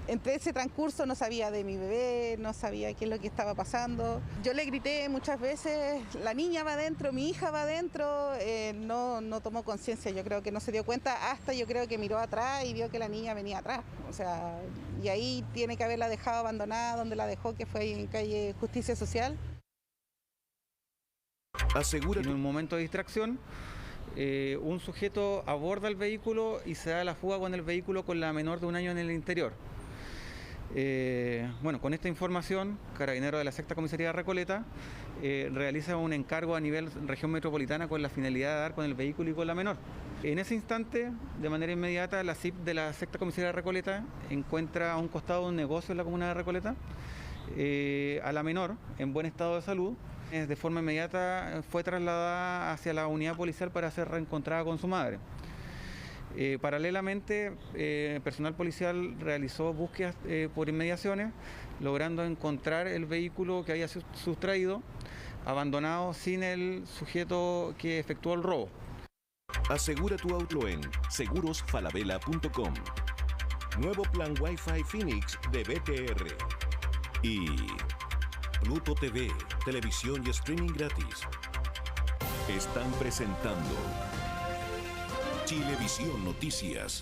[SPEAKER 19] Entre ese transcurso no sabía de mi bebé, no sabía qué es lo que estaba pasando. Yo le grité muchas veces, la niña va adentro, mi hija va adentro. No tomó conciencia, yo creo que no se dio cuenta hasta yo creo que miró atrás y vio que la niña venía atrás. O sea, y ahí tiene que haberla dejado abandonada donde la dejó, que fue ahí en calle Justicia Social.
[SPEAKER 23] En un momento de distracción, un sujeto aborda el vehículo y se da la fuga con el vehículo con la menor de 1 año en el interior. Bueno, con esta información, Carabineros de la Sexta Comisaría de Recoleta realiza un encargo a nivel región metropolitana con la finalidad de dar con el vehículo y con la menor. En ese instante, de manera inmediata, la CIP de la Sexta Comisaría de Recoleta encuentra a un costado un negocio en la comuna de Recoleta, a la menor en buen estado de salud. De forma inmediata fue trasladada hacia la unidad policial para ser reencontrada con su madre. Paralelamente, personal policial realizó búsquedas por inmediaciones, logrando encontrar el vehículo que había sustraído, abandonado sin el sujeto que efectuó el robo.
[SPEAKER 20] Asegura tu auto en segurosfalabella.com. Nuevo plan Wi-Fi Phoenix de BTR. Y Pluto TV, televisión y streaming gratis. Están presentando Chilevisión Noticias.